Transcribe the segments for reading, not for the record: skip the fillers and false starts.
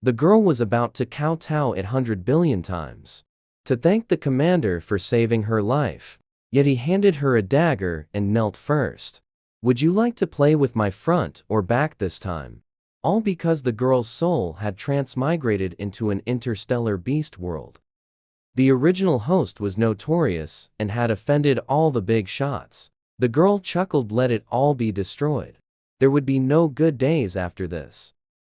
The girl was about to kowtow 100 billion times to thank the commander for saving her life, yet he handed her a dagger and knelt first. Would you like to play with my front or back this time? All because the girl's soul had transmigrated into an interstellar beast world. The original host was notorious and had offended all the big shots. The girl chuckled, let it all be destroyed. There would be no good days after this.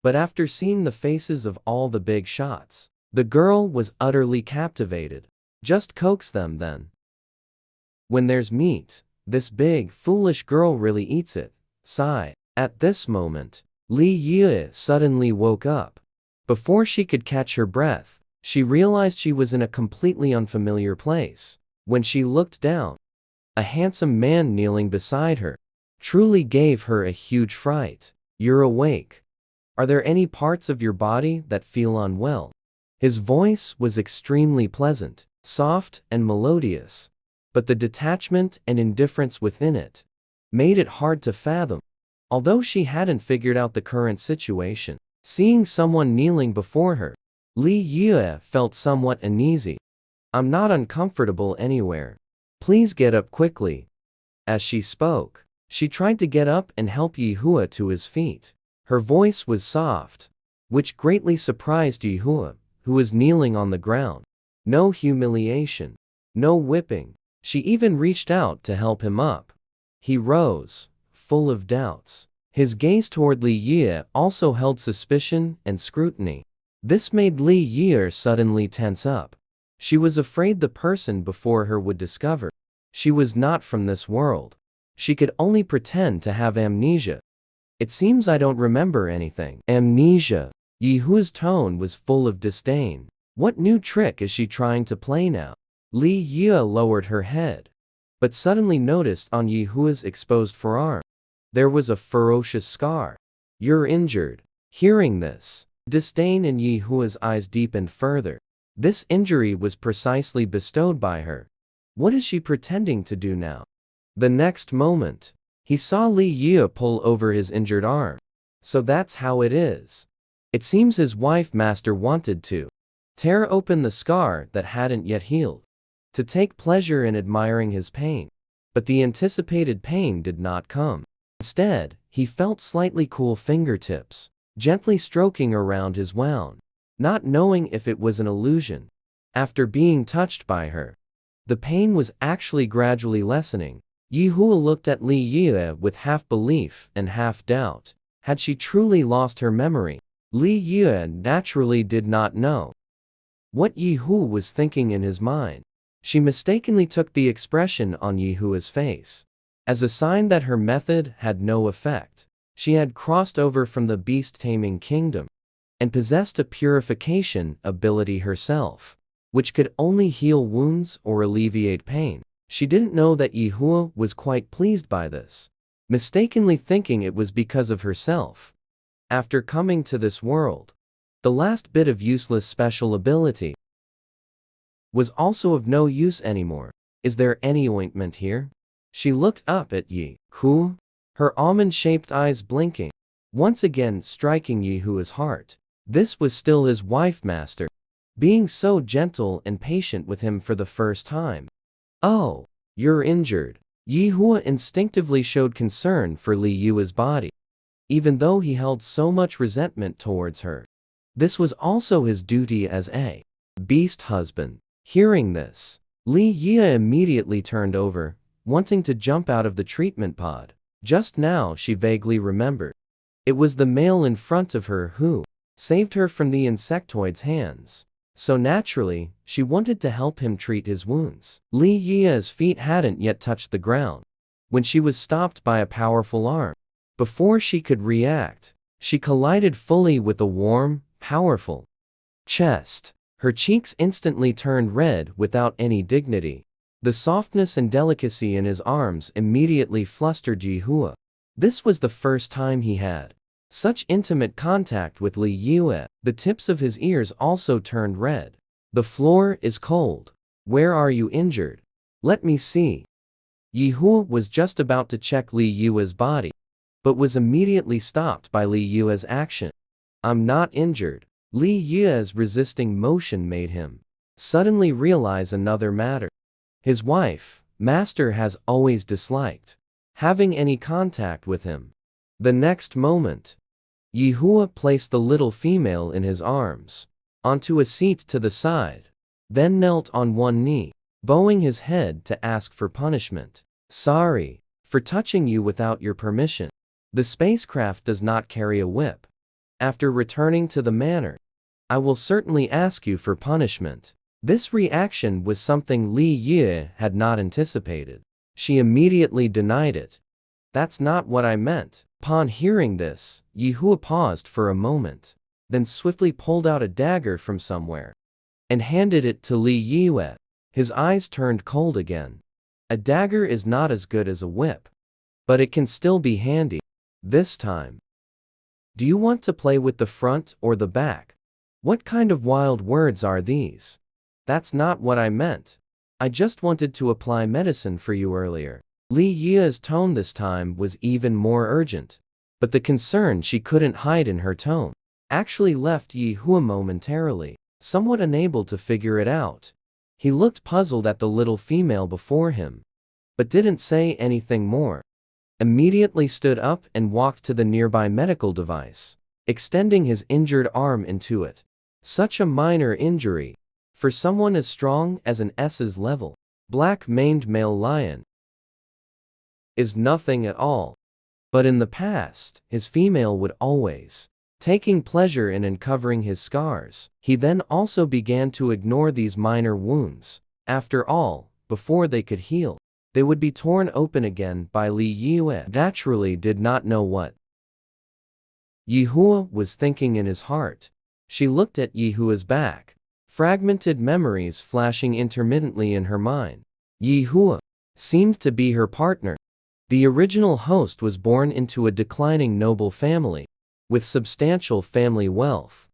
But after seeing the faces of all the big shots, the girl was utterly captivated. Just coax them then. When there's meat, this big, foolish girl really eats it. Sigh. At this moment, Li Yue suddenly woke up. Before she could catch her breath, she realized she was in a completely unfamiliar place. When she looked down, a handsome man kneeling beside her truly gave her a huge fright. You're awake. Are there any parts of your body that feel unwell? His voice was extremely pleasant, soft and melodious, but the detachment and indifference within it made it hard to fathom. Although she hadn't figured out the current situation, seeing someone kneeling before her, Li Yue felt somewhat uneasy. I'm not uncomfortable anywhere. Please get up quickly. As she spoke, she tried to get up and help Ye Hua to his feet. Her voice was soft, which greatly surprised Ye Hua, who was kneeling on the ground. No humiliation, no whipping. She even reached out to help him up. He rose, full of doubts. His gaze toward Li Yue also held suspicion and scrutiny. This made Li Yue suddenly tense up. She was afraid the person before her would discover she was not from this world. She could only pretend to have amnesia. It seems I don't remember anything. Amnesia. Ye Hua's tone was full of disdain. What new trick is she trying to play now? Li Yue lowered her head, but suddenly noticed on Ye Hua's exposed forearm there was a ferocious scar. You're injured. Hearing this, disdain in Ye Hua's eyes deepened further. This injury was precisely bestowed by her. What is she pretending to do now? The next moment, he saw Li Yue pull over his injured arm. So that's how it is. It seems his wife master wanted to tear open the scar that hadn't yet healed, to take pleasure in admiring his pain. But the anticipated pain did not come. Instead, he felt slightly cool fingertips, gently stroking around his wound, not knowing if it was an illusion. After being touched by her, the pain was actually gradually lessening. Ye Hua looked at Li Yue with half belief and half doubt. Had she truly lost her memory? Li Yue naturally did not know what Ye Hua was thinking in his mind. She mistakenly took the expression on Ye Hua's face as a sign that her method had no effect. She had crossed over from the beast-taming kingdom and possessed a purification ability herself, which could only heal wounds or alleviate pain. She didn't know that Ye Hua was quite pleased by this, mistakenly thinking it was because of herself. After coming to this world, the last bit of useless special ability was also of no use anymore. Is there any ointment here? She looked up at Ye Hua, her almond-shaped eyes blinking, once again striking Ye Hua's heart. This was still his wife master, being so gentle and patient with him for the first time. Oh, you're injured. Ye Hua instinctively showed concern for Li Yue's body, even though he held so much resentment towards her. This was also his duty as a beast husband. Hearing this, Li Yue immediately turned over, wanting to jump out of the treatment pod. Just now she vaguely remembered. It was the male in front of her who saved her from the insectoid's hands. So naturally, she wanted to help him treat his wounds. Li Yue's feet hadn't yet touched the ground when she was stopped by a powerful arm. Before she could react, she collided fully with a warm, powerful chest. Her cheeks instantly turned red without any dignity. The softness and delicacy in his arms immediately flustered Ye Hua. This was the first time he had such intimate contact with Li Yue. The tips of his ears also turned red. The floor is cold. Where are you injured? Let me see. Ye Hua was just about to check Li Yue's body, but was immediately stopped by Li Yue's action. I'm not injured. Li Yue's resisting motion made him suddenly realize another matter. His wife, Master, has always disliked having any contact with him. The next moment, Ye Hua placed the little female in his arms, onto a seat to the side, then knelt on one knee, bowing his head to ask for punishment. Sorry for touching you without your permission. The spacecraft does not carry a whip. After returning to the manor, I will certainly ask you for punishment. This reaction was something Li Yue had not anticipated. She immediately denied it. That's not what I meant. Upon hearing this, Ye Hua paused for a moment, then swiftly pulled out a dagger from somewhere and handed it to Li Yue. His eyes turned cold again. A dagger is not as good as a whip, but it can still be handy. This time. Do you want to play with the front or the back? What kind of wild words are these? That's not what I meant. I just wanted to apply medicine for you earlier. Li Yue's tone this time was even more urgent, but the concern she couldn't hide in her tone actually left Ye Hua momentarily somewhat unable to figure it out. He looked puzzled at the little female before him, but didn't say anything more. Immediately stood up and walked to the nearby medical device, extending his injured arm into it. Such a minor injury for someone as strong as an S's level black-maned male lion is nothing at all. But in the past, his female would always taking pleasure in uncovering his scars. He then also began to ignore these minor wounds. After all, before they could heal, they would be torn open again by Li Yue. Naturally did not know what Ye Hua was thinking in his heart. She looked at Ye Hua's back, fragmented memories flashing intermittently in her mind. Ye Hua seemed to be her partner. The original host was born into a declining noble family, with substantial family wealth.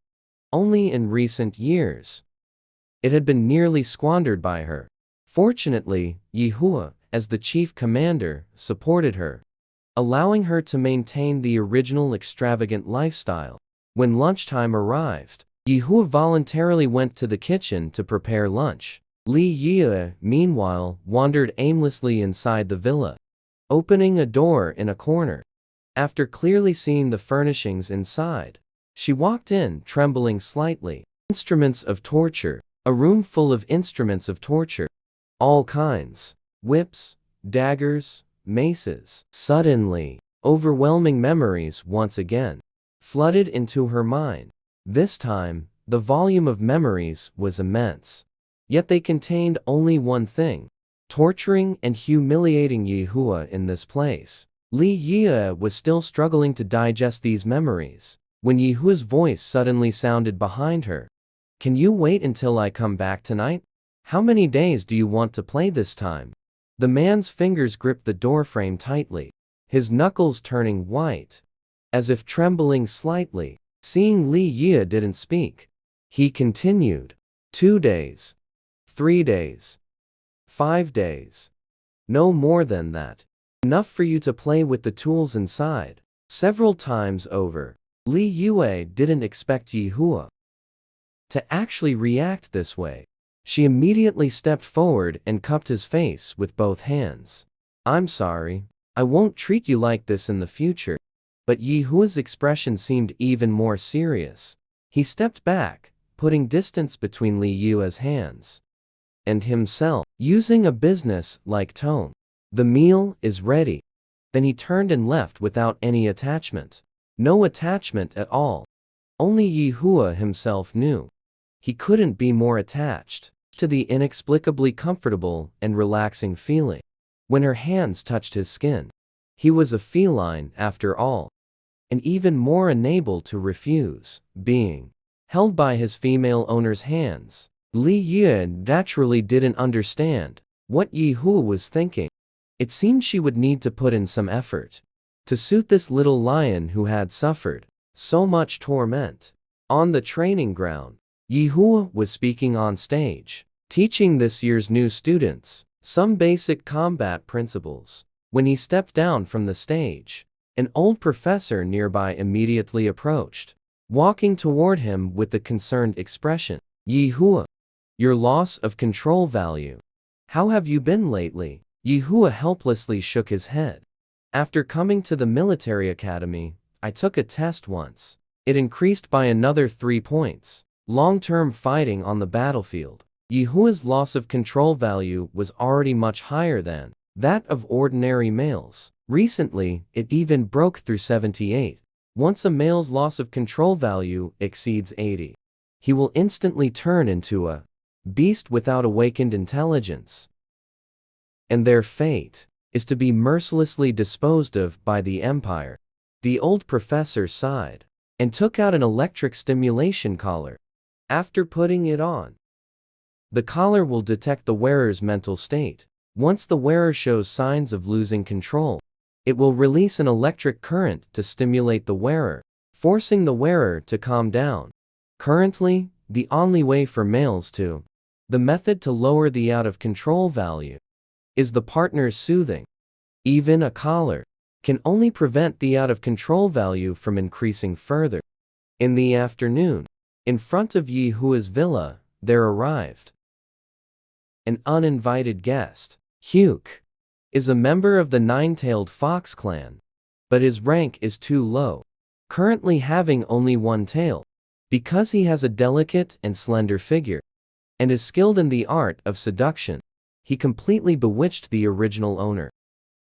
Only in recent years, it had been nearly squandered by her. Fortunately, Ye Hua, as the chief commander, supported her, allowing her to maintain the original extravagant lifestyle. When lunchtime arrived, Ye Hua voluntarily went to the kitchen to prepare lunch. Li Yue, meanwhile, wandered aimlessly inside the villa, opening a door in a corner. After clearly seeing the furnishings inside, she walked in, trembling slightly. Instruments of torture. A room full of instruments of torture. All kinds. Whips, daggers, maces. Suddenly, overwhelming memories once again flooded into her mind. This time, the volume of memories was immense. Yet they contained only one thing: torturing and humiliating Ye Hua in this place. Li Yue was still struggling to digest these memories, when Ye Hua's voice suddenly sounded behind her. Can you wait until I come back tonight? How many days do you want to play this time? The man's fingers gripped the doorframe tightly, his knuckles turning white, as if trembling slightly. Seeing Li Yue didn't speak, he continued. 2 days. 3 days. 5 days. No more than that. Enough for you to play with the tools inside. Several times over. Li Yue didn't expect Ye Hua to actually react this way. She immediately stepped forward and cupped his face with both hands. I'm sorry. I won't treat you like this in the future. But Ye Hua's expression seemed even more serious. He stepped back, putting distance between Li Yue's hands and himself, using a business-like tone. The meal is ready. Then he turned and left without any attachment. No attachment at all. Only Ye Hua himself knew. He couldn't be more attached to the inexplicably comfortable and relaxing feeling when her hands touched his skin. He was a feline after all, and even more unable to refuse being held by his female owner's hands. Li Yue naturally didn't understand what Ye Hua was thinking. It seemed she would need to put in some effort to suit this little lion who had suffered so much torment. On the training ground, Ye Hua was speaking on stage, teaching this year's new students some basic combat principles. When he stepped down from the stage, an old professor nearby immediately approached. walking toward him with a concerned expression. Ye Hua, your loss of control value. How have you been lately? Ye Hua helplessly shook his head. After coming to the military academy, I took a test once. It increased by another 3 points. Long-term fighting on the battlefield. Ye Hua's loss of control value was already much higher than that of ordinary males. Recently, it even broke through 78. Once a male's loss of control value exceeds 80, he will instantly turn into a beast without awakened intelligence. And their fate is to be mercilessly disposed of by the Empire. The old professor sighed and took out an electric stimulation collar. After putting it on, the collar will detect the wearer's mental state. Once the wearer shows signs of losing control, it will release an electric current to stimulate the wearer, forcing the wearer to calm down. Currently, the only way for males to the method to lower the out-of-control value is the partner's soothing. Even a collar can only prevent the out-of-control value from increasing further. In the afternoon, in front of Ye Hua's villa, there arrived an uninvited guest. Huke is a member of the Nine-Tailed Fox clan, but his rank is too low, currently having only one tail. Because he has a delicate and slender figure, and is skilled in the art of seduction, he completely bewitched the original owner.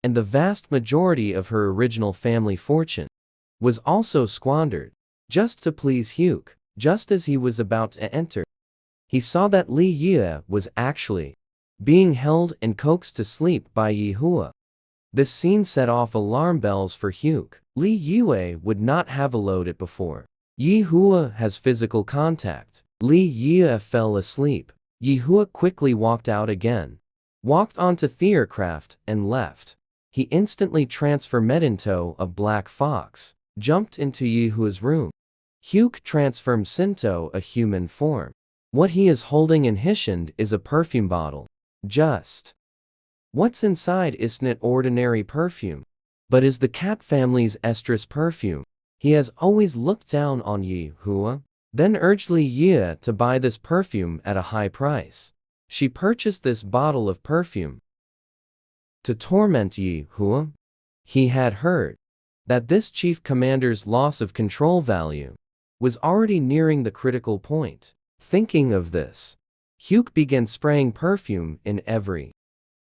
And the vast majority of her original family fortune was also squandered, just to please Huke. Just as he was about to enter, he saw that Li Yue was actually being held and coaxed to sleep by Ye Hua. This scene set off alarm bells for Huke. Li Yue would not have allowed it before. Ye Hua has physical contact. Li Yue fell asleep. Ye Hua quickly walked out again, walked onto the aircraft, and left. He instantly transformed into a black fox, jumped into Ye Hua's room. Huke transformed into a human form. What he is holding in his hand is a perfume bottle. Just what's inside isn't ordinary perfume, but is the cat family's estrus perfume. He has always looked down on Ye Hua, then urged Li Yue to buy this perfume at a high price. She purchased this bottle of perfume to torment Ye Hua. He had heard that this chief commander's loss of control value was already nearing the critical point. Thinking of this, Huke began spraying perfume in every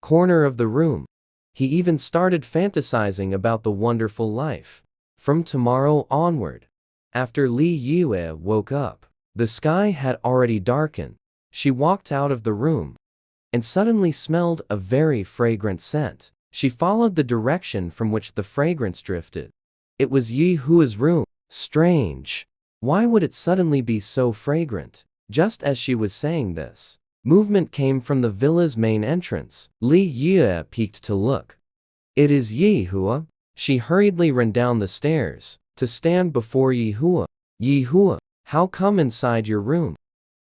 corner of the room. He even started fantasizing about the wonderful life. From tomorrow onward, after Li Yue woke up, the sky had already darkened. She walked out of the room and suddenly smelled a very fragrant scent. She followed the direction from which the fragrance drifted. It was Ye Hua's room. Strange. Why would it suddenly be so fragrant? Just as she was saying this, movement came from the villa's main entrance. Li Yue peeked to look. It is Ye Hua. She hurriedly ran down the stairs to stand before Ye Hua. Ye Hua, how come inside your room?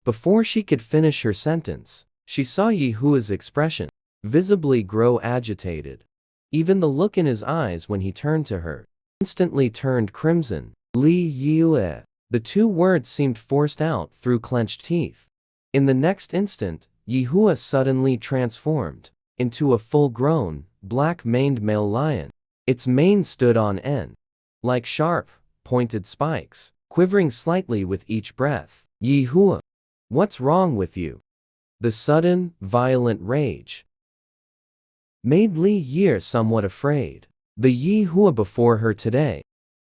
Before she could finish her sentence, she saw Ye Hua's expression visibly grow agitated. Even the look in his eyes when he turned to her instantly turned crimson. Li Yue. The two words seemed forced out through clenched teeth. In the next instant, Ye Hua suddenly transformed into a full-grown, black-maned male lion. Its mane stood on end, like sharp, pointed spikes, quivering slightly with each breath. Ye Hua, what's wrong with you? The sudden, violent rage made Li Yue somewhat afraid. The Ye Hua before her today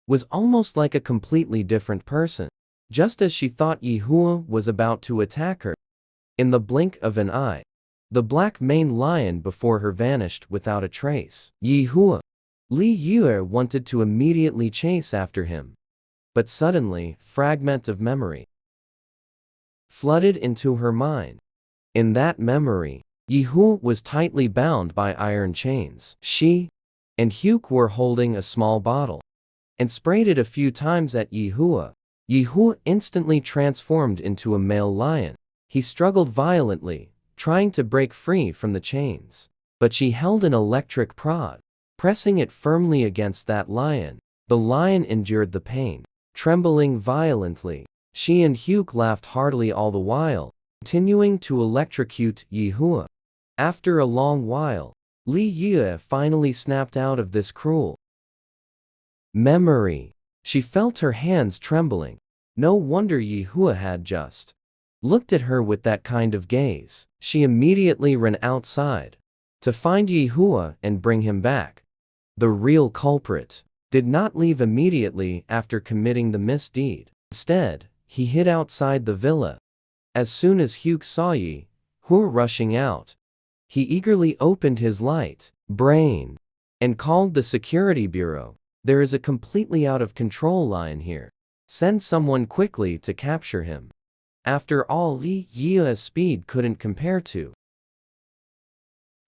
was almost like a completely different person. Just as she thought Ye Hua was about to attack her, in the blink of an eye, the black-maned lion before her vanished without a trace. Ye Hua. Li Yue wanted to immediately chase after him, but suddenly, fragment of memory flooded into her mind. In that memory, Ye Hua was tightly bound by iron chains. She and Huke were holding a small bottle and sprayed it a few times at Ye Hua. Ye Hua instantly transformed into a male lion. He struggled violently, trying to break free from the chains, but she held an electric prod, pressing it firmly against that lion. The lion endured the pain trembling violently. She and Huke laughed heartily all the while, continuing to electrocute Ye Hua. After a long while, Li Yue finally snapped out of this cruel memory. She felt her hands trembling. No wonder Ye Hua had just looked at her with that kind of gaze. She immediately ran outside to find Ye Hua and bring him back. The real culprit did not leave immediately after committing the misdeed. Instead, he hid outside the villa. As soon as Huke saw Ye Hua rushing out, he eagerly opened his light brain and called the security bureau. There is a completely out of control lion here. Send someone quickly to capture him. After all, Li Yue's speed couldn't compare to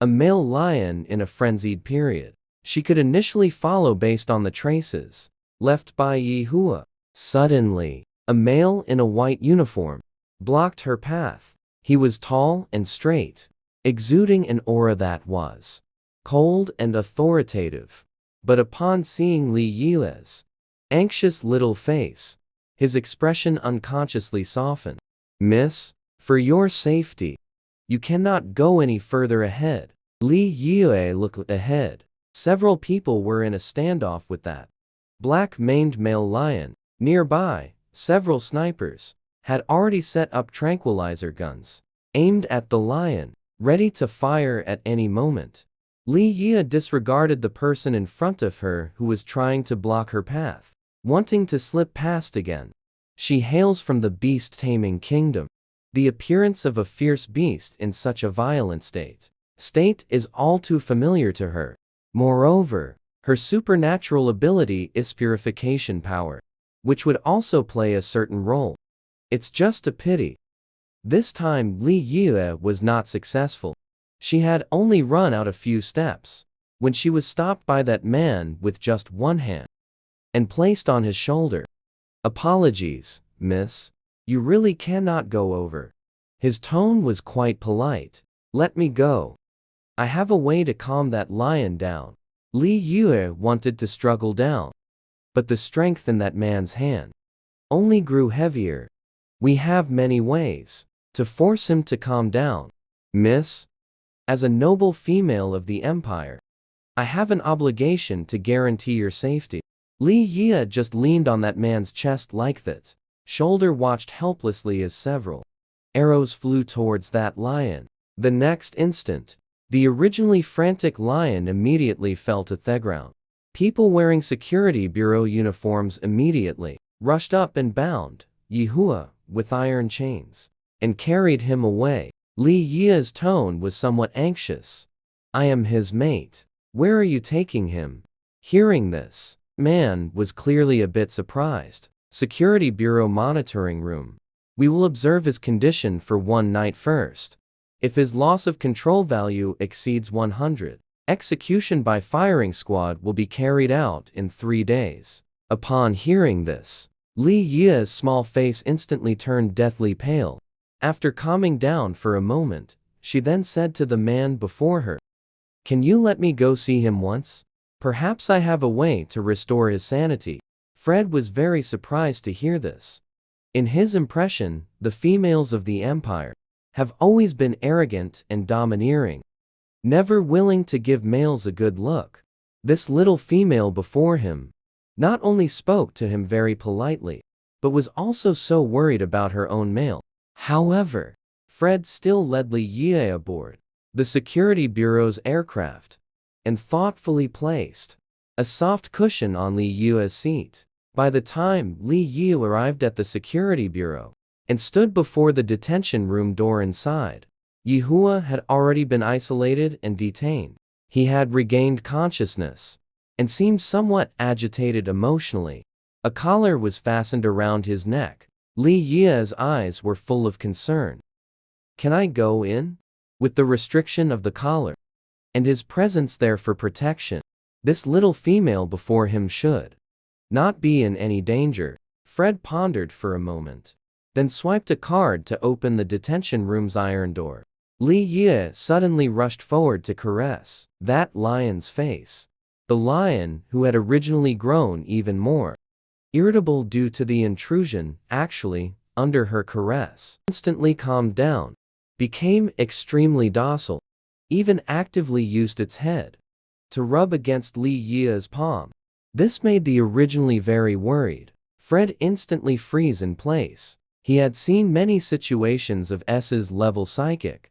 a male lion in a frenzied period. She could initially follow based on the traces left by Ye Hua. Suddenly, a male in a white uniform blocked her path. He was tall and straight, exuding an aura that was cold and authoritative. But upon seeing Li Yue's anxious little face, his expression unconsciously softened. Miss, for your safety, you cannot go any further ahead. Li Yue looked ahead. Several people were in a standoff with that black-maned male lion. Nearby, several snipers had already set up tranquilizer guns, aimed at the lion, ready to fire at any moment. Li Yue disregarded the person in front of her who was trying to block her path, wanting to slip past again. She hails from the beast-taming kingdom. The appearance of a fierce beast in such a violent state is all too familiar to her. Moreover, her supernatural ability is purification power, which would also play a certain role. It's just a pity this time Li Yue was not successful. She had only run out a few steps when she was stopped by that man with just one hand and placed on his shoulder. Apologies, miss. You really cannot go over. His tone was quite polite. Let me go. I have a way to calm that lion down. Li Yue wanted to struggle down, but the strength in that man's hand only grew heavier. We have many ways to force him to calm down, miss. As a noble female of the empire, I have an obligation to guarantee your safety. Li Yue just leaned on that man's chest like that. Shoulder watched helplessly as several arrows flew towards that lion. The next instant, the originally frantic lion immediately fell to the ground. People wearing security bureau uniforms immediately rushed up and bound Ye Hua with iron chains and carried him away. Li Yue's tone was somewhat anxious. I am his mate. Where are you taking him? Hearing this, man was clearly a bit surprised. Security Bureau monitoring room. We will observe his condition for one night first. If his loss of control value exceeds 100, execution by firing squad will be carried out in 3 days. Upon hearing this, Li Yue's small face instantly turned deathly pale. After calming down for a moment, she then said to the man before her, "Can you let me go see him once? Perhaps I have a way to restore his sanity." Fred was very surprised to hear this. In his impression, the females of the empire have always been arrogant and domineering, never willing to give males a good look. This little female before him not only spoke to him very politely, but was also so worried about her own male. However, Fred still led Li Yue aboard the security bureau's aircraft and thoughtfully placed a soft cushion on Li Yue's seat. By the time Li Yue arrived at the security bureau and stood before the detention room door inside, Ye Hua had already been isolated and detained. He had regained consciousness and seemed somewhat agitated emotionally. A collar was fastened around his neck. Li Yue's eyes were full of concern. Can I go in? With the restriction of the collar and his presence there for protection, this little female before him should not be in any danger. Fred pondered for a moment, then swiped a card to open the detention room's iron door. Li Yue suddenly rushed forward to caress that lion's face. The lion, who had originally grown even more irritable due to the intrusion, actually, under her caress, instantly calmed down, became extremely docile, even actively used its head to rub against Li Yue's palm. This made the originally very worried Fred instantly freeze in place. He had seen many situations of S's level psychic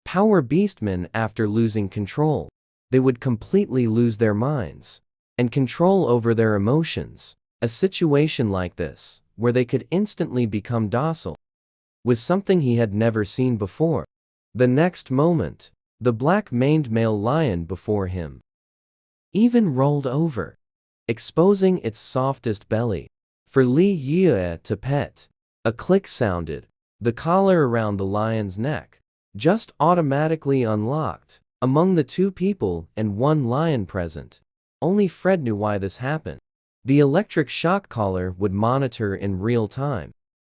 power beastmen after losing control. They would completely lose their minds and control over their emotions. A situation like this, where they could instantly become docile, was something he had never seen before. The next moment, the black-maned male lion before him even rolled over, exposing its softest belly for Li Yue to pet. A click sounded. The collar around the lion's neck just automatically unlocked. Among the two people and one lion present, only Fred knew why this happened. The electric shock collar would monitor in real time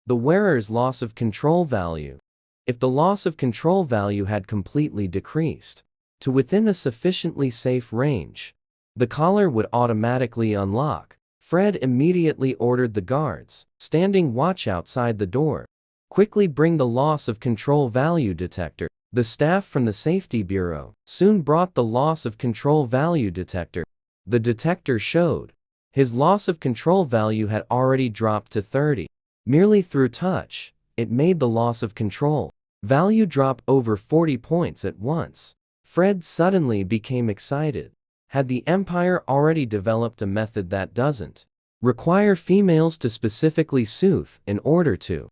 the wearer's loss of control value. If the loss of control value had completely decreased to within a sufficiently safe range, the collar would automatically unlock. Fred immediately ordered the guards, standing watch outside the door, quickly bring the loss of control value detector. The staff from the safety bureau soon brought the loss of control value detector. The detector showed his loss of control value had already dropped to 30. Merely through touch, it made the loss of control value drop over 40 points at once. Fred suddenly became excited. Had the Empire already developed a method that doesn't require females to specifically soothe in order to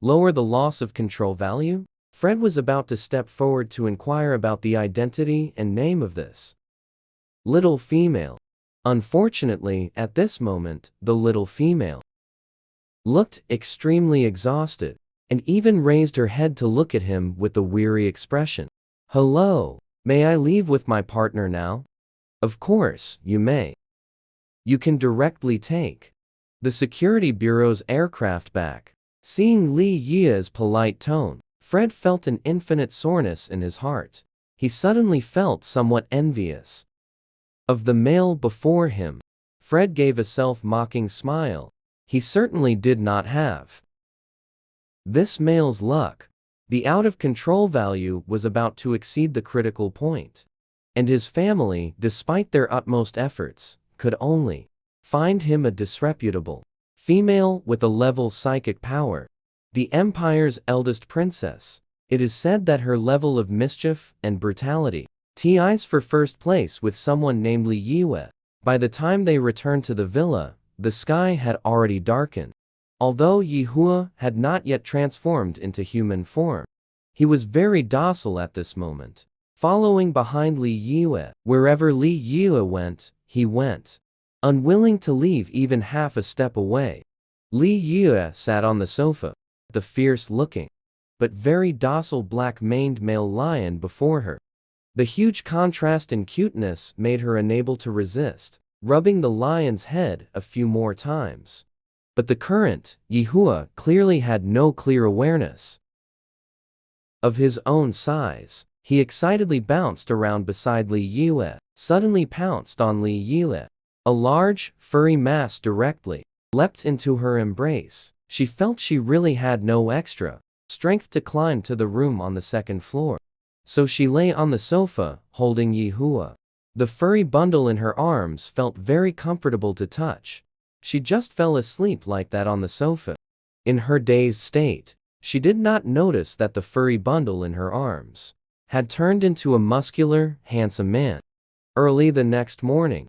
lower the loss of control value? Fred was about to step forward to inquire about the identity and name of this little female. Unfortunately, at this moment, the little female looked extremely exhausted and even raised her head to look at him with a weary expression. "Hello, may I leave with my partner now?" "Of course, you may. You can directly take the security bureau's aircraft back." Seeing Li Yue's polite tone, Fred felt an infinite soreness in his heart. He suddenly felt somewhat envious of the male before him. Fred gave a self-mocking smile. He certainly did not have this male's luck. The out-of-control value was about to exceed the critical point, and his family, despite their utmost efforts, could only find him a disreputable female with a level psychic power. The Empire's eldest princess. It is said that her level of mischief and brutality ties for first place with someone named Li Yue. By the time they returned to the villa, the sky had already darkened. Although Ye Hua had not yet transformed into human form, he was very docile at this moment, following behind Li Yue. Wherever Li Yue went, he went, unwilling to leave even half a step away. Li Yue sat on the sofa, the fierce-looking but very docile black-maned male lion before her. The huge contrast in cuteness made her unable to resist rubbing the lion's head a few more times. But the current Ye Hua clearly had no clear awareness of his own size. He excitedly bounced around beside Li Yue, suddenly pounced on Li Yue. A large, furry mass directly leapt into her embrace. She felt she really had no extra strength to climb to the room on the second floor. So she lay on the sofa, holding Ye Hua. The furry bundle in her arms felt very comfortable to touch. She just fell asleep like that on the sofa. In her dazed state, she did not notice that the furry bundle in her arms had turned into a muscular, handsome man. Early the next morning,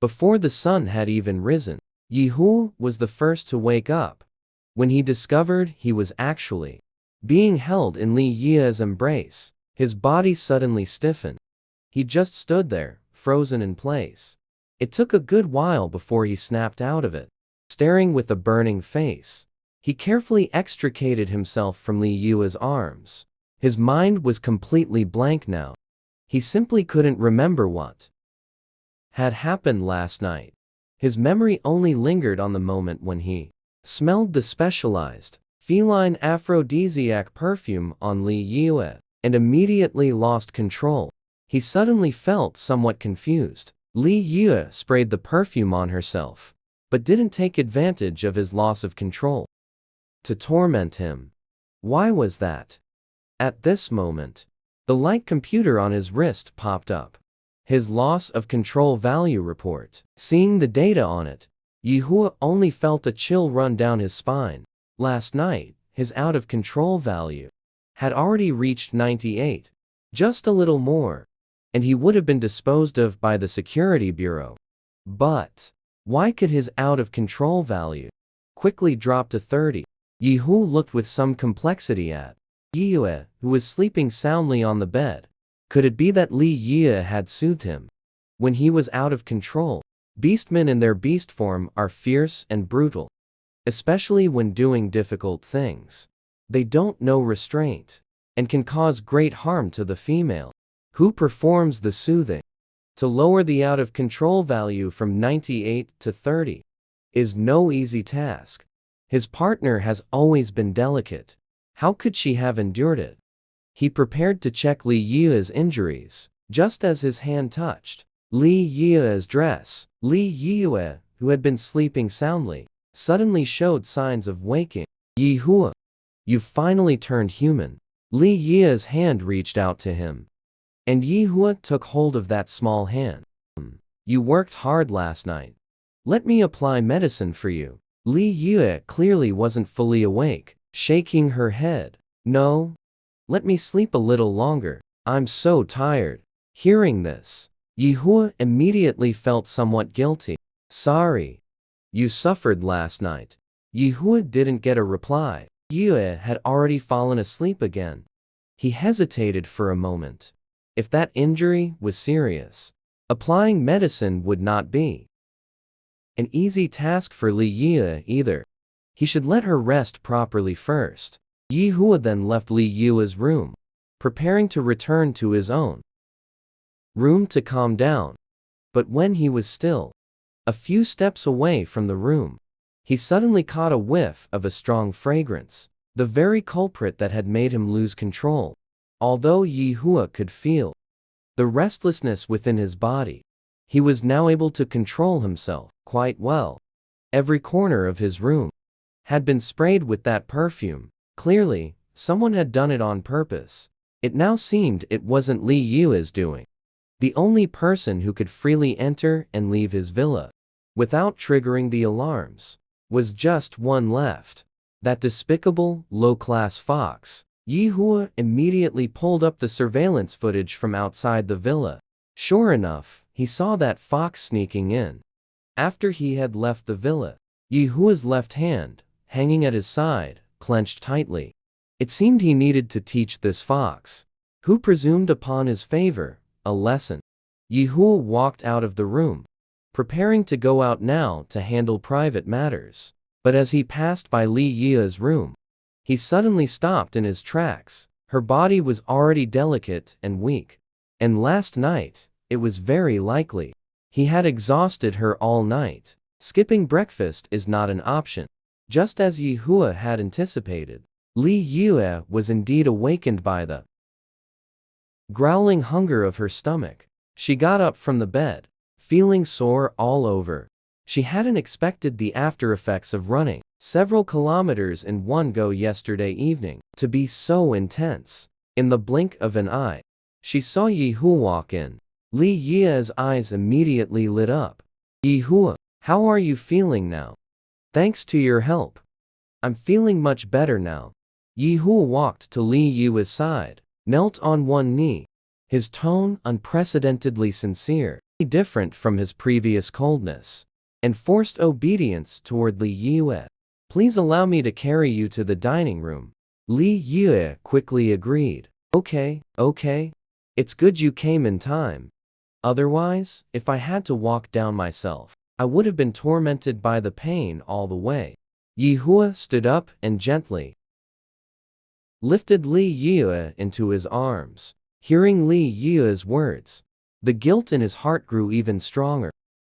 before the sun had even risen, Ye Hua was the first to wake up. When he discovered he was actually being held in Li Yue's embrace, his body suddenly stiffened. He just stood there, frozen in place. It took a good while before he snapped out of it. Staring with a burning face, he carefully extricated himself from Li Yue's arms. His mind was completely blank now. He simply couldn't remember what had happened last night. His memory only lingered on the moment when he smelled the specialized feline aphrodisiac perfume on Li Yue, and immediately lost control. He suddenly felt somewhat confused. Li Yue sprayed the perfume on herself, but didn't take advantage of his loss of control to torment him. Why was that? At this moment, the light computer on his wrist popped up. His loss of control value report. Seeing the data on it, Ye Hua only felt a chill run down his spine. Last night, his out of control value had already reached 98. Just a little more, and he would have been disposed of by the security bureau. But why could his out of control value quickly drop to 30? Ye Hua looked with some complexity at Li Yue, who was sleeping soundly on the bed. Could it be that Li Yue had soothed him when he was out of control? Beastmen in their beast form are fierce and brutal, especially when doing difficult things. They don't know restraint and can cause great harm to the female who performs the soothing. To lower the out of control value from 98 to 30 is no easy task. His partner has always been delicate. How could she have endured it? He prepared to check Li Yue's injuries, just as his hand touched Li Yue's dress. Li Yue, who had been sleeping soundly, suddenly showed signs of waking. Ye Hua, you finally turned human. Li Yue's hand reached out to him, and Ye Hua took hold of that small hand. You worked hard last night. Let me apply medicine for you. Li Yue clearly wasn't fully awake, shaking her head. No. Let me sleep a little longer. I'm so tired. Hearing this, Ye Hua immediately felt somewhat guilty. Sorry. You suffered last night. Ye Hua didn't get a reply. Yue had already fallen asleep again. He hesitated for a moment. If that injury was serious, applying medicine would not be an easy task for Li Yue either. He should let her rest properly first. Ye Hua then left Li Yue's room, preparing to return to his own room to calm down. But when he was still a few steps away from the room, he suddenly caught a whiff of a strong fragrance, the very culprit that had made him lose control. Although Ye Hua could feel the restlessness within his body, he was now able to control himself quite well. Every corner of his room had been sprayed with that perfume. Clearly, someone had done it on purpose. It now seemed it wasn't Li Yue's doing. The only person who could freely enter and leave his villa without triggering the alarms was just one left. That despicable, low-class fox. Ye Hua immediately pulled up the surveillance footage from outside the villa. Sure enough, he saw that fox sneaking in. After he had left the villa, Ye Hua's left hand, hanging at his side, clenched tightly. It seemed he needed to teach this fox, who presumed upon his favor, a lesson. Ye Hua walked out of the room, preparing to go out now to handle private matters. But as he passed by Li Yue's room, he suddenly stopped in his tracks. Her body was already delicate and weak, and last night, it was very likely he had exhausted her all night. Skipping breakfast is not an option. Just as Ye Hua had anticipated, Li Yue was indeed awakened by the growling hunger of her stomach. She got up from the bed, feeling sore all over. She hadn't expected the after effects of running several kilometers in one go yesterday evening to be so intense. In the blink of an eye, she saw Ye Hua walk in. Li Yue's eyes immediately lit up. Ye Hua, how are you feeling now? Thanks to your help, I'm feeling much better now. Ye Hua walked to Li Yue's side, knelt on one knee, his tone unprecedentedly sincere, different from his previous coldness and forced obedience toward Li Yue. Please allow me to carry you to the dining room. Li Yue quickly agreed. Okay. It's good you came in time. Otherwise, if I had to walk down myself, I would have been tormented by the pain all the way. Ye Hua stood up and gently lifted Li Yue into his arms. Hearing Li Yue's words, the guilt in his heart grew even stronger.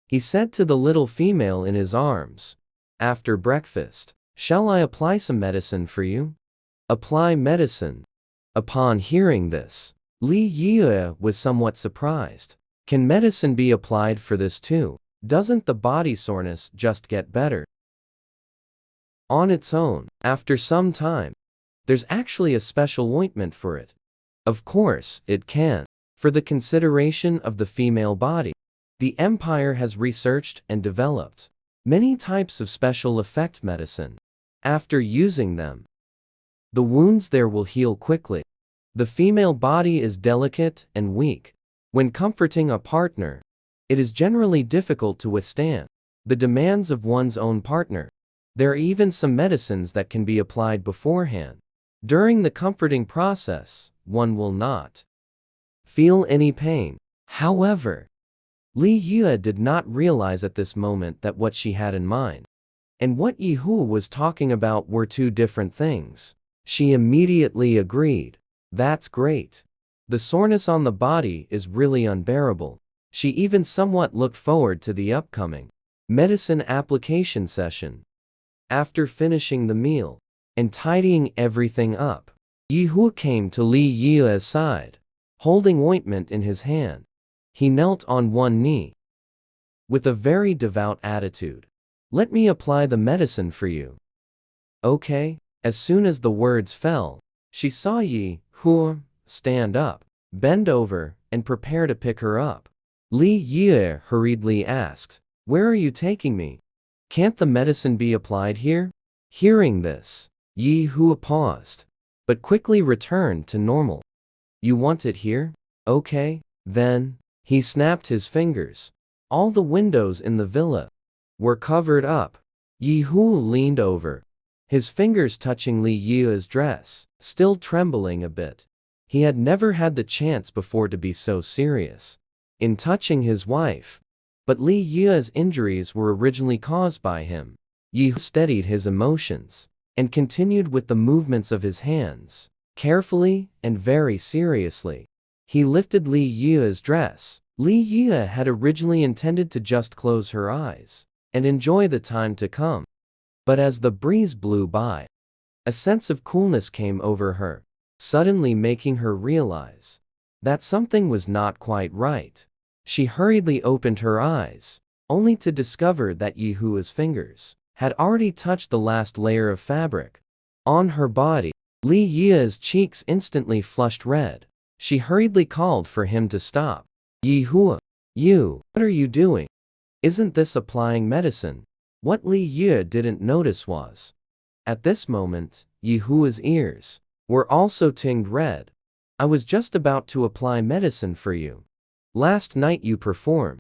He said to the little female in his arms, after breakfast, shall I apply some medicine for you? Apply medicine. Upon hearing this, Li Yue was somewhat surprised. Can medicine be applied for this too? Doesn't the body soreness just get better on its own after some time? There's actually a special ointment for it. Of course, it can. For the consideration of the female body, the Empire has researched and developed many types of special effect medicine. After using them, the wounds there will heal quickly. The female body is delicate and weak. When comforting a partner, it is generally difficult to withstand the demands of one's own partner. There are even some medicines that can be applied beforehand. During the comforting process, one will not feel any pain. However, Li Yue did not realize at this moment that what she had in mind and what Ye Hua was talking about were two different things. She immediately agreed. That's great. The soreness on the body is really unbearable. She even somewhat looked forward to the upcoming medicine application session. After finishing the meal and tidying everything up, Ye Hua came to Li Yue's side, holding ointment in his hand. He knelt on one knee with a very devout attitude. Let me apply the medicine for you. Okay. As soon as the words fell, she saw Ye Hua stand up, bend over, and prepare to pick her up. Li Yue hurriedly asked, "Where are you taking me? Can't the medicine be applied here?" Hearing this, Ye Hua paused, but quickly returned to normal. "You want it here? Okay, then." He snapped his fingers. All the windows in the villa were covered up. Ye Hua leaned over, his fingers touching Li Yue's dress, still trembling a bit. He had never had the chance before to be so serious in touching his wife, but Li Yue's injuries were originally caused by him. Ye Hua steadied his emotions and continued with the movements of his hands, carefully and very seriously. He lifted Li Yue's dress. Li Yue had originally intended to just close her eyes and enjoy the time to come. But as the breeze blew by, a sense of coolness came over her, suddenly making her realize that something was not quite right. She hurriedly opened her eyes, only to discover that Ye Hua's fingers had already touched the last layer of fabric on her body. Li Yue's cheeks instantly flushed red. She hurriedly called for him to stop. "Ye Hua, what are you doing? Isn't this applying medicine?" What Li Yue didn't notice was, at this moment, Ye Hua's ears were also tinged red. "I was just about to apply medicine for you. Last night you performed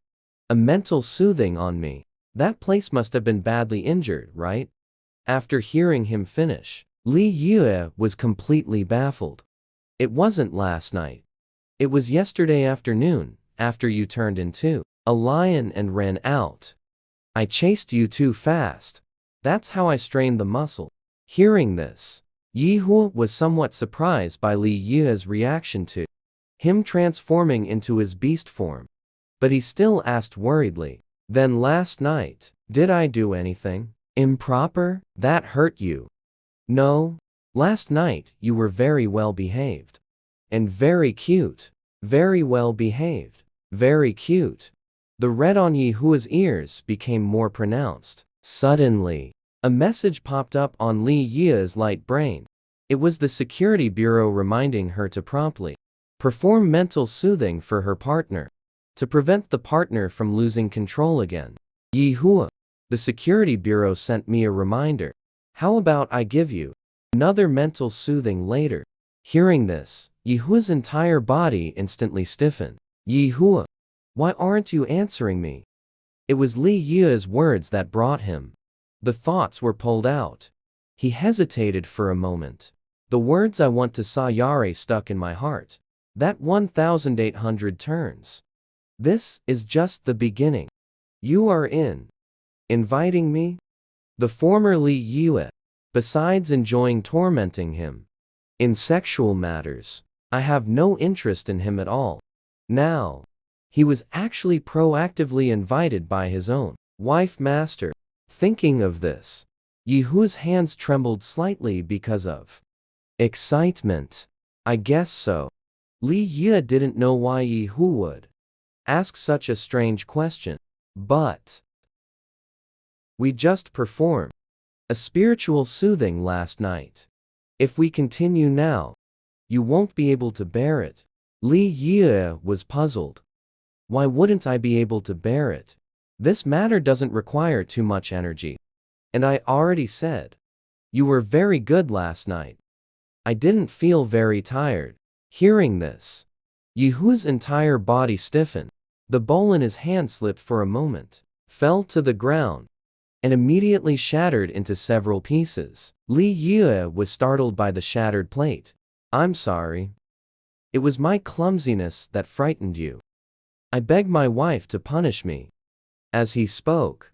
a mental soothing on me. That place must have been badly injured, right?" After hearing him finish, Li Yue was completely baffled. "It wasn't last night. It was yesterday afternoon, after you turned into a lion and ran out. I chased you too fast. That's how I strained the muscle." Hearing this, Ye Hua was somewhat surprised by Li Yue's reaction to him transforming into his beast form. But he still asked worriedly, "Then last night, did I do anything improper that hurt you?" "No. Last night you were very well behaved. And very cute. Very well behaved. Very cute." The red on Ye Hua's ears became more pronounced. Suddenly, a message popped up on Li Yue's light brain. It was the security bureau reminding her to promptly perform mental soothing for her partner, to prevent the partner from losing control again. "Ye Hua, the security bureau sent me a reminder. How about I give you another mental soothing later?" Hearing this, Ye Hua's entire body instantly stiffened. "Ye Hua, why aren't you answering me?" It was Li Yue's words that brought him. The thoughts were pulled out. He hesitated for a moment. The words "I want to Sayare" stuck in my heart. That 1,800 turns. This is just the beginning. You are inviting me? The former Li Yue, besides enjoying tormenting him in sexual matters, I have no interest in him at all. Now, he was actually proactively invited by his own wife master. Thinking of this, Ye Hua's hands trembled slightly because of excitement. I guess so. Li Yue didn't know why Ye Hua would ask such a strange question, But we just performed a spiritual soothing last night. If we continue now, you won't be able to bear it. Li Yue was puzzled. Why wouldn't I be able to bear it? This matter doesn't require too much energy. And I already said, you were very good last night. I didn't feel very tired. Hearing this, Ye Hua's entire body stiffened. The bowl in his hand slipped for a moment, fell to the ground, and immediately shattered into several pieces. Li Yue was startled by the shattered plate. I'm sorry. It was my clumsiness that frightened you. I beg my wife to punish me. As he spoke,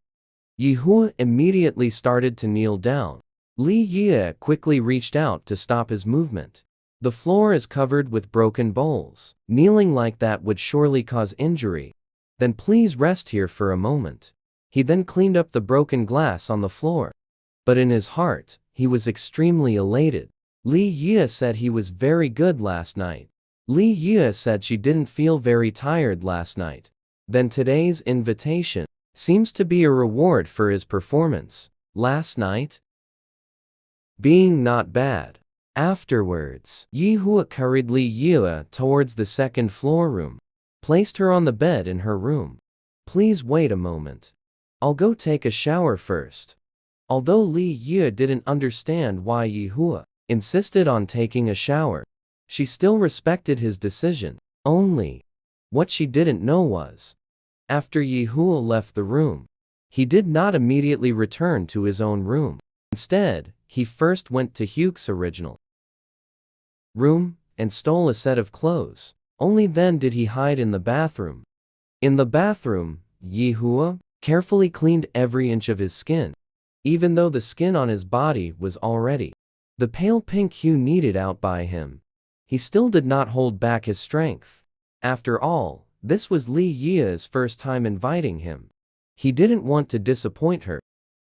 Ye Hua immediately started to kneel down. Li Yue quickly reached out to stop his movement. The floor is covered with broken bowls. Kneeling like that would surely cause injury. Then please rest here for a moment. He then cleaned up the broken glass on the floor. But in his heart, he was extremely elated. Li Yue said he was very good last night. Li Yue said she didn't feel very tired last night. Then today's invitation seems to be a reward for his performance last night. Being not bad. Afterwards, Ye Hua carried Li Yue towards the second floor room, placed her on the bed in her room. Please wait a moment. I'll go take a shower first. Although Li Yue didn't understand why Ye Hua insisted on taking a shower, she still respected his decision. Only, what she didn't know was, after Ye Hua left the room, he did not immediately return to his own room. Instead, he first went to Huke's original room and stole a set of clothes. Only then did he hide in the bathroom. In the bathroom, Ye Hua carefully cleaned every inch of his skin, even though the skin on his body was already the pale pink hue needed out by him. He still did not hold back his strength. After all, this was Li Yue's first time inviting him. He didn't want to disappoint her.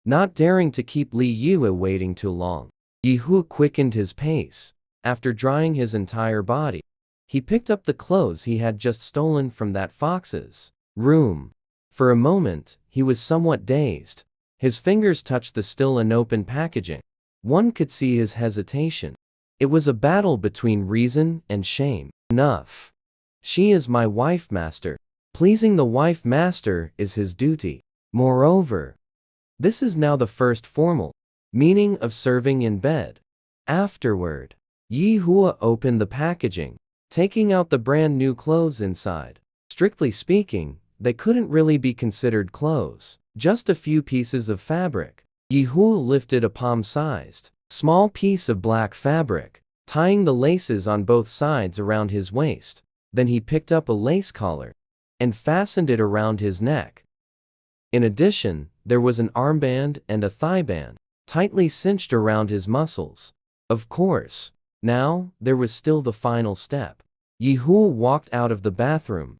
Not daring to keep Li Yue waiting too long, Ye Hua quickened his pace. After drying his entire body, he picked up the clothes he had just stolen from that fox's room. For a moment, he was somewhat dazed. His fingers touched the still unopened packaging. One could see his hesitation. It was a battle between reason and shame. Enough. She is my wife, master. Pleasing the wife master is his duty. Moreover, this is now the first formal meaning of serving in bed. Afterward, Ye Hua opened the packaging, taking out the brand new clothes inside. Strictly speaking, they couldn't really be considered clothes, just a few pieces of fabric. Ye Hua lifted a palm-sized, small piece of black fabric, tying the laces on both sides around his waist. Then he picked up a lace collar and fastened it around his neck. In addition, there was an armband and a thigh band, tightly cinched around his muscles. Of course, now, there was still the final step. Ye Hua walked out of the bathroom,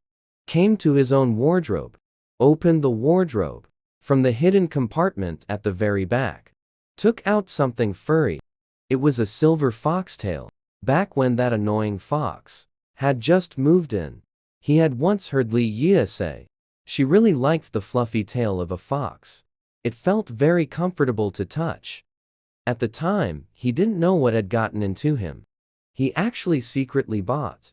came to his own wardrobe, opened the wardrobe from the hidden compartment at the very back, took out something furry. It was a silver foxtail. Back when that annoying fox had just moved in, he had once heard Li Yue say she really liked the fluffy tail of a fox. It felt very comfortable to touch. At the time, he didn't know what had gotten into him. He actually secretly bought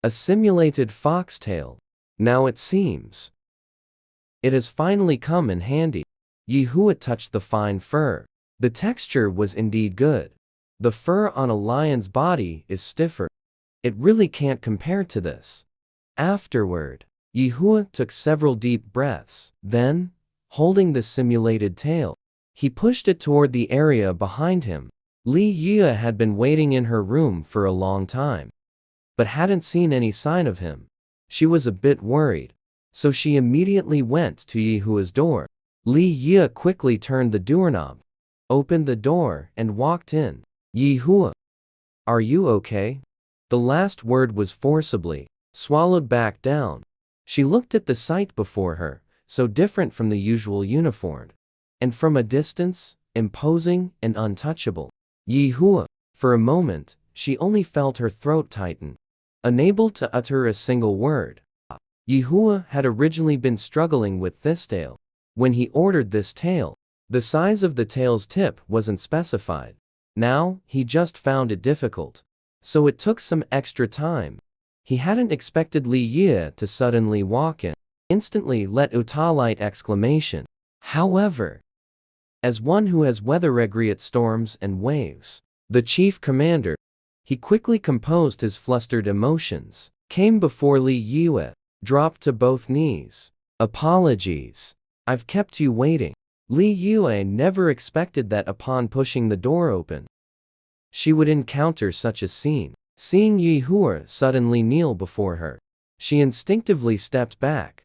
a simulated foxtail. Now it seems it has finally come in handy. Ye Hua touched the fine fur. The texture was indeed good. The fur on a lion's body is stiffer. It really can't compare to this. Afterward, Ye Hua took several deep breaths. Then, holding the simulated tail, he pushed it toward the area behind him. Li Yue had been waiting in her room for a long time, but hadn't seen any sign of him. She was a bit worried, so she immediately went to Ye Hua's door. Li Yue quickly turned the doorknob, opened the door, and walked in. Ye Hua, are you okay? The last word was forcibly swallowed back down. She looked at the sight before her, so different from the usual uniform, and from a distance, imposing and untouchable. Ye Hua, for a moment, she only felt her throat tighten, unable to utter a single word. Ye Hua had originally been struggling with this tail. When he ordered this tail, the size of the tail's tip wasn't specified. Now, he just found it difficult. So it took some extra time. He hadn't expected Li Yue to suddenly walk in, instantly let Utalite exclamation. However, as one who has weathered storms and waves, the chief commander, he quickly composed his flustered emotions, came before Li Yue, dropped to both knees. Apologies. I've kept you waiting. Li Yue never expected that upon pushing the door open, she would encounter such a scene. Seeing Ye Hua suddenly kneel before her, she instinctively stepped back.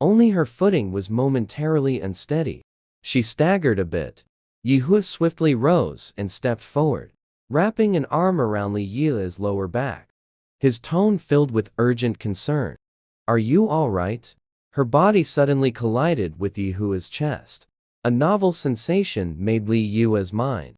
Only her footing was momentarily unsteady. She staggered a bit. Ye Hua swiftly rose and stepped forward, wrapping an arm around Li Yue's lower back. His tone filled with urgent concern. Are you all right? Her body suddenly collided with Ye Hua's chest. A novel sensation made Li Yue's mind,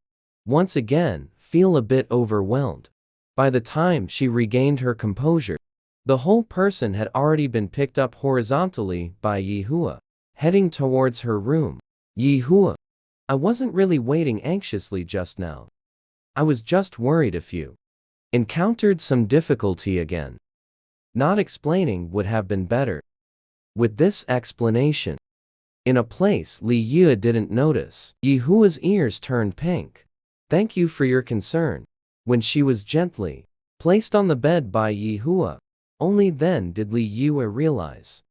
once again, feel a bit overwhelmed. By the time she regained her composure, the whole person had already been picked up horizontally by Ye Hua, heading towards her room. Ye Hua, I wasn't really waiting anxiously just now. I was just worried if you encountered some difficulty again. Not explaining would have been better. With this explanation, in a place Li Yue didn't notice, Ye Hua's ears turned pink. Thank you for your concern. When she was gently placed on the bed by Ye Hua, only then did Li Yue realize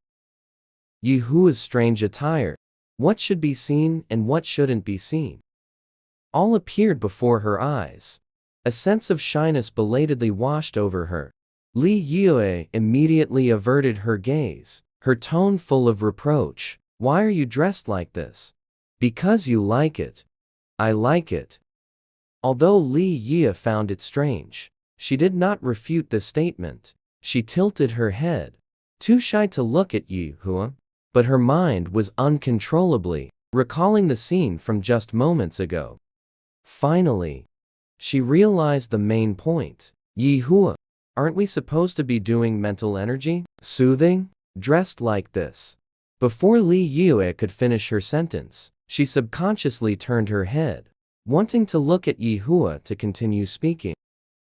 Ye Hua's strange attire, what should be seen and what shouldn't be seen. All appeared before her eyes. A sense of shyness belatedly washed over her. Li Yue immediately averted her gaze, her tone full of reproach. Why are you dressed like this? Because you like it. I like it. Although Li Yue found it strange, she did not refute the statement. She tilted her head, too shy to look at Ye Hua, but her mind was uncontrollably recalling the scene from just moments ago. Finally, she realized the main point. Ye Hua, aren't we supposed to be doing mental energy soothing, dressed like this? Before Li Yue could finish her sentence, she subconsciously turned her head, wanting to look at Ye Hua to continue speaking.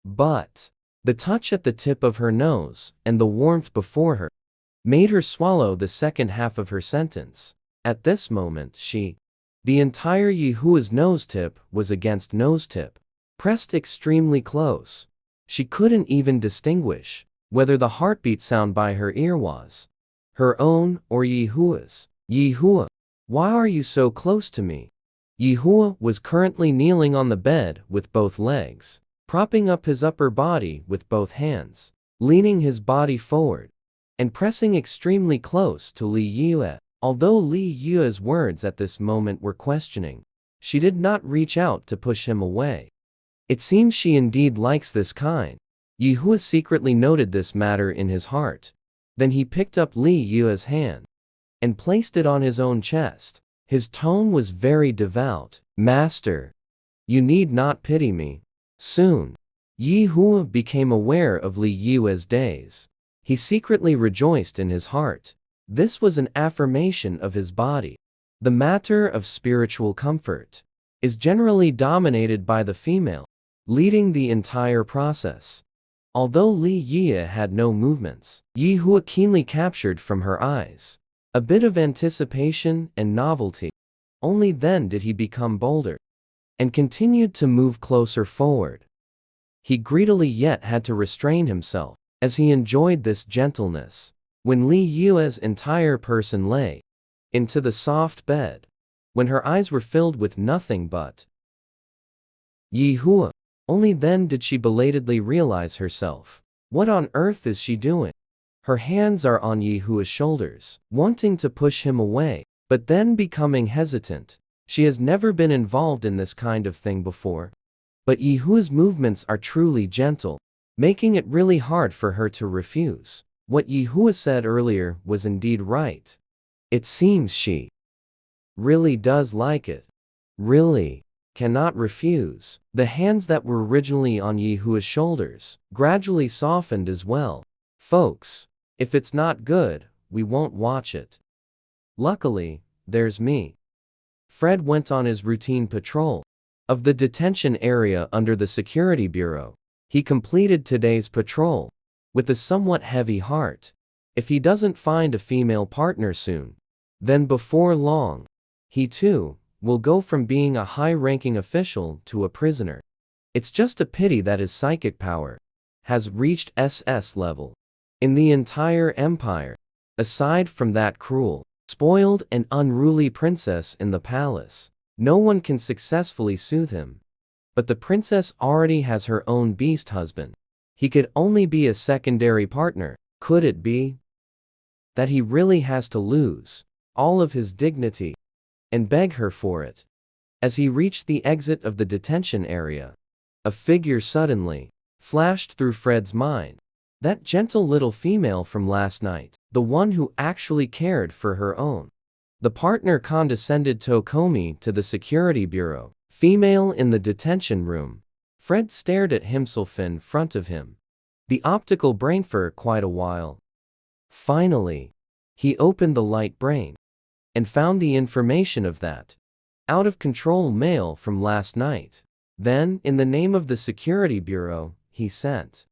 But the touch at the tip of her nose and the warmth before her made her swallow the second half of her sentence. At this moment the entire Ye Hua's nose tip was against nose tip, pressed extremely close. She couldn't even distinguish whether the heartbeat sound by her ear was her own or Ye Hua's. Ye Hua, why are you so close to me? Ye Hua was currently kneeling on the bed with both legs, propping up his upper body with both hands, leaning his body forward, and pressing extremely close to Li Yue. Although Li Yue's words at this moment were questioning, she did not reach out to push him away. It seems she indeed likes this kind. Ye Hua secretly noted this matter in his heart. Then he picked up Li Yue's hand and placed it on his own chest. His tone was very devout. Master, you need not pity me. Soon, Ye Hua became aware of Li Yue's daze. He secretly rejoiced in his heart. This was an affirmation of his body. The matter of spiritual comfort is generally dominated by the female, leading the entire process. Although Li Yue had no movements, Ye Hua keenly captured from her eyes a bit of anticipation and novelty. Only then did he become bolder and continued to move closer forward. He greedily yet had to restrain himself as he enjoyed this gentleness. When Li Yue's entire person lay into the soft bed, when her eyes were filled with nothing but Ye Hua, only then did she belatedly realize herself. What on earth is she doing? Her hands are on Ye Hua's shoulders, wanting to push him away, but then becoming hesitant. She has never been involved in this kind of thing before. But Ye Hua's movements are truly gentle, making it really hard for her to refuse. What Ye Hua said earlier was indeed right. It seems she really does like it. Really cannot refuse. The hands that were originally on Ye Hua's shoulders gradually softened as well. Folks, if it's not good, we won't watch it. Luckily, there's me. Fred went on his routine patrol of the detention area under the security bureau. He completed today's patrol with a somewhat heavy heart. If he doesn't find a female partner soon, then before long, he too will go from being a high-ranking official to a prisoner. It's just a pity that his psychic power has reached SS level in the entire empire, aside from that cruel, spoiled and unruly princess in the palace. No one can successfully soothe him. But the princess already has her own beast husband. He could only be a secondary partner. Could it be that he really has to lose all of his dignity and beg her for it? As he reached the exit of the detention area, a figure suddenly flashed through Fred's mind. That gentle little female from last night, the one who actually cared for her own. The partner condescended Tokomi to the security bureau. Female in the detention room. Fred stared at himself in front of him, the optical brain for quite a while. Finally, he opened the light brain and found the information of that out-of-control male from last night. Then, in the name of the security bureau, he sent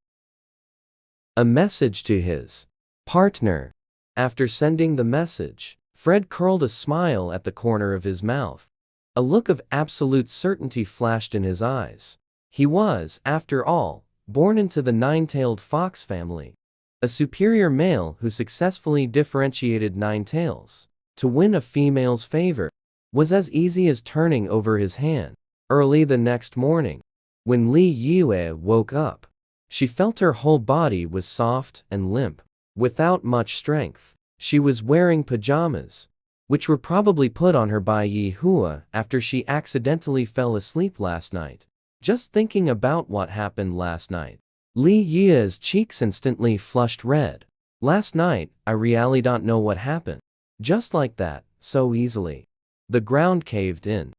a message to his partner. After sending the message, Fred curled a smile at the corner of his mouth. A look of absolute certainty flashed in his eyes. He was, after all, born into the nine-tailed fox family, a superior male who successfully differentiated nine tails. To win a female's favor was as easy as turning over his hand. Early the next morning, when Li Yue woke up, she felt her whole body was soft and limp. Without much strength, she was wearing pajamas, which were probably put on her by Ye Hua after she accidentally fell asleep last night. Just thinking about what happened last night, Li Yue's cheeks instantly flushed red. Last night, I really don't know what happened. Just like that, so easily. The ground caved in.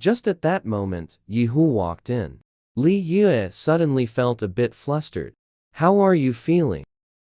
Just at that moment, Ye Hua walked in. Li Yue suddenly felt a bit flustered. How are you feeling?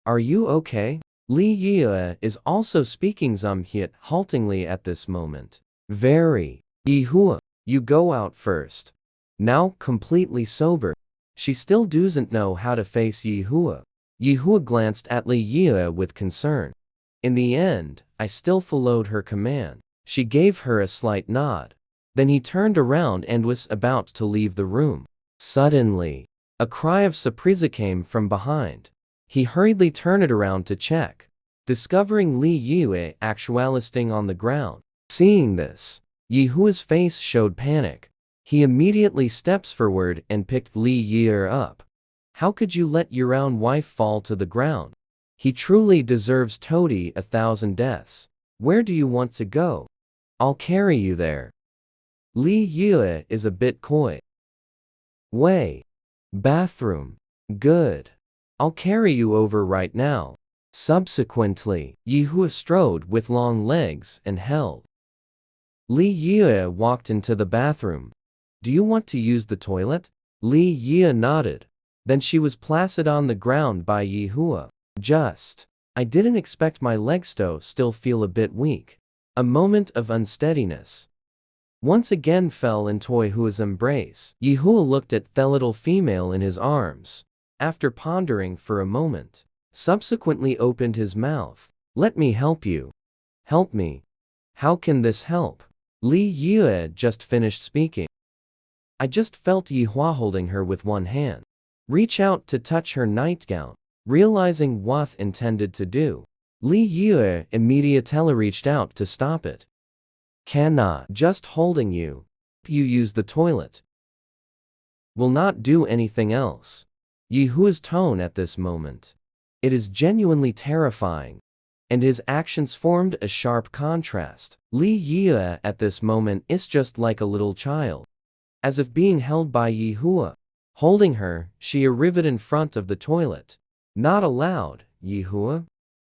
Are you okay? Li Yue is also speaking yet haltingly at this moment. Very. Ye Hua, you go out first. Now completely sober. She still doesn't know how to face Ye Hua. Ye Hua glanced at Li Yue with concern. In the end, I still followed her command. She gave her a slight nod. Then he turned around and was about to leave the room. Suddenly, a cry of surprise came from behind. He hurriedly turned it around to check, discovering Li Yue actualizing on the ground. Seeing this, Ye Hua's face showed panic. He immediately steps forward and picked Li Yue up. How could you let your own wife fall to the ground? He truly deserves totally 1,000 deaths. Where do you want to go? I'll carry you there. Li Yue is a bit coy. Way. Bathroom. Good. I'll carry you over right now. Subsequently, Ye Hua strode with long legs and held. Li Yue walked into the bathroom. Do you want to use the toilet? Li Yue nodded. Then she was placid on the ground by Ye Hua. I didn't expect my legs to still feel a bit weak. A moment of unsteadiness once again fell into Ye Hua's embrace. Ye Hua looked at the little female in his arms. After pondering for a moment, subsequently opened his mouth. Let me help you. Help me. How can this help? Li Yue just finished speaking. I just felt Ye Hua holding her with one hand. Reach out to touch her nightgown. Realizing what intended to do, Li Yue immediately reached out to stop it. Cannot just holding you. You use the toilet. Will not do anything else. Ye Hua's tone at this moment. It is genuinely terrifying. And his actions formed a sharp contrast. Li Yue at this moment is just like a little child. As if being held by Ye Hua. Holding her, she arrived in front of the toilet. Not allowed, Ye Hua.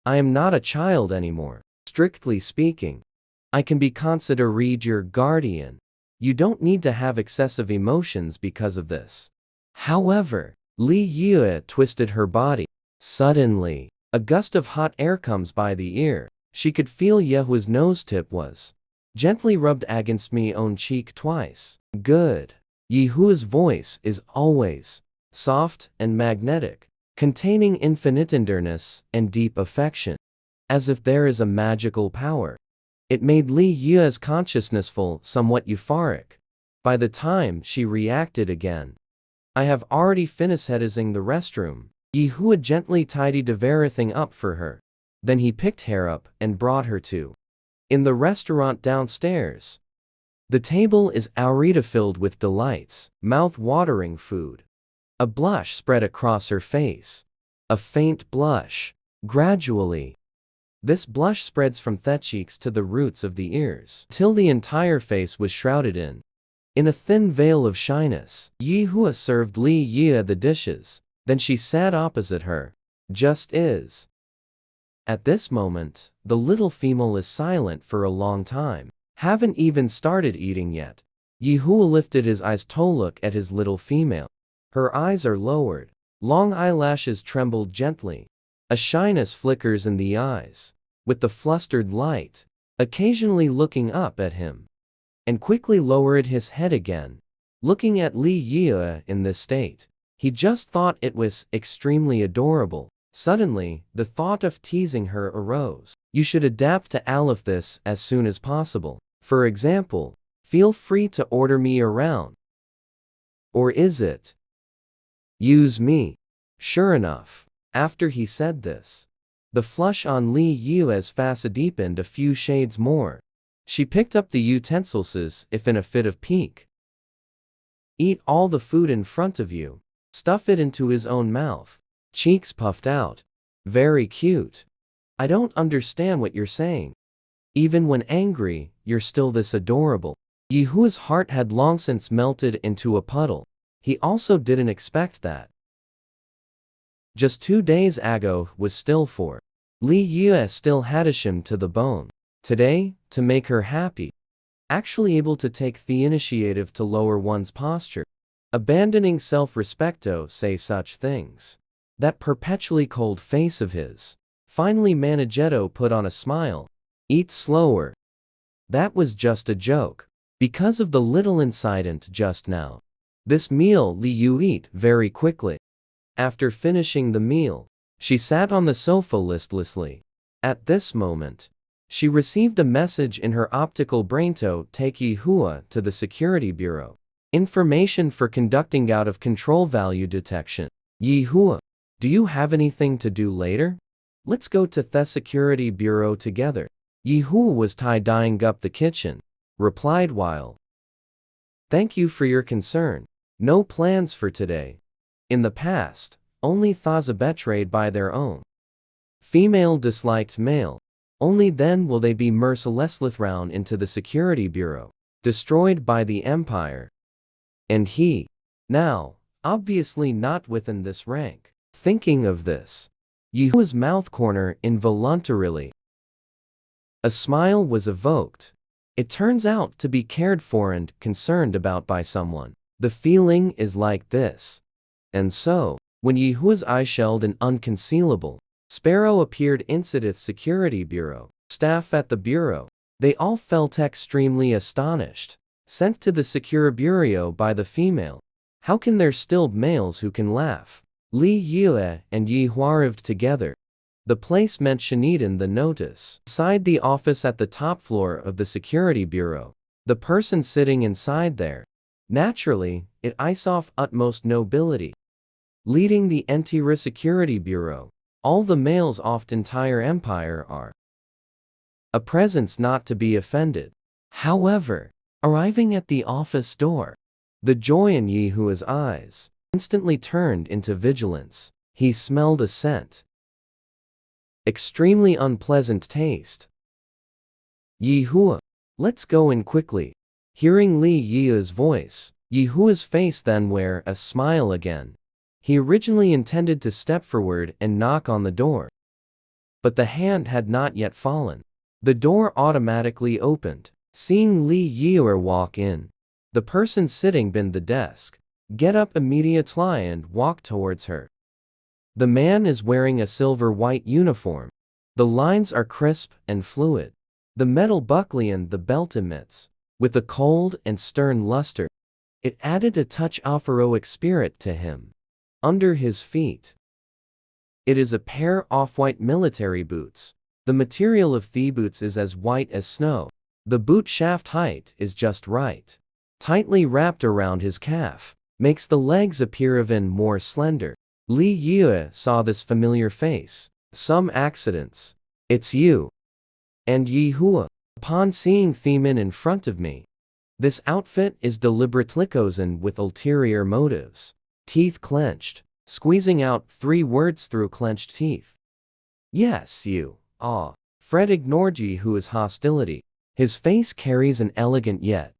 I am not a child anymore. Strictly speaking, I can be considered your guardian. You don't need to have excessive emotions because of this. However, Li Yue twisted her body. Suddenly, A gust of hot air comes by the ear. She could feel Ye Hua's nose tip was gently rubbed against me own cheek twice. Good. Ye Hua's voice is always soft and magnetic, containing infinite tenderness and deep affection, as if there is a magical power. It made Li Yue's consciousness full, somewhat euphoric. By the time she reacted again, I have already finished using the restroom. Ye Hua gently tidied everything up for her. Then he picked her up and brought her to in the restaurant downstairs. The table is already filled with delights, mouth-watering food. A blush spread across her face. A faint blush. Gradually, this blush spreads from the cheeks to the roots of the ears, till the entire face was shrouded in a thin veil of shyness. Ye Hua served Li Yue the dishes. Then she sat opposite her. Just is. At this moment, the little female is silent for a long time. Haven't even started eating yet. Ye Hua lifted his eyes to look at his little female. Her eyes are lowered. Long eyelashes trembled gently. A shyness flickers in the eyes, with the flustered light, occasionally looking up at him, and quickly lowered his head again. Looking at Li Yue in this state, he just thought it was extremely adorable. Suddenly, the thought of teasing her arose. You should adapt to all of this as soon as possible. For example, feel free to order me around. Or is it use me? Sure enough, after he said this, the flush on Li Yue's face deepened a few shades more. She picked up the utensils if in a fit of pique. Eat all the food in front of you. Stuff it into his own mouth. Cheeks puffed out. Very cute. I don't understand what you're saying. Even when angry, you're still this adorable. Ye Hua's heart had long since melted into a puddle. He also didn't expect that. Just 2 days ago was still for Li Yue still had him to the bone. Today, to make her happy, actually able to take the initiative to lower one's posture, abandoning self-respect to say such things. That perpetually cold face of his. Finally managed to put on a smile. Eat slower. That was just a joke. Because of the little incident just now. This meal Li Yue ate very quickly. After finishing the meal, she sat on the sofa listlessly. At this moment, she received a message in her optical brain to take Ye Hua to the security bureau. Information for conducting out-of-control value detection. Ye Hua, do you have anything to do later? Let's go to the security bureau together. Ye Hua was tie-dyeing up the kitchen, replied while. Thank you for your concern. No plans for today. In the past, only those betrayed by their own female disliked male. Only then will they be mercilessly thrown into the security bureau, destroyed by the empire. And he, now, obviously not within this rank. Thinking of this, Ye Hua's mouth corner involuntarily. A smile was evoked. It turns out to be cared for and concerned about by someone. The feeling is like this. And so, when Ye Hua's eye shelled an unconcealable sparrow appeared inside the security bureau, staff at the bureau, they all felt extremely astonished. Sent to the secure bureau by the female. How can there still be males who can laugh? Li Yue and Ye Hua arrived together. The place mentioned in the notice. Inside the office at the top floor of the security bureau. The person sitting inside there. Naturally, it is of utmost nobility. Leading the entire security bureau. All the males of the entire empire are a presence not to be offended. However, arriving at the office door, the joy in Ye Hua's eyes instantly turned into vigilance. He smelled a scent. Extremely unpleasant taste. Ye Hua, let's go in quickly. Hearing Li Yue's voice, Ye Hua's face then wore a smile again. He originally intended to step forward and knock on the door. But the hand had not yet fallen. The door automatically opened. Seeing Li Yue walk in, the person sitting behind the desk get up immediately and walk towards her. The man is wearing a silver-white uniform. The lines are crisp and fluid. The metal bucklion the belt emits, with a cold and stern luster. It added a touch of heroic spirit to him. Under his feet, it is a pair of white military boots. The material of the boots is as white as snow. The boot shaft height is just right. Tightly wrapped around his calf, makes the legs appear even more slender. Li Yue saw this familiar face. Some accidents. It's you. And Ye Hua. Upon seeing the man in front of me. This outfit is deliberately chosen with ulterior motives. Teeth clenched, squeezing out 3 words through clenched teeth. Yes, you. Ah. Fred ignored Ye Hua's hostility. His face carries an elegant yet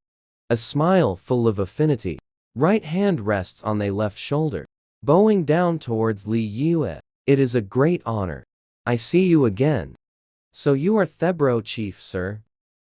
a smile full of affinity. Right hand rests on the left shoulder, bowing down towards Li Yue. It is a great honor. I see you again. So you are Thebro Chief, sir?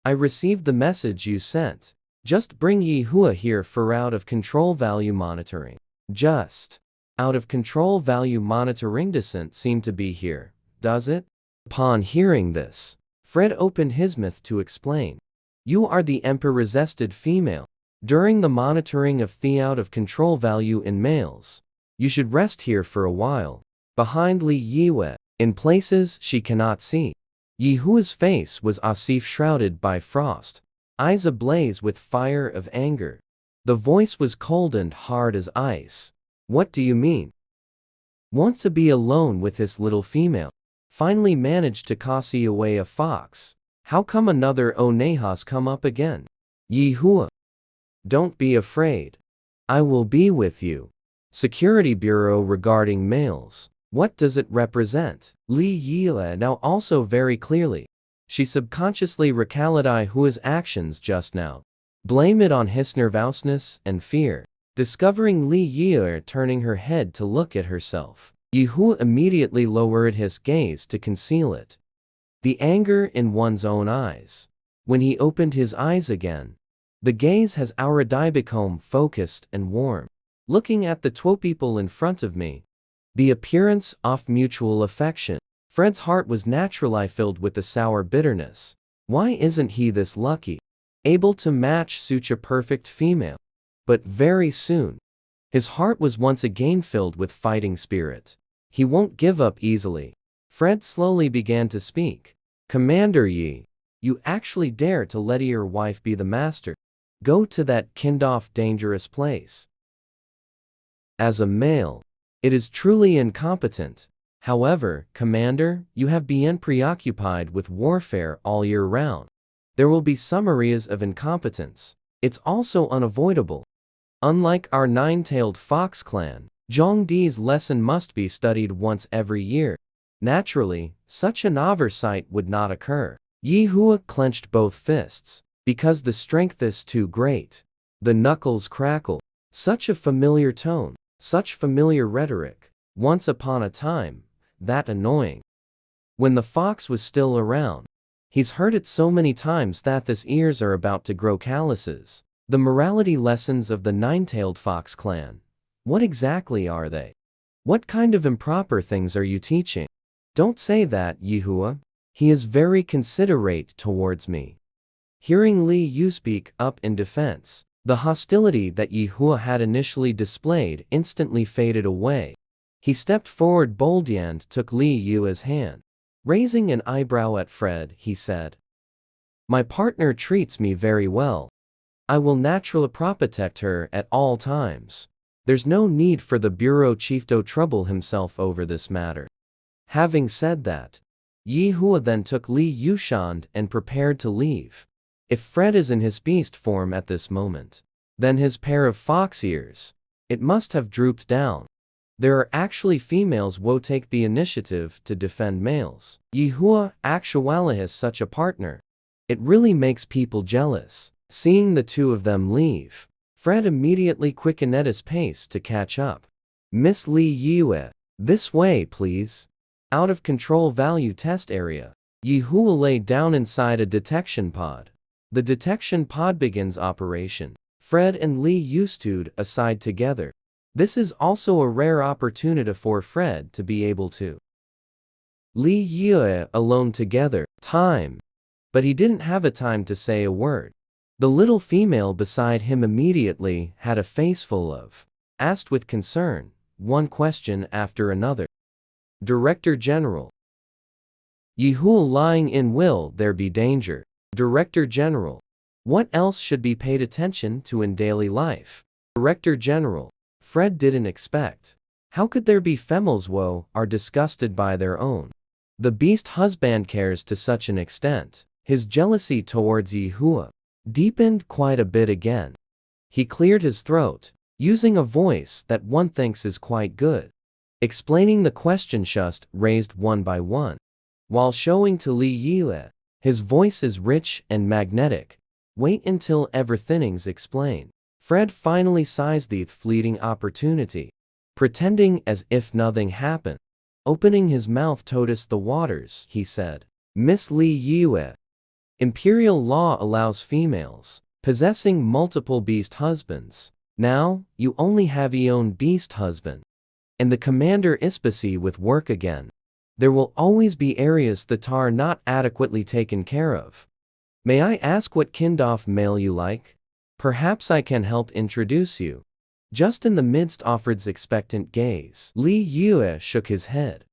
I received the message you sent. Just bring Ye Hua here for out of control value monitoring. Just out of control value monitoring doesn't seem to be here, does it? Upon hearing this, Fred opened his mouth to explain. You are the emperor-resisted female. During the monitoring of the out of control value in males, you should rest here for a while, behind Li Yue, in places she cannot see. Ye Hua's face was as shrouded by frost, eyes ablaze with fire of anger. The voice was cold and hard as ice. What do you mean? Want to be alone with this little female? Finally managed to cosy away a fox. How come another Onehas come up again? Ye Hua. Don't be afraid. I will be with you. Security Bureau regarding males. What does it represent? Li Yue now also very clearly. She subconsciously recalled Ye Hua's actions just now. Blame it on his nervousness and fear. Discovering Li Yue turning her head to look at herself, Ye Hua immediately lowered his gaze to conceal it. The anger in one's own eyes. When he opened his eyes again, the gaze has already become focused and warm. Looking at the 2 people in front of me, the appearance of mutual affection. Fred's heart was naturally filled with a sour bitterness. Why isn't he this lucky? Able to match such a perfect female. But very soon, his heart was once again filled with fighting spirit. He won't give up easily. Fred slowly began to speak. Commander Yi, you actually dare to let your wife be the master? Go to that kind-of dangerous place. As a male, it is truly incompetent. However, Commander, you have been preoccupied with warfare all year round. There will be some areas of incompetence. It's also unavoidable. Unlike our 9-tailed fox clan, Zhongdi's lesson must be studied once every year. Naturally, such an oversight would not occur. Ye Hua clenched both fists, because the strength is too great. The knuckles crackle. Such a familiar tone, such familiar rhetoric. Once upon a time, that annoying. When the fox was still around, he's heard it so many times that his ears are about to grow calluses. The morality lessons of the 9-tailed fox clan. What exactly are they? What kind of improper things are you teaching? Don't say that, Ye Hua. He is very considerate towards me. Hearing Li Yue speak up in defense, the hostility that Ye Hua had initially displayed instantly faded away. He stepped forward boldly and took Li Yue's hand. Raising an eyebrow at Fred, he said, My partner treats me very well. I will naturally protect her at all times. There's no need for the bureau chief to trouble himself over this matter. Having said that, Ye Hua then took Li Yue's and prepared to leave. If Fred is in his beast form at this moment, then his pair of fox ears, it must have drooped down. There are actually females who take the initiative to defend males. Ye Hua actually has such a partner. It really makes people jealous. Seeing the 2 of them leave, Fred immediately quickened his pace to catch up. Miss Li Yue, this way please. Out of control value test area. Ye Hua lay down inside a detection pod. The detection pod begins operation. Fred and Li Yue stood aside together. This is also a rare opportunity for Fred to be able to Li Yue alone together, time. But he didn't have a time to say a word. The little female beside him immediately had a face full of, asked with concern, one question after another. Director General. Ye Hua lying in, will there be danger? Director General. What else should be paid attention to in daily life? Director General. Fred didn't expect. How could there be females who are disgusted by their own? The beast husband cares to such an extent. His jealousy towards Ye Hua deepened quite a bit again. He cleared his throat, using a voice that one thinks is quite good, explaining the questions just raised one by one, while showing to Li Yue. His voice is rich and magnetic. Wait until everything's explained. Fred finally seized the fleeting opportunity, pretending as if nothing happened. Opening his mouth to test the waters, he said, Miss Li Yue, Imperial law allows females possessing multiple beast husbands. Now, you only have your own beast husband. And the commander is busy with work again. There will always be areas that are not adequately taken care of. May I ask what kind of male you like? Perhaps I can help introduce you. Just in the midst of Fred's expectant gaze, Li Yue shook his head.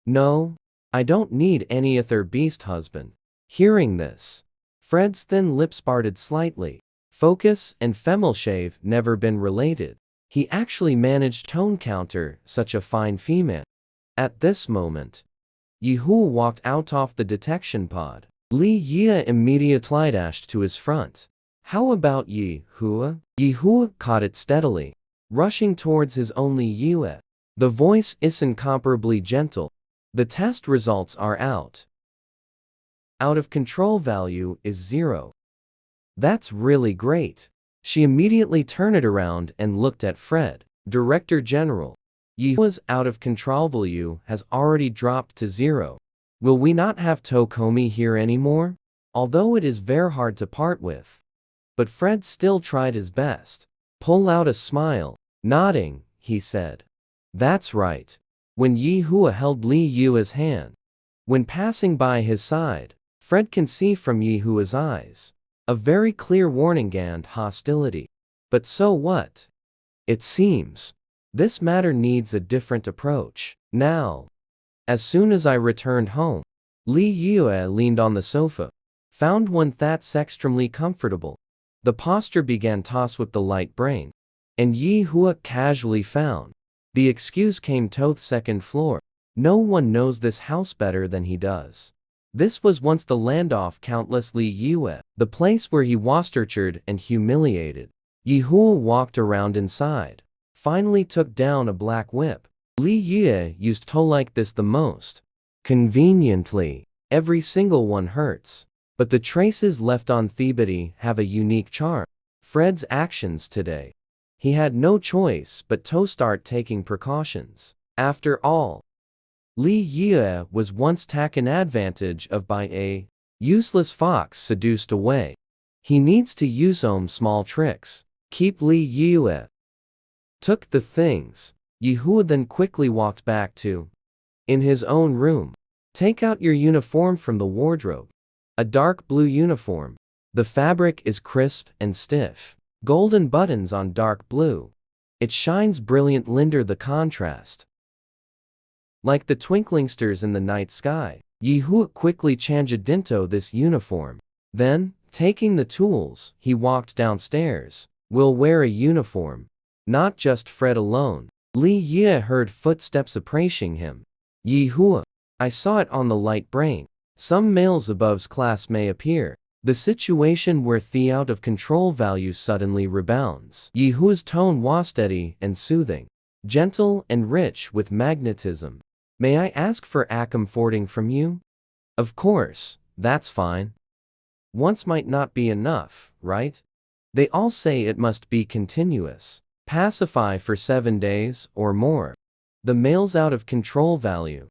No, I don't need any other beast husband. Hearing this, Fred's thin lips parted slightly. Focus and female shave never been related. He actually managed to encounter such a fine female. At this moment, Ye Hua walked out of the detection pod. Li Yue immediately dashed to his front. How about Ye Hua? Ye Hua caught it steadily, rushing towards his own Li Yue. The voice is incomparably gentle. The test results are out. Out of control value is 0. That's really great. She immediately turned it around and looked at Fred. Director General. Ye Hua's out of control value has already dropped to 0. Will we not have Tokomi here anymore? Although it is very hard to part with. But Fred still tried his best. Pull out a smile. Nodding, he said. That's right. When Ye Hua held Li Yue's hand, when passing by his side, Fred can see from Ye Hua's eyes a very clear warning and hostility. But so what? It seems this matter needs a different approach. Now, as soon as I returned home, Li Yue leaned on the sofa, found one that's extremely comfortable. The posture began toss with the light brain, and Ye Hua casually found the excuse came to the second floor. No one knows this house better than he does. This was once the land of countless Li Yue, the place where he was tortured and humiliated. Ye Hua walked around inside, finally took down a black whip. Li Yue used to like this the most. Conveniently, every single one hurts, but the traces left on the body have a unique charm. Fred's actions today. He had no choice but to start taking precautions. After all, Li Yue was once taken advantage of by a useless fox seduced away. He needs to use some small tricks. Keep Li Yue. Took the things. Ye Hua then quickly walked back to in his own room. Take out your uniform from the wardrobe. A dark blue uniform. The fabric is crisp and stiff. Golden buttons on dark blue. It shines brilliant linder the contrast. Like the twinkling stars in the night sky. Ye Hua quickly changed into this uniform. Then, taking the tools, he walked downstairs. We'll wear a uniform. Not just Fred alone. Li Yue heard footsteps approaching him. Ye Hua. I saw it on the light brain. Some males above's class may appear. The situation where the out of control value suddenly rebounds. Ye Hua's tone was steady and soothing, gentle and rich with magnetism. May I ask for a comforting from you? Of course, that's fine. Once might not be enough, right? They all say it must be continuous. Pacify for 7 days or more. The male's out of control value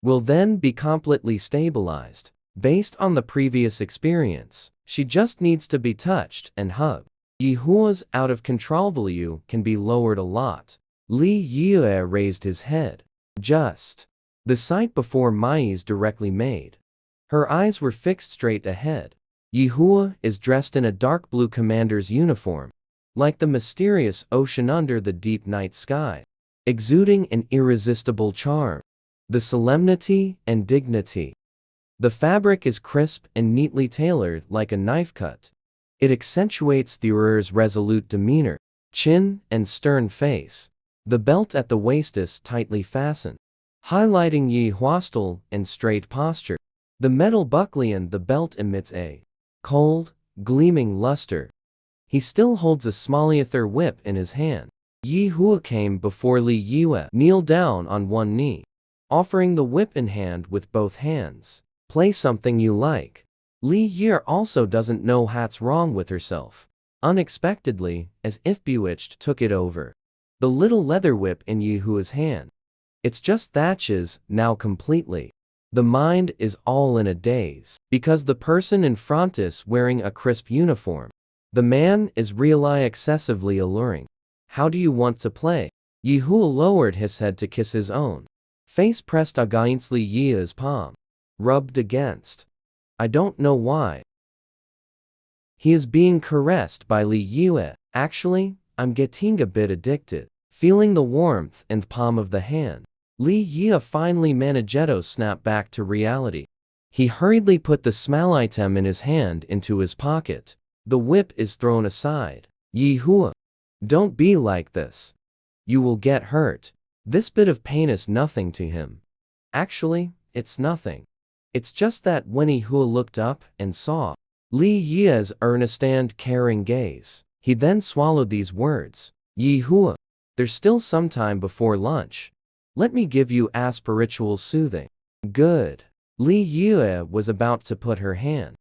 will then be completely stabilized. Based on the previous experience, she just needs to be touched and hugged. Ye Hua's out-of-control value can be lowered a lot. Li Yue raised his head. Just. The sight before Mai's directly made. Her eyes were fixed straight ahead. Ye Hua is dressed in a dark blue commander's uniform, like the mysterious ocean under the deep night sky, exuding an irresistible charm. The solemnity and dignity. The fabric is crisp and neatly tailored like a knife cut. It accentuates the wearer's resolute demeanor, chin, and stern face. The belt at the waist is tightly fastened, highlighting Ye Hua's style and straight posture. The metal buckle on the belt emits a cold, gleaming luster. He still holds a small-leather whip in his hand. Ye Hua came before Li Yue, kneeled down on one knee, offering the whip in hand with both hands. Play something you like. Li Yue also doesn't know what's wrong with herself. Unexpectedly, as if bewitched, took it over. The little leather whip in Ye Hua's hand. It's just thatches, now completely. The mind is all in a daze, because the person in front is wearing a crisp uniform. The man is really excessively alluring. How do you want to play? Ye Hua lowered his head to kiss his own face, pressed against Li Yue's palm, rubbed against. I don't know why. He is being caressed by Li Yue. Actually, I'm getting a bit addicted. Feeling the warmth in the palm of the hand, Li Yue finally managed to snap back to reality. He hurriedly put the small item in his hand into his pocket. The whip is thrown aside. Ye Hua, don't be like this. You will get hurt. This bit of pain is nothing to him. Actually, it's nothing. It's just that when Ye Hua looked up and saw Li Yue's earnest and caring gaze, he then swallowed these words. Ye Hua, there's still some time before lunch. Let me give you a spiritual soothing. Good. Li Yue was about to put her hand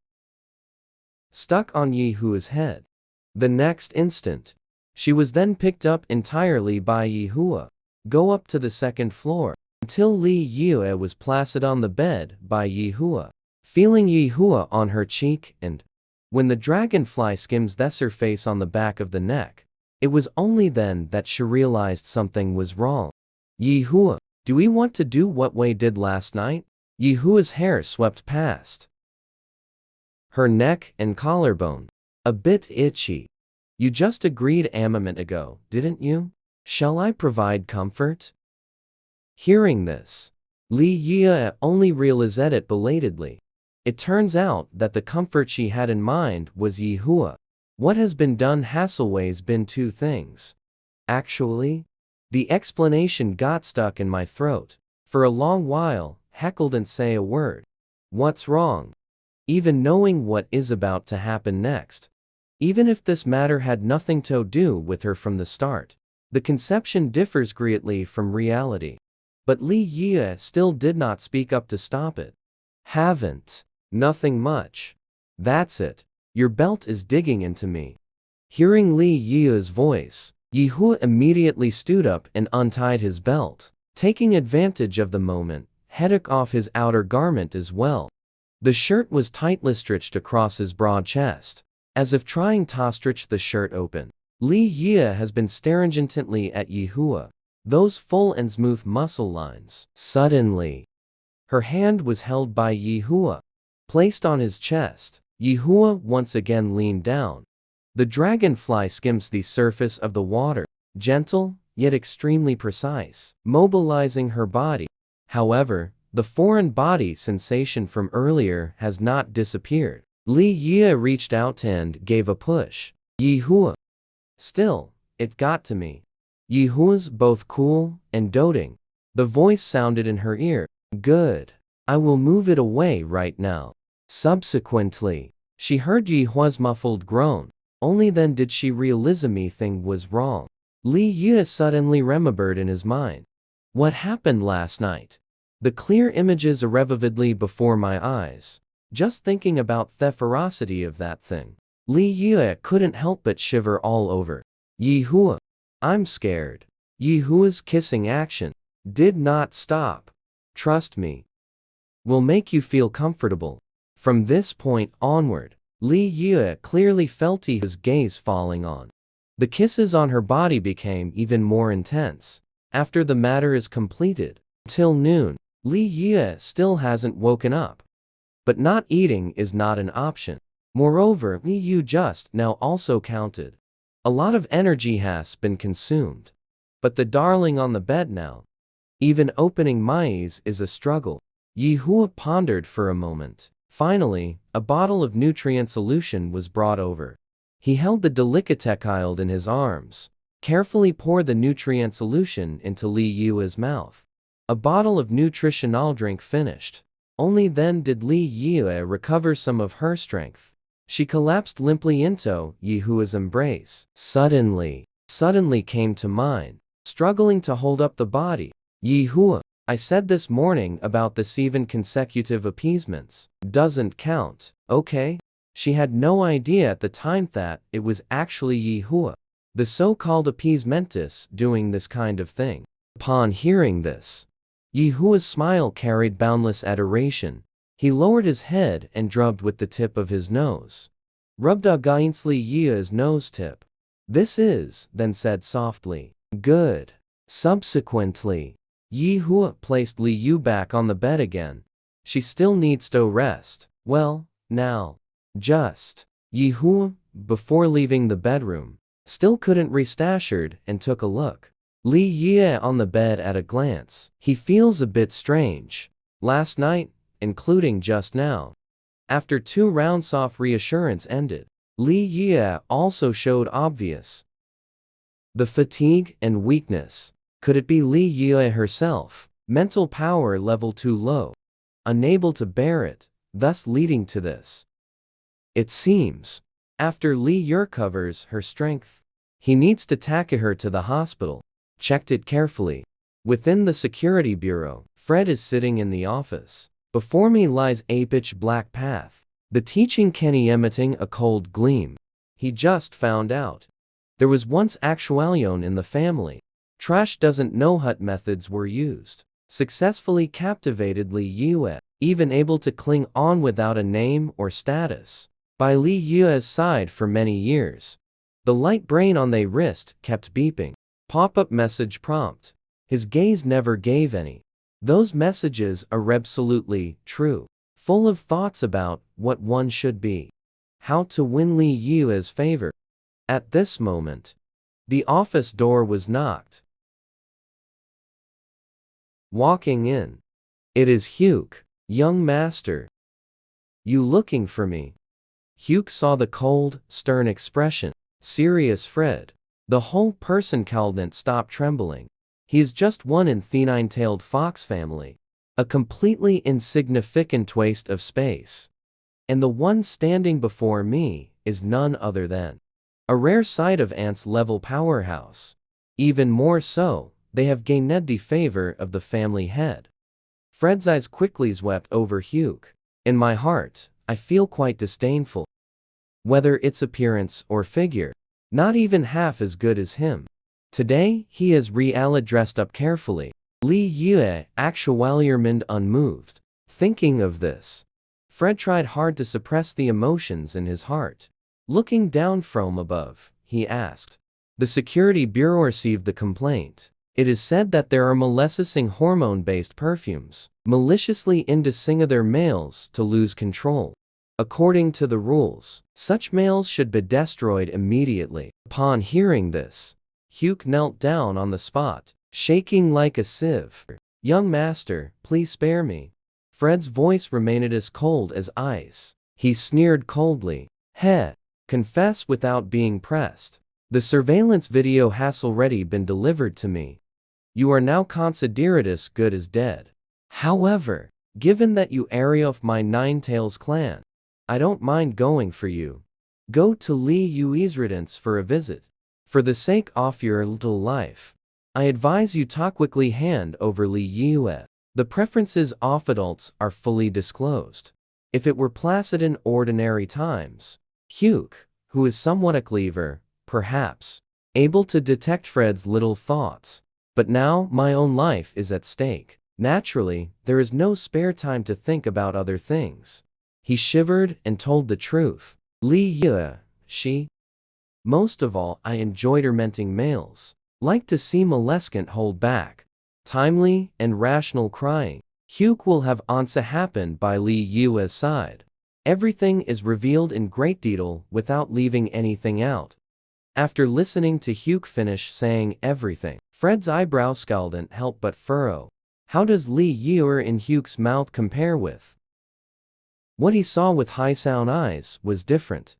stuck on Ye Hua's head. The next instant, she was then picked up entirely by Ye Hua. Go up to the second floor, until Li Yue was placed on the bed by Ye Hua, feeling Ye Hua on her cheek, and when the dragonfly skims the surface on the back of the neck, it was only then that she realized something was wrong. Ye Hua, do we want to do what we did last night? Ye Hua's hair swept past her neck and collarbone, a bit itchy. You just agreed a moment ago, didn't you? Shall I provide comfort? Hearing this, Li Yue only realized it belatedly. It turns out that the comfort she had in mind was Ye Hua. What has been done has always been two things. Actually, the explanation got stuck in my throat. For a long while, heckled and say a word. What's wrong? Even knowing what is about to happen next. Even if this matter had nothing to do with her from the start. The conception differs greatly from reality. But Li Yue still did not speak up to stop it. Haven't. Nothing much. That's it. Your belt is digging into me. Hearing Li Yue's voice, Ye Hua immediately stood up and untied his belt, taking advantage of the moment, took off his outer garment as well. The shirt was tightly stretched across his broad chest, as if trying to stretch the shirt open. Li Yue has been staring intently at Ye Hua, those full and smooth muscle lines. Suddenly, her hand was held by Ye Hua, placed on his chest. Ye Hua once again leaned down. The dragonfly skims the surface of the water, gentle, yet extremely precise, mobilizing her body. However, the foreign body sensation from earlier has not disappeared. Li Yue reached out and gave a push. Ye Hua. Still, it got to me. Ye Hua's both cool and doting. The voice sounded in her ear. Good. I will move it away right now. Subsequently, she heard Ye Hua's muffled groan. Only then did she realize anything was wrong. Li Yue suddenly remembered in his mind. What happened last night? The clear images are vividly before my eyes. Just thinking about the ferocity of that thing. Li Yue couldn't help but shiver all over. Ye Hua. I'm scared. Ye Hua's kissing action did not stop. Trust me. Will make you feel comfortable. From this point onward, Li Yue clearly felt his gaze falling on. The kisses on her body became even more intense. After the matter is completed, till noon, Li Yue still hasn't woken up. But not eating is not an option. Moreover, Li Yue just now also counted. A lot of energy has been consumed. But the darling on the bed now. Even opening my eyes is a struggle. Ye Hua pondered for a moment. Finally, a bottle of nutrient solution was brought over. He held the delicatechild in his arms, carefully poured the nutrient solution into Li Yue's mouth. A bottle of nutritional drink finished. Only then did Li Yue recover some of her strength. She collapsed limply into Ye Hua's embrace. Suddenly came to mind, struggling to hold up the body. Ye Hua, I said this morning about the 7 consecutive appeasements. Doesn't count, okay? She had no idea at the time that it was actually Ye Hua, the so-called appeasementist, doing this kind of thing. Upon hearing this, Ye Hua's smile carried boundless adoration. He lowered his head and drubbed with the tip of his nose. Rubbed against Li Yue's nose tip. This is, then said softly, good. Subsequently, Ye Hua placed Li Yue back on the bed again. She still needs to rest. Well, now. Just. Ye Hua, before leaving the bedroom, still couldn't rest assured and took a look. Li Yue on the bed at a glance. He feels a bit strange. Last night, including just now. After 2 rounds of reassurance ended, Li Yue also showed obvious the fatigue and weakness. Could it be Li Yue herself? Mental power level too low. Unable to bear it, thus leading to this. It seems. After Li Yue recovers her strength, he needs to take her to the hospital. Checked it carefully. Within the security bureau, Fred is sitting in the office. Before me lies a pitch black path. The teaching Kenny emitting a cold gleam. He just found out. There was once actualion in the family. Trash doesn't know what methods were used. Successfully captivated Li Yue, even able to cling on without a name or status. By Li Yue's side for many years. The light brain on the wrist kept beeping. Pop-up message prompt. His gaze never gave any. Those messages are absolutely true. Full of thoughts about what one should be. How to win Li Yue's favor. At this moment, the office door was knocked. Walking in. It is Huke, young master. You looking for me? Huke saw the cold, stern expression. Serious Fred. The whole person couldn't stop trembling. He is just one in the 9-tailed fox family. A completely insignificant waste of space. And the one standing before me is none other than a rare sight of ants-level powerhouse. Even more so, they have gained the favor of the family head. Fred's eyes quickly swept over Huke. In my heart, I feel quite disdainful. Whether it's appearance or figure, not even half as good as him. Today, he is really dressed up carefully. Li Yue actually remained unmoved. Thinking of this, Fred tried hard to suppress the emotions in his heart. Looking down from above, he asked. The security bureau received the complaint. It is said that there are molesting hormone-based perfumes, maliciously inducing other males to lose control. According to the rules, such males should be destroyed immediately. Upon hearing this, Huke knelt down on the spot, shaking like a sieve. Young master, please spare me. Fred's voice remained as cold as ice. He sneered coldly. Heh. Confess without being pressed. The surveillance video has already been delivered to me. You are now considered as good as dead. However, given that you are of my 9-tails clan, I don't mind going for you. Go to Li Yue's residence for a visit. For the sake of your little life, I advise you to quickly hand over Li Yue. The preferences of adults are fully disclosed. If it were placid in ordinary times, Huke, who is somewhat clever, perhaps, able to detect Fred's little thoughts. But now my own life is at stake. Naturally, there is no spare time to think about other things. He shivered and told the truth. Li Yue, she. Most of all, I enjoy tormenting males. Like to see molescent hold back. Timely and rational crying. Huke will have answer happen by Li Yue's side. Everything is revealed in great detail without leaving anything out. After listening to Huke finish saying everything, Fred's eyebrows couldn't help but furrow. How does Li Yue in Huke's mouth compare with what he saw with high sound eyes was different.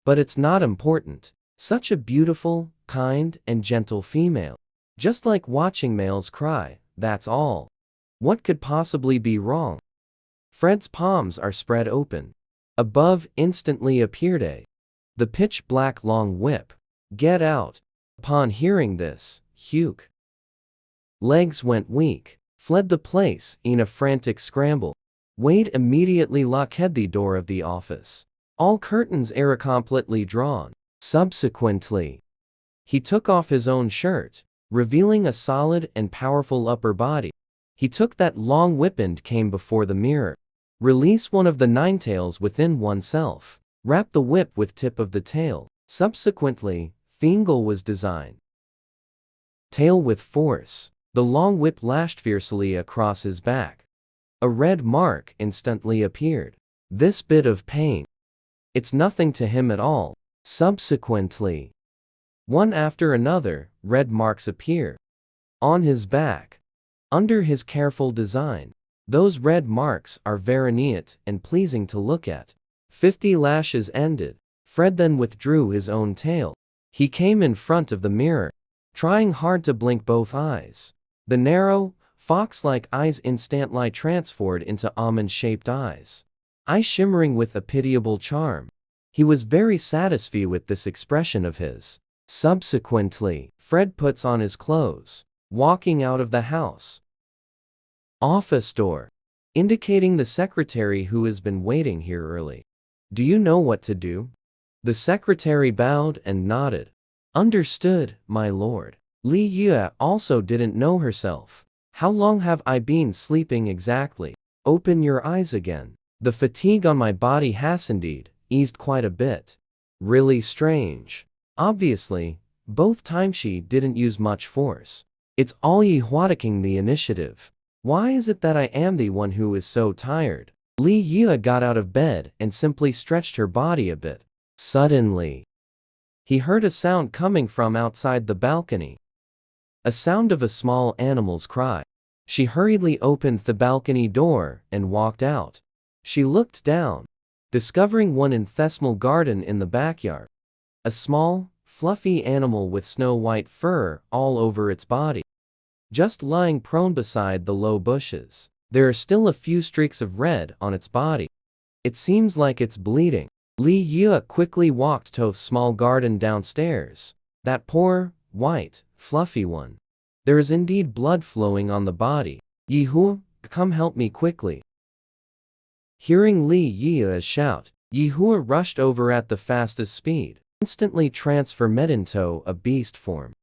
But it's not important. Such a beautiful, kind, and gentle female. Just like watching males cry, that's all. What could possibly be wrong? Fred's palms are spread open. Above instantly appeared the pitch-black long whip. Get out. Upon hearing this, Huke legs went weak, fled the place in a frantic scramble. Wade immediately locked the door of the office. All curtains are completely drawn. Subsequently, he took off his own shirt, revealing a solid and powerful upper body. He took that long whip and came before the mirror. Release one of the 9 tails within oneself. Wrap the whip with tip of the tail. Subsequently, Thingle was designed. Tail with force. The long whip lashed fiercely across his back. A red mark instantly appeared. This bit of pain. It's nothing to him at all. Subsequently, one after another, red marks appear on his back. Under his careful design, those red marks are very neat and pleasing to look at. 50 lashes ended. Fred then withdrew his own tail. He came in front of the mirror, trying hard to blink both eyes. The narrow, fox-like eyes instantly transformed into almond-shaped eyes shimmering with a pitiable charm. He was very satisfied with this expression of his. Subsequently, Fred puts on his clothes, walking out of the house. Office door, indicating the secretary who has been waiting here early. Do you know what to do? The secretary bowed and nodded. Understood, my lord. Li Yue also didn't know herself. How long have I been sleeping exactly? Open your eyes again. The fatigue on my body has indeed eased quite a bit. Really strange. Obviously, both times she didn't use much force. It's all Ye Hua taking the initiative. Why is it that I am the one who is so tired? Li Yue got out of bed and simply stretched her body a bit. Suddenly, he heard a sound coming from outside the balcony. A sound of a small animal's cry. She hurriedly opened the balcony door and walked out. She looked down, discovering one infinitesimal garden in the backyard. A small, fluffy animal with snow-white fur all over its body, just lying prone beside the low bushes. There are still a few streaks of red on its body. It seems like it's bleeding. Li Yue quickly walked to a small garden downstairs. That poor, white, fluffy one. There is indeed blood flowing on the body. Ye Hua, come help me quickly. Hearing Li Yue's shout, Ye Hua rushed over at the fastest speed, instantly transformed into a beast form.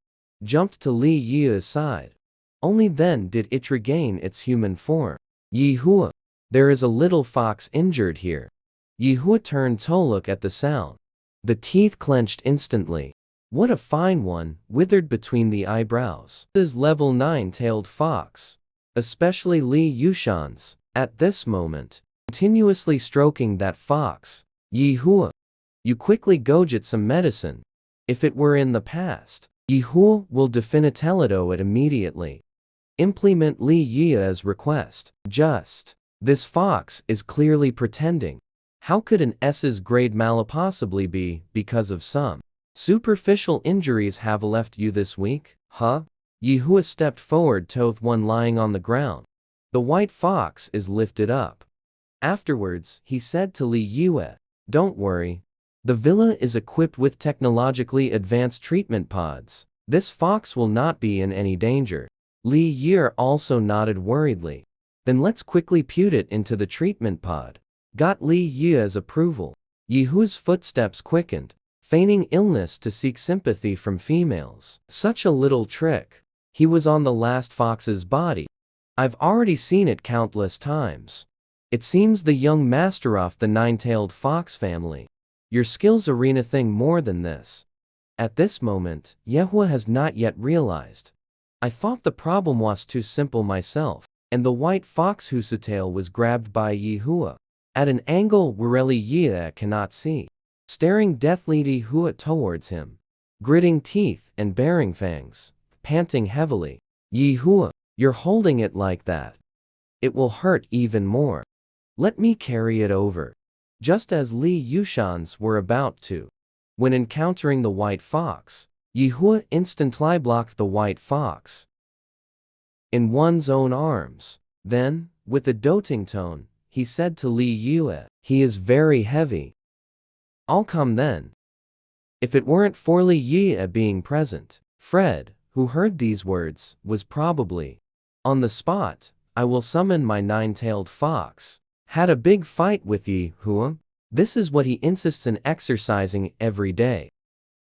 Jumped to Li Yue's side. Only then did it regain its human form. Ye Hua, there is a little fox injured here. Ye Hua turned to look at the sound. The teeth clenched instantly. What a fine one, withered between the eyebrows. This level 9-tailed fox, especially Li Yushan's, at this moment, continuously stroking that fox. Ye Hua, you quickly go get some medicine. If it were in the past, Ye Hua will definitely do it immediately. Implement Li Yue's request. This fox is clearly pretending. How could an S's grade mala possibly be because of some superficial injuries have left you this week, huh? Ye Hua stepped forward to one lying on the ground. The white fox is lifted up. Afterwards, he said to Li Yue, don't worry. The villa is equipped with technologically advanced treatment pods. This fox will not be in any danger. Li Yue also nodded worriedly. Then let's quickly put it into the treatment pod. Got Li Yue's approval. Ye Hua's footsteps quickened, feigning illness to seek sympathy from females. Such a little trick. He was on the last fox's body. I've already seen it countless times. It seems the young master of the 9-tailed fox family. Your skills arena thing more than this. At this moment, Ye Hua has not yet realized. I thought the problem was too simple myself, and the white fox whose tail was grabbed by Ye Hua. At an angle where Li Yue cannot see. Staring deathly Ye Hua towards him. Gritting teeth and baring fangs. Panting heavily. Ye Hua, you're holding it like that. It will hurt even more. Let me carry it over. Just as Li Yushans were about to. When encountering the white fox, Ye Hua instantly blocked the white fox in one's own arms. Then, with a doting tone, he said to Li Yue, he is very heavy. I'll come then. If it weren't for Li Yue being present, Fred, who heard these words, was probably on the spot. I will summon my nine-tailed fox. Had a big fight with Ye Hua? This is what he insists in exercising every day.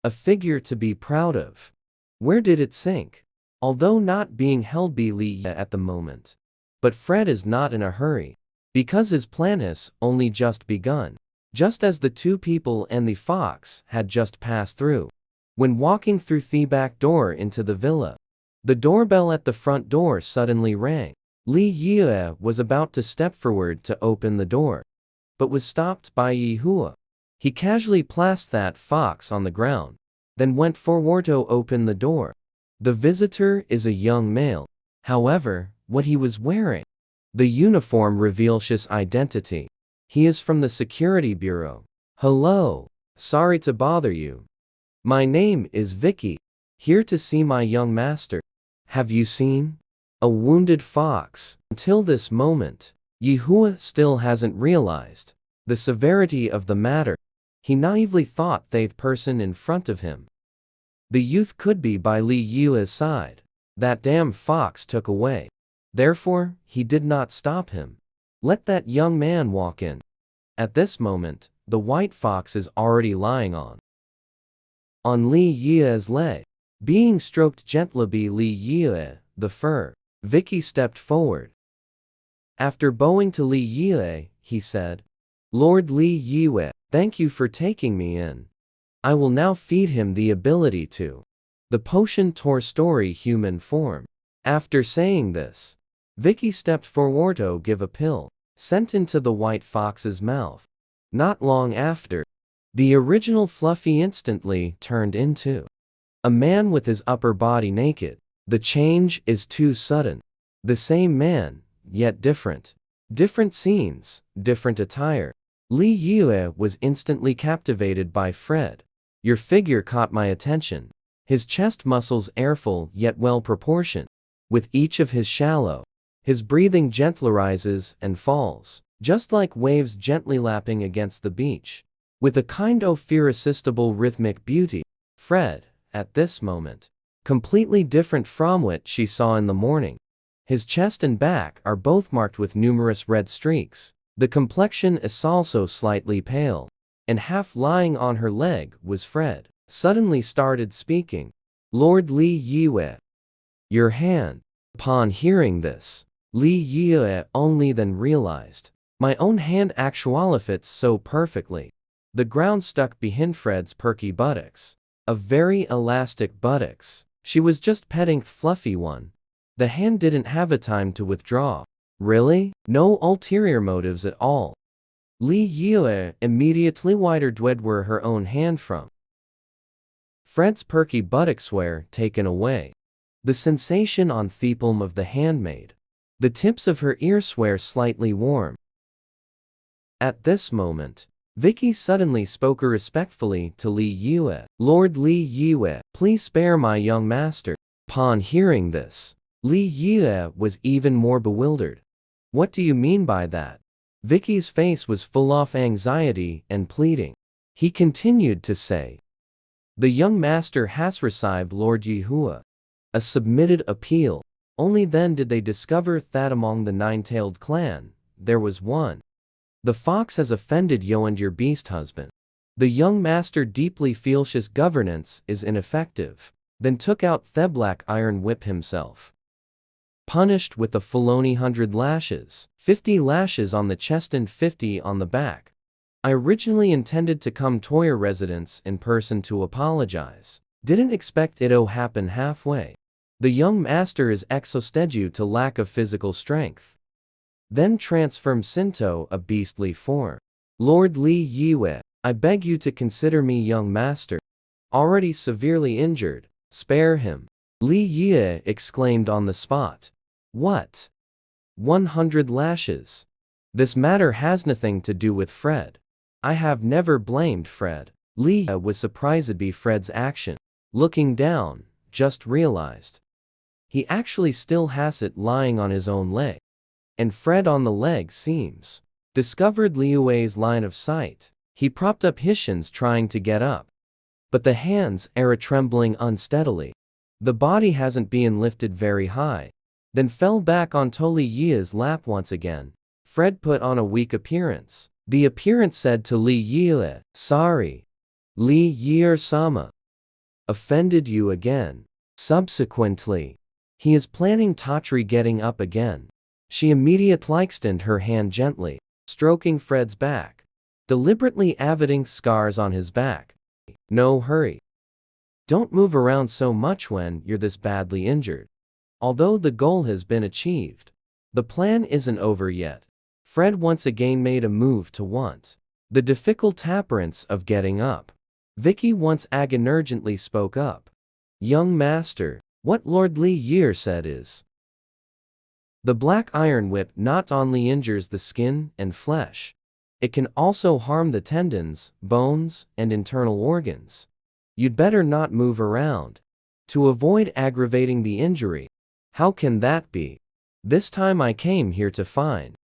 A figure to be proud of. Where did it sink? Although not being held by Li Yue at the moment. But Fred is not in a hurry. Because his plan has only just begun. Just as the two people and the fox had just passed through. When walking through the back door into the villa, the doorbell at the front door suddenly rang. Li Yue was about to step forward to open the door, but was stopped by Ye Hua. He casually placed that fox on the ground, then went forward to open the door. The visitor is a young male. However, what he was wearing, the uniform reveals his identity. He is from the security bureau. Hello, sorry to bother you. My name is Vicki, here to see my young master. Have you seen a wounded fox? Until this moment, Ye Hua still hasn't realized the severity of the matter. He naively thought the person in front of him, the youth, could be by Li Yue's side. That damn fox took away. Therefore, he did not stop him. Let that young man walk in. At this moment, the white fox is already lying on Li Yue's leg, being stroked gently by Li Yue, the fur. Vicki stepped forward. After bowing to Li Yue, he said, Lord Li Yue, thank you for taking me in. I will now feed him the ability to the potion to story human form. After saying this, Vicki stepped forward to give a pill, sent into the white fox's mouth. Not long after, the original Fluffy instantly turned into a man with his upper body naked. The change is too sudden. The same man, yet different. Different scenes, different attire. Li Yue was instantly captivated by Fred. Your figure caught my attention. His chest muscles airful yet well proportioned. With each of his shallow, his breathing gently rises and falls, just like waves gently lapping against the beach. With a kind of irresistible rhythmic beauty. Fred, at this moment, completely different from what she saw in the morning. His chest and back are both marked with numerous red streaks. The complexion is also slightly pale. And half lying on her leg was Fred. Suddenly started speaking. Lord Li Yue. Your hand. Upon hearing this, Li Yue only then realized. My own hand actually fits so perfectly. The ground stuck behind Fred's perky buttocks. A very elastic buttocks. She was just petting fluffy one. The hand didn't have a time to withdraw. Really? No ulterior motives at all. Li Yue immediately wondered where her own hand from. Fred's perky buttocks were taken away. The sensation on the palm of the handmaid. The tips of her ears were slightly warm. At this moment, Vicki suddenly spoke respectfully to Li Yue. Lord Li Yue, please spare my young master. Upon hearing this, Li Yue was even more bewildered. What do you mean by that? Vicki's face was full of anxiety and pleading. He continued to say, the young master has received Lord Ye Hua. A submitted appeal. Only then did they discover that among the nine-tailed clan, there was one. The fox has offended you and your beast husband. The young master deeply feels his governance is ineffective, then took out the black iron whip himself. Punished with a felony 100 lashes, 50 lashes on the chest and 50 on the back. I originally intended to come to your residence in person to apologize. Didn't expect it'll happen halfway. The young master is exhausted due to lack of physical strength. Then transform into a beastly form. Lord Li Yue, I beg you to consider me young master. Already severely injured, spare him. Li Yue exclaimed on the spot. What? 100 lashes. This matter has nothing to do with Fred. I have never blamed Fred. Li Yue was surprised by Fred's action. Looking down, just realized. He actually still has it lying on his own leg. And Fred on the leg seems. Discovered Li Yue's line of sight. He propped up his shins trying to get up. But the hands are trembling unsteadily. The body hasn't been lifted very high. Then fell back onto Li Yue's lap once again. Fred put on a weak appearance. The appearance said to Li Yue, sorry. Li Yue-sama. Offended you again. Subsequently, he is planning Tatri getting up again. She immediately extended her hand gently, stroking Fred's back, deliberately avoiding scars on his back. No hurry. Don't move around so much when you're this badly injured. Although the goal has been achieved, the plan isn't over yet. Fred once again made a move to want the difficult appearance of getting up. Vicki once again urgently spoke up. Young master, what Lord Li Yue said is, the black iron whip not only injures the skin and flesh, it can also harm the tendons, bones, and internal organs. You'd better not move around to avoid aggravating the injury. How can that be? This time I came here to find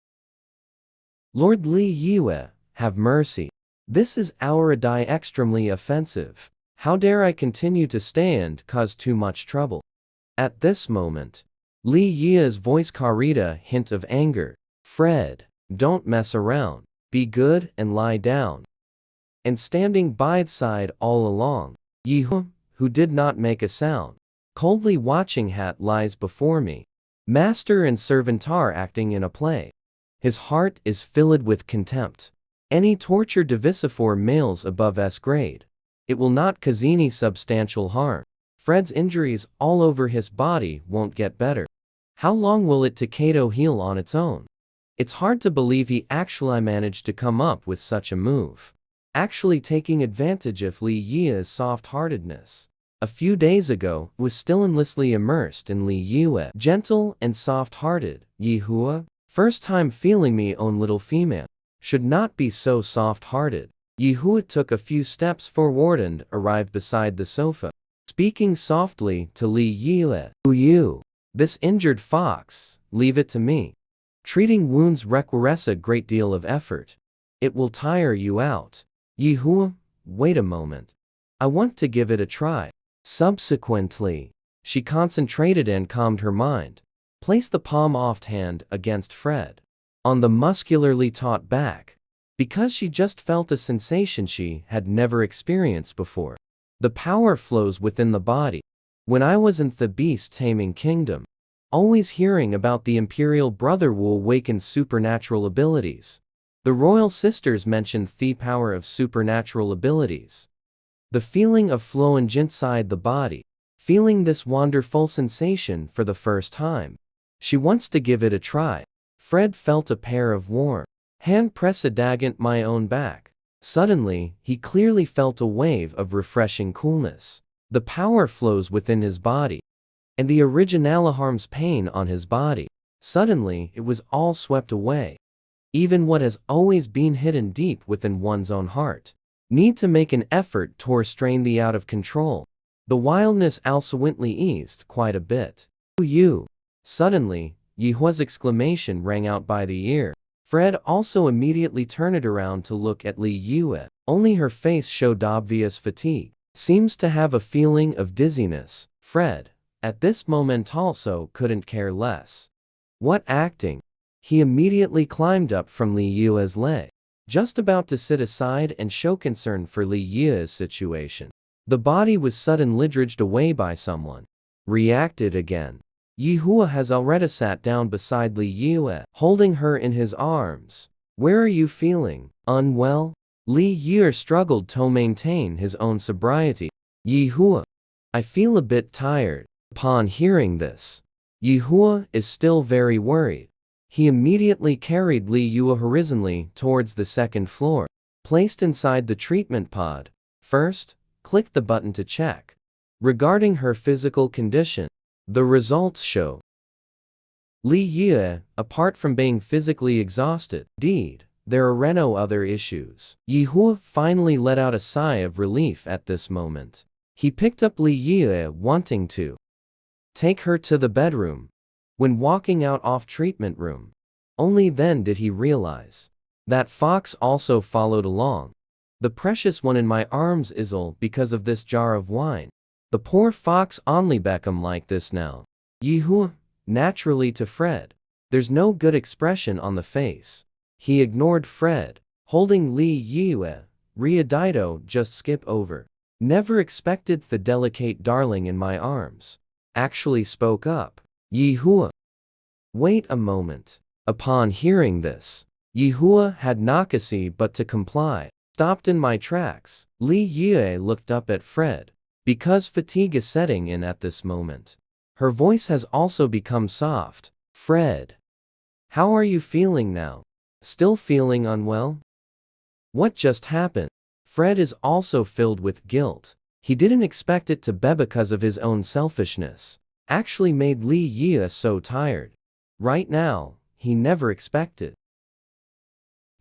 Lord Li Yue, have mercy. This is already extremely offensive. How dare I continue to stay and cause too much trouble? At this moment, Li Yue's voice carried a hint of anger. Fred, don't mess around. Be good and lie down. And standing by its side all along, Ye Hua, who did not make a sound, coldly watching hat lies before me. Master and servant are acting in a play. His heart is filled with contempt. Any torture divisifor males above S grade. It will not cause any substantial harm. Fred's injuries all over his body won't get better. How long will it take to heal on its own? It's hard to believe he actually managed to come up with such a move. Actually taking advantage of Li Yue's soft-heartedness. A few days ago, was still endlessly immersed in Li Yue. Gentle and soft-hearted, Ye Hua, first time feeling me own little female. Should not be so soft-hearted. Ye Hua took a few steps forward and arrived beside the sofa. Speaking softly to Li Yue. You, this injured fox, leave it to me. Treating wounds requires a great deal of effort. It will tire you out. Ye Hua, wait a moment. I want to give it a try. Subsequently, she concentrated and calmed her mind. Placed the palm-offed hand against Fred on the muscularly taut back, because she just felt a sensation she had never experienced before. The power flows within the body. When I was in the beast-taming kingdom, always hearing about the imperial brother will awaken supernatural abilities. The royal sisters mentioned the power of supernatural abilities. The feeling of flowing inside the body, feeling this wonderful sensation for the first time. She wants to give it a try. Fred felt a pair of warm hand press against my own back. Suddenly, he clearly felt a wave of refreshing coolness. The power flows within his body, and the original harms pain on his body. Suddenly, it was all swept away. Even what has always been hidden deep within one's own heart. Need to make an effort to restrain the out of control. The wildness subsequently eased quite a bit. You. Suddenly, Ye Hua's exclamation rang out by the ear. Fred also immediately turned around to look at Li Yue. Only her face showed obvious fatigue. Seems to have a feeling of dizziness. Fred, at this moment also couldn't care less. What acting? He immediately climbed up from Li Yue's leg, just about to sit aside and show concern for Li Yue's situation. The body was suddenly dredged away by someone. Reacted again. Ye Hua has already sat down beside Li Yue, holding her in his arms. Where are you feeling? Unwell? Li Yue struggled to maintain his own sobriety. Ye Hua, I feel a bit tired. Upon hearing this, Ye Hua is still very worried. He immediately carried Li Yue horizontally towards the second floor, placed inside the treatment pod. First, click the button to check. Regarding her physical condition, the results show Li Yue, apart from being physically exhausted, indeed, there are no other issues. Ye Hua finally let out a sigh of relief at this moment. He picked up Li Yue, wanting to take her to the bedroom. When walking out off treatment room, only then did he realize that Fox also followed along. The precious one in my arms is ill because of this jar of wine. The poor Fox only become like this now. Ye Hua, naturally to Fred, there's no good expression on the face. He ignored Fred, holding Li Yue. Readito just skip over. Never expected the delicate darling in my arms actually spoke up. Ye Hua. Wait a moment. Upon hearing this, Ye Hua had nakasi but to comply. Stopped in my tracks. Li Yue looked up at Fred, because fatigue is setting in at this moment. Her voice has also become soft. Fred, how are you feeling now? Still feeling unwell? What just happened? Fred is also filled with guilt. He didn't expect it to be because of his own selfishness. Actually made Li Yue so tired. Right now, he never expected.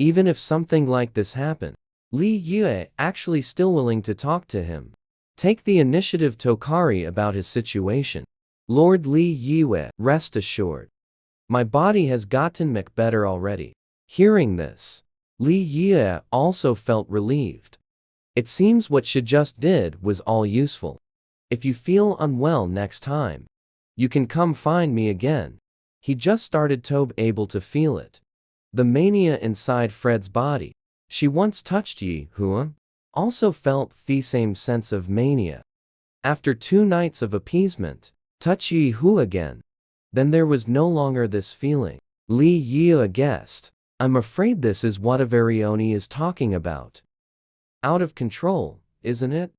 Even if something like this happened, Li Yue actually still willing to talk to him. Take the initiative Tokari about his situation. Lord Li Yue, rest assured. My body has gotten much better already. Hearing this, Li Yue also felt relieved. It seems what she just did was all useful. If you feel unwell next time, you can come find me again. He just started to be able to feel it. The mania inside Fred's body. She once touched Ye Hua, also felt the same sense of mania. After 2 nights of appeasement, touch Ye Hua again. Then there was no longer this feeling. Li Yue guessed. I'm afraid this is what Avarioni is talking about. Out of control, isn't it?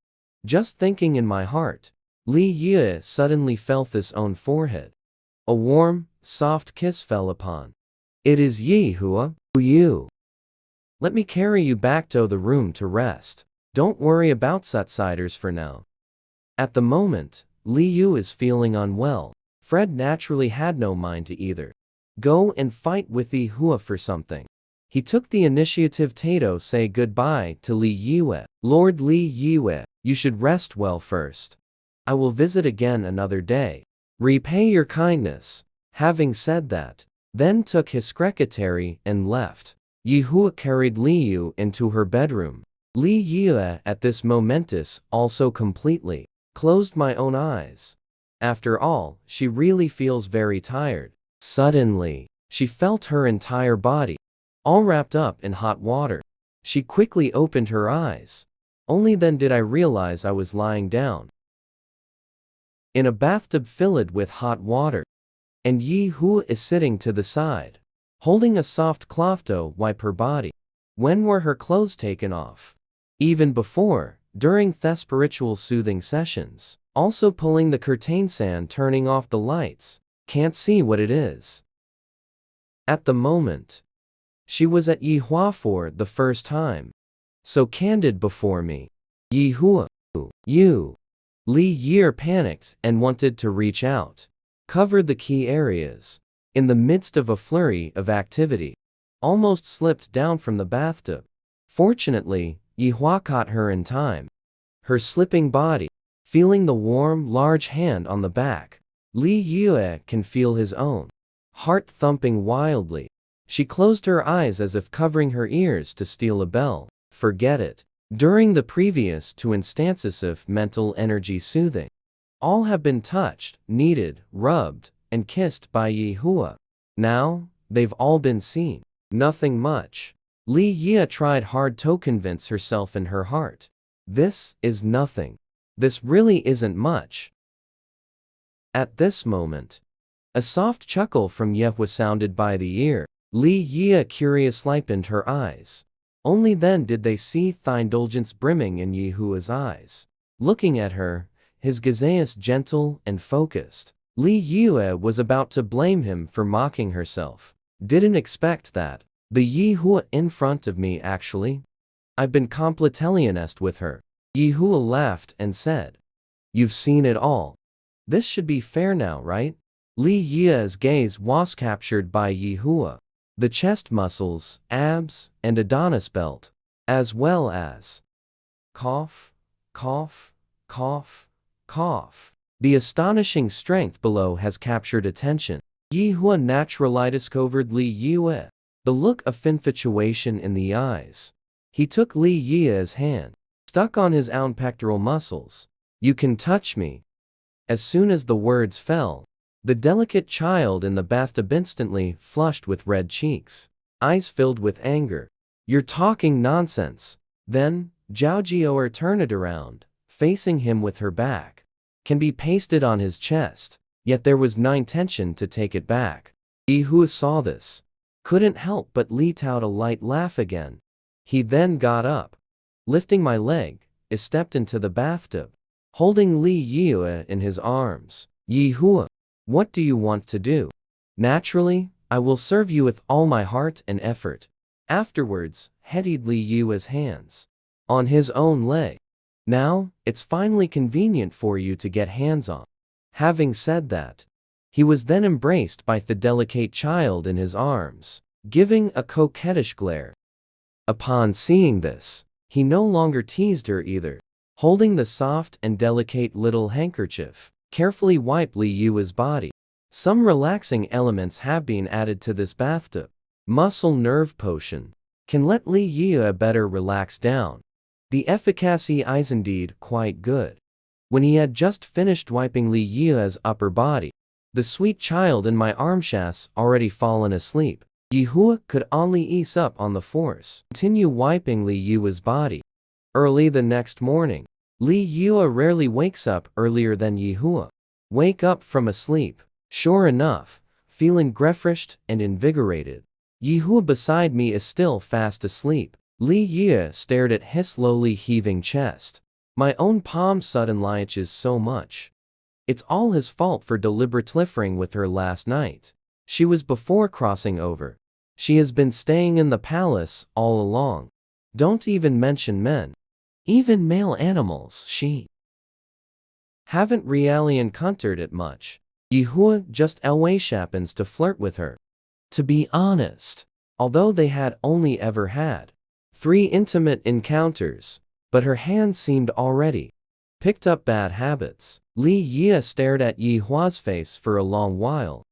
Just thinking in my heart. Li Yue suddenly felt his own forehead. A warm, soft kiss fell upon. It is Ye Hua, you. Let me carry you back to the room to rest. Don't worry about outsiders for now. At the moment, Li Yue is feeling unwell. Fred naturally had no mind to either go and fight with Ye Hua for something. He took the initiative to say goodbye to Li Yue. Lord Li Yue, you should rest well first. I will visit again another day. Repay your kindness. Having said that, then took his secretary and left. Ye Hua carried Li Yue into her bedroom. Li Yue at this momentous also completely closed my own eyes. After all, she really feels very tired. Suddenly, she felt her entire body all wrapped up in hot water. She quickly opened her eyes. Only then did I realize I was lying down in a bathtub filled with hot water, and Ye Hua is sitting to the side, holding a soft cloth to wipe her body. When were her clothes taken off? Even before, during the spiritual soothing sessions, also pulling the curtains and turning off the lights. Can't see what it is. At the moment, she was at Ye Hua for the first time. So candid before me. Ye Hua, you. Li Yue panicked and wanted to reach out. Covered the key areas. In the midst of a flurry of activity. Almost slipped down from the bathtub. Fortunately, Ye Hua caught her in time. Her slipping body, feeling the warm, large hand on the back. Li Yue can feel his own heart thumping wildly. She closed her eyes as if covering her ears to steal a bell. Forget it. During the previous 2 instances of mental energy soothing, all have been touched, kneaded, rubbed, and kissed by Ye Hua. Now, they've all been seen. Nothing much. Li Yue tried hard to convince herself in her heart. This is nothing. This really isn't much. At this moment, a soft chuckle from Ye Hua sounded by the ear. Li Yue curious lightened her eyes. Only then did they see the indulgence brimming in Ye Hua's eyes. Looking at her, his gaze gentle and focused, Li Yue was about to blame him for mocking herself. Didn't expect that. The Ye Hua in front of me actually? I've been completely honest with her. Ye Hua laughed and said. You've seen it all. This should be fair now, right? Li Yue's gaze was captured by Ye Hua. The chest muscles, abs, and Adonis belt, as well as cough, cough, cough, cough. The astonishing strength below has captured attention. Ye Hua naturally discovered Li Yue, the look of infatuation in the eyes. He took Li Yue's hand, stuck on his own pectoral muscles. You can touch me. As soon as the words fell, the delicate child in the bathtub instantly flushed with red cheeks, eyes filled with anger. You're talking nonsense. Then, Zhao Jiao turned it around, facing him with her back. Can be pasted on his chest, yet there was no intention to take it back. Ye Hua saw this. Couldn't help but let out a light laugh again. He then got up. Lifting my leg, I stepped into the bathtub, holding Li Yue in his arms. Ye Hua, what do you want to do? Naturally, I will serve you with all my heart and effort. Afterwards, headed Li Yue's hands on his own leg. Now, it's finally convenient for you to get hands on. Having said that, he was then embraced by the delicate child in his arms, giving a coquettish glare. Upon seeing this, he no longer teased her either. Holding the soft and delicate little handkerchief, carefully wiped Li Yue's body. Some relaxing elements have been added to this bathtub. Muscle nerve potion can let Li Yue better relax down. The efficacy is indeed quite good. When he had just finished wiping Li Yue's upper body, the sweet child in my arms has already fallen asleep. Ye Hua could only ease up on the force, continue wiping Li Yue's body. Early the next morning, Li Yue rarely wakes up earlier than Ye Hua. Wake up from a sleep, sure enough, feeling refreshed and invigorated. Ye Hua beside me is still fast asleep. Li Yue stared at his slowly heaving chest. My own palm suddenly itches so much. It's all his fault for deliberately differing with her last night. She was before crossing over. She has been staying in the palace all along. Don't even mention men. Even male animals, she haven't really encountered it much. Ye Hua just always happens to flirt with her. To be honest, although they had only ever had 3 intimate encounters, but her hands seemed already picked up bad habits. Li Yue stared at Ye Hua's face for a long while.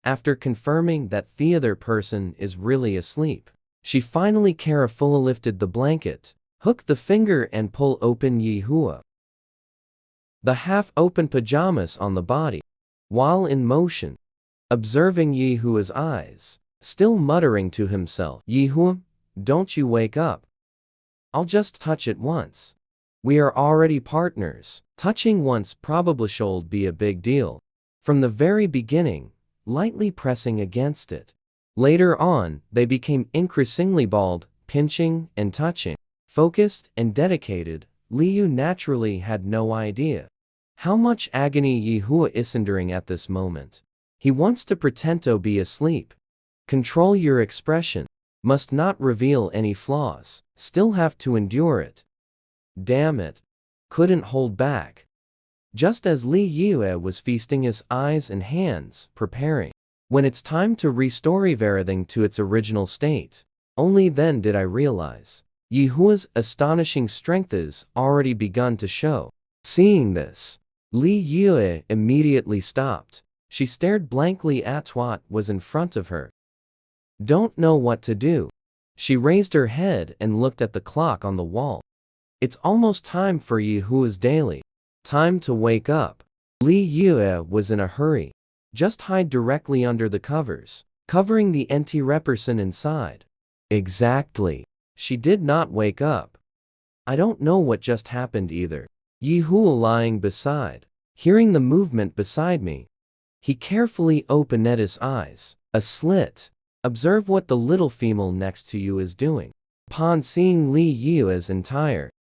After confirming that the other person is really asleep, she finally carefully lifted the blanket, hooked the finger and pulled open Ye Hua, the half-open pajamas on the body, while in motion. Observing Ye Hua's eyes, still muttering to himself, Ye Hua, don't you wake up. I'll just touch it once. We are already partners. Touching once probably should be a big deal. From the very beginning, lightly pressing against it. Later on, they became increasingly bold, pinching and touching. Focused and dedicated, Li Yue naturally had no idea how much agony Ye Hua is enduring at this moment. He wants to pretend to be asleep. Control your expression. Must not reveal any flaws. Still have to endure it. Damn it. Couldn't hold back. Just as Li Yue was feasting his eyes and hands, preparing. When it's time to restore everything to its original state, only then did I realize Ye Hua's astonishing strength is already begun to show. Seeing this, Li Yue immediately stopped. She stared blankly at what was in front of her. Don't know what to do. She raised her head and looked at the clock on the wall. It's almost time for Ye Hua's daily. Time to wake up. Li Yue was in a hurry. Just hide directly under the covers, covering the anti-reperson inside. Exactly. She did not wake up. I don't know what just happened either. Ye Hua lying beside, hearing the movement beside me. He carefully opened his eyes. A slit. Observe what the little female next to you is doing. Upon seeing Li Yue's entire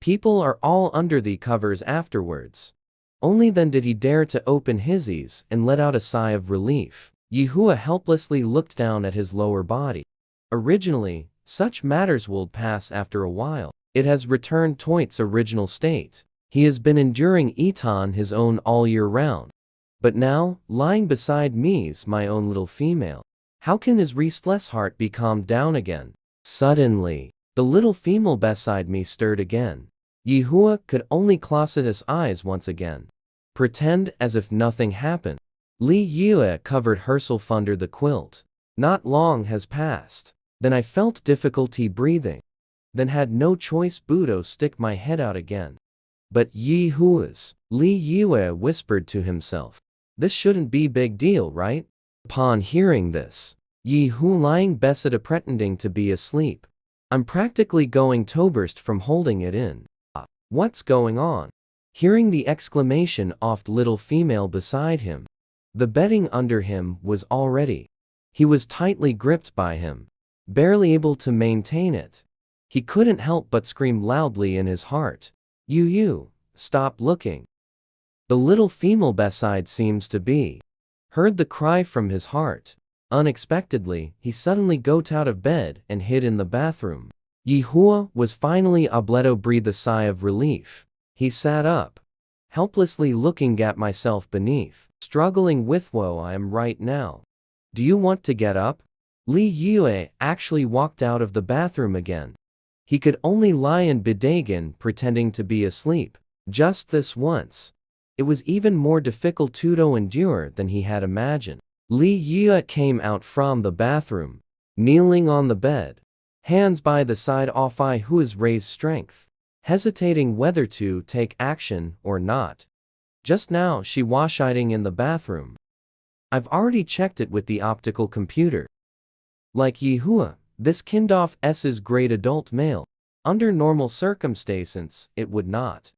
people are all under the covers afterwards. Only then did he dare to open his eyes and let out a sigh of relief. Ye Hua helplessly looked down at his lower body. Originally, such matters would pass after a while. It has returned to its original state. He has been enduring Eton his own all year round. But now, lying beside me's my own little female. How can his restless heart be calmed down again? Suddenly, the little female beside me stirred again. Ye Hua could only close his eyes once again. Pretend as if nothing happened. Li Yue covered herself under the quilt. Not long has passed. Then I felt difficulty breathing. Then had no choice but to stick my head out again. But Ye Hua's, Li Yue whispered to himself. This shouldn't be big deal, right? Upon hearing this, Ye Hua lying beside pretending to be asleep. I'm practically going to burst from holding it in. What's going on? Hearing the exclamation of the little female beside him. The bedding under him was already. He was tightly gripped by him. Barely able to maintain it. He couldn't help but scream loudly in his heart. You, stop looking. The little female beside seems to be. Heard the cry from his heart. Unexpectedly, he suddenly got out of bed and hid in the bathroom. Ye Hua was finally able to breathe a sigh of relief. He sat up, helplessly looking at myself beneath, struggling with woe I am right now. Do you want to get up? Li Yue actually walked out of the bathroom again. He could only lie in bed pretending to be asleep. Just this once. It was even more difficult to endure than he had imagined. Li Yue came out from the bathroom, kneeling on the bed, hands by the side of Ye Hua's raised strength, hesitating whether to take action or not. Just now she was hiding in the bathroom. I've already checked it with the optical computer. Like Ye Hua, this kindoff is great adult male. Under normal circumstances, it would not.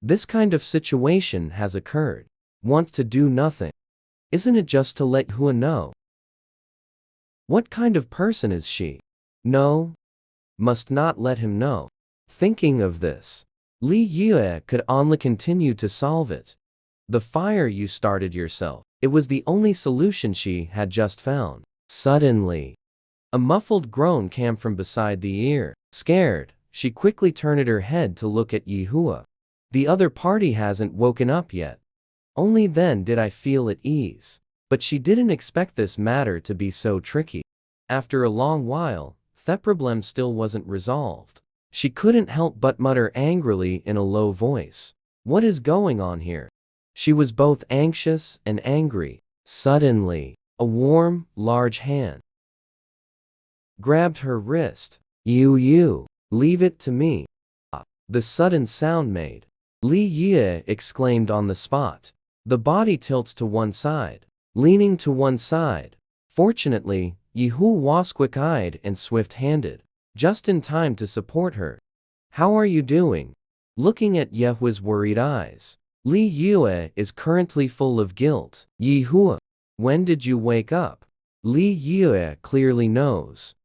This kind of situation has occurred. Want to do nothing. Isn't it just to let Hua know? What kind of person is she? No. Must not let him know. Thinking of this, Li Yue could only continue to solve it. The fire you started yourself. It was the only solution she had just found. Suddenly, a muffled groan came from beside the ear. Scared, she quickly turned her head to look at Ye Hua. The other party hasn't woken up yet. Only then did I feel at ease. But she didn't expect this matter to be so tricky. After a long while, the problem still wasn't resolved. She couldn't help but mutter angrily in a low voice. What is going on here? She was both anxious and angry. Suddenly, a warm, large hand grabbed her wrist. You, leave it to me. The sudden sound made Li Yue exclaimed on the spot. The body tilts to one side, leaning to one side. Fortunately, Ye Hua was quick-eyed and swift-handed, just in time to support her. How are you doing? Looking at Ye Hua's worried eyes. Li Yue is currently full of guilt. Ye Hua, when did you wake up? Li Yue clearly knows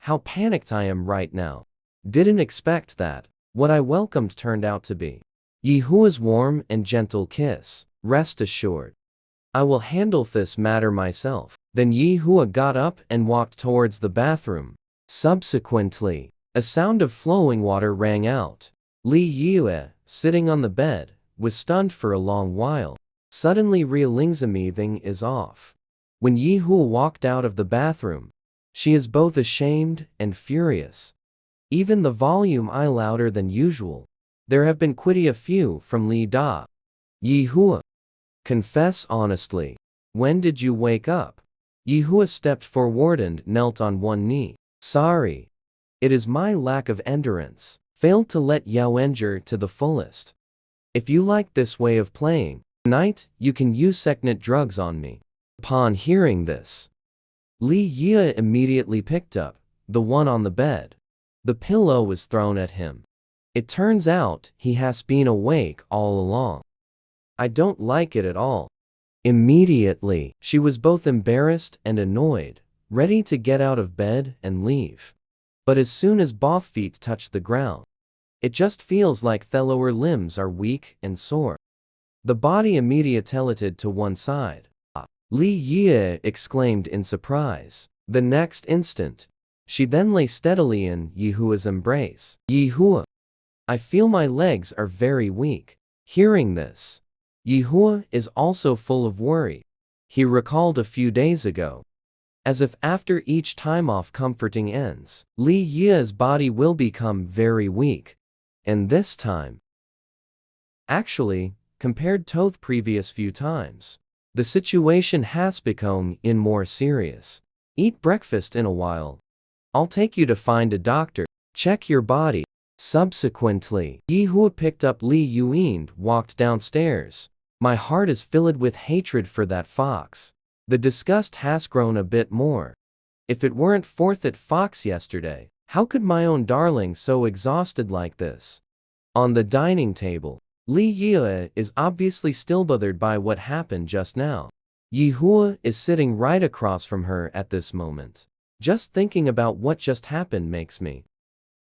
how panicked I am right now. Didn't expect that. What I welcomed turned out to be Ye Hua's warm and gentle kiss. Rest assured, I will handle this matter myself. Then Ye Hua got up and walked towards the bathroom. Subsequently, a sound of flowing water rang out. Li Yue, sitting on the bed, was stunned for a long while. Suddenly realizing everything is off. When Ye Hua walked out of the bathroom, she is both ashamed and furious. Even the volume I louder than usual. There have been quite a few from Li Da. Ye Hua, confess honestly. When did you wake up? Ye Hua stepped forward and knelt on one knee. Sorry. It is my lack of endurance. Failed to let Yao endure to the fullest. If you like this way of playing, tonight, you can use second drugs on me. Upon hearing this, Li Yue immediately picked up the one on the bed. The pillow was thrown at him. It turns out he has been awake all along. I don't like it at all. Immediately, she was both embarrassed and annoyed, ready to get out of bed and leave. But as soon as both feet touch the ground, it just feels like the lower limbs are weak and sore. The body immediately tilted to one side. Li Yue exclaimed in surprise. The next instant, she then lay steadily in Ye Hua's embrace. Ye Hua, I feel my legs are very weak. Hearing this, Ye Hua is also full of worry. He recalled a few days ago, as if after each time off comforting ends, Li Yue's body will become very weak. And this time, actually, compared to the previous few times, the situation has become more serious. Eat breakfast in a while. I'll take you to find a doctor. Check your body. Subsequently, Ye Hua picked up Li Yue and walked downstairs. My heart is filled with hatred for that fox. The disgust has grown a bit more. If it weren't for that fox yesterday, how could my own darling so exhausted like this? On the dining table, Li Yue is obviously still bothered by what happened just now. Ye Hua is sitting right across from her at this moment. Just thinking about what just happened makes me.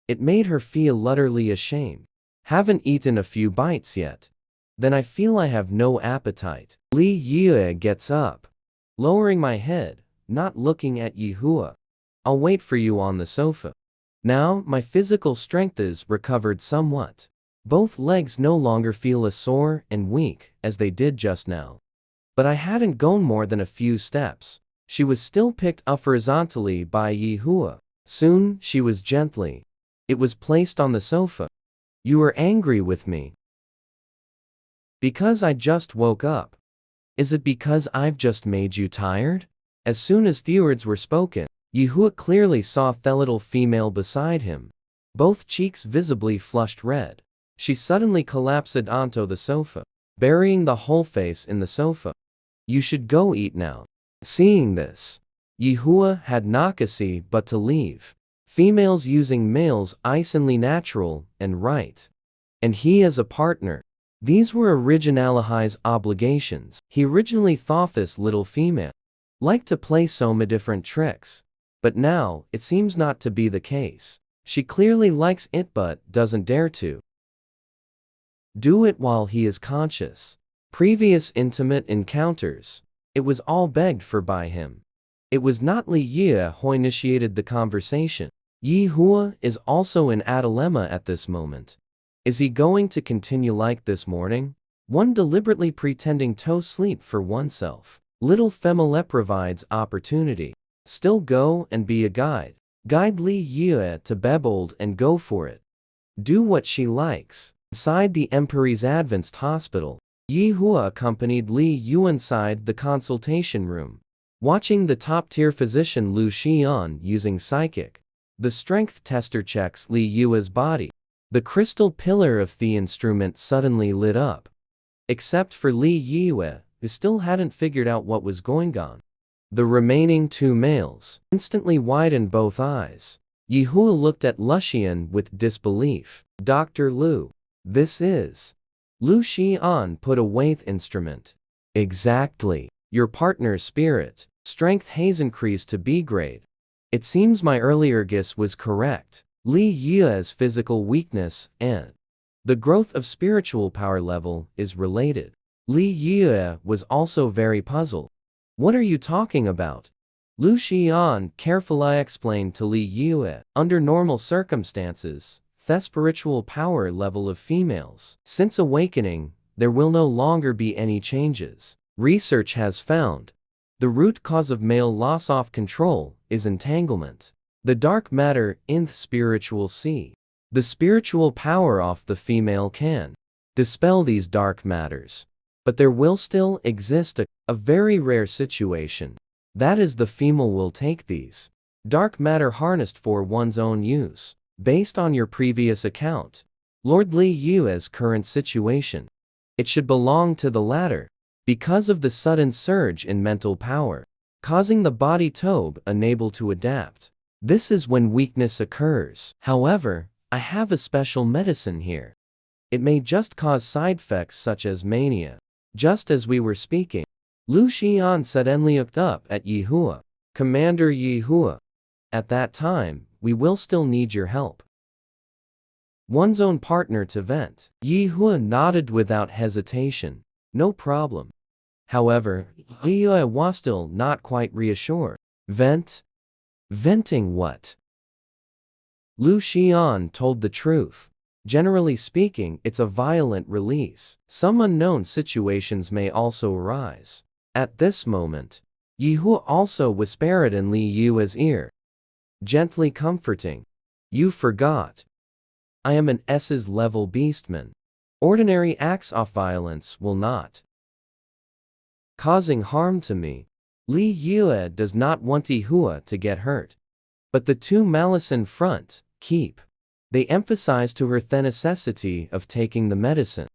It made her feel utterly ashamed. Haven't eaten a few bites yet. Then I feel I have no appetite. Li Yue gets up, lowering my head, not looking at Ye Hua. I'll wait for you on the sofa. Now my physical strength is recovered somewhat. Both legs no longer feel as sore and weak as they did just now. But I hadn't gone more than a few steps. She was still picked up horizontally by Ye Hua. Soon she was gently. It was placed on the sofa. You are angry with me because I just woke up. Is it because I've just made you tired? As soon as the words were spoken, Ye Hua clearly saw the little female beside him, both cheeks visibly flushed red. She suddenly collapsed onto the sofa, burying the whole face in the sofa. You should go eat now. Seeing this, Ye Hua had nakasi but to leave. Females using males isn't natural and right. And he as a partner. These were originality's obligations. He originally thought this little female liked to play so many different tricks. But now, it seems not to be the case. She clearly likes it but doesn't dare to do it while he is conscious. Previous intimate encounters, it was all begged for by him. It was not Li Yue who initiated the conversation. Ye Hua is also in a dilemma at this moment. Is he going to continue like this morning? One deliberately pretending to sleep for oneself. Little Female provides opportunity. Still go and be a guide. Guide Li Yue to be bold and go for it. Do what she likes. Inside the Emperor's Advanced Hospital, Ye Hua accompanied Li Yue inside the consultation room, watching the top-tier physician Lucian using psychic. The strength tester checks Li Yue's body. The crystal pillar of the instrument suddenly lit up. Except for Li Yue, who still hadn't figured out what was going on. The remaining two males instantly widened both eyes. Ye Hua looked at Lucian with disbelief. Dr. Lu. This is. Lucian put away the instrument. Exactly. Your partner's spirit, strength has increased to B grade. It seems my earlier guess was correct. Li Yue's physical weakness and the growth of spiritual power level is related. Li Yue was also very puzzled. What are you talking about? Lucian carefully explained to Li Yue. Under normal circumstances, the spiritual power level of females, since awakening, there will no longer be any changes. Research has found the root cause of male loss of control is entanglement. The dark matter in the spiritual sea. The spiritual power of the female can dispel these dark matters. But there will still exist a very rare situation. That is the female will take these dark matter harnessed for one's own use. Based on your previous account, Lord Li Yue's current situation, it should belong to the latter, because of the sudden surge in mental power, causing the body to be unable to adapt. This is when weakness occurs. However, I have a special medicine here. It may just cause side effects such as mania. Just as we were speaking, Lucian suddenly looked up at Ye Hua. Commander Ye Hua. At that time, we will still need your help. One's own partner to vent. Ye Hua nodded without hesitation. No problem. However, Li Yue was still not quite reassured. Vent? Venting what? Lucian told the truth. Generally speaking, it's a violent release. Some unknown situations may also arise. At this moment, Ye Hua also whispered in Li Yue's ear, gently comforting. You forgot. I am an S's level beastman. Ordinary acts of violence will not causing harm to me. Li Yue does not want Ye Hua to get hurt. But the two malice in front, keep. They emphasize to her the necessity of taking the medicine.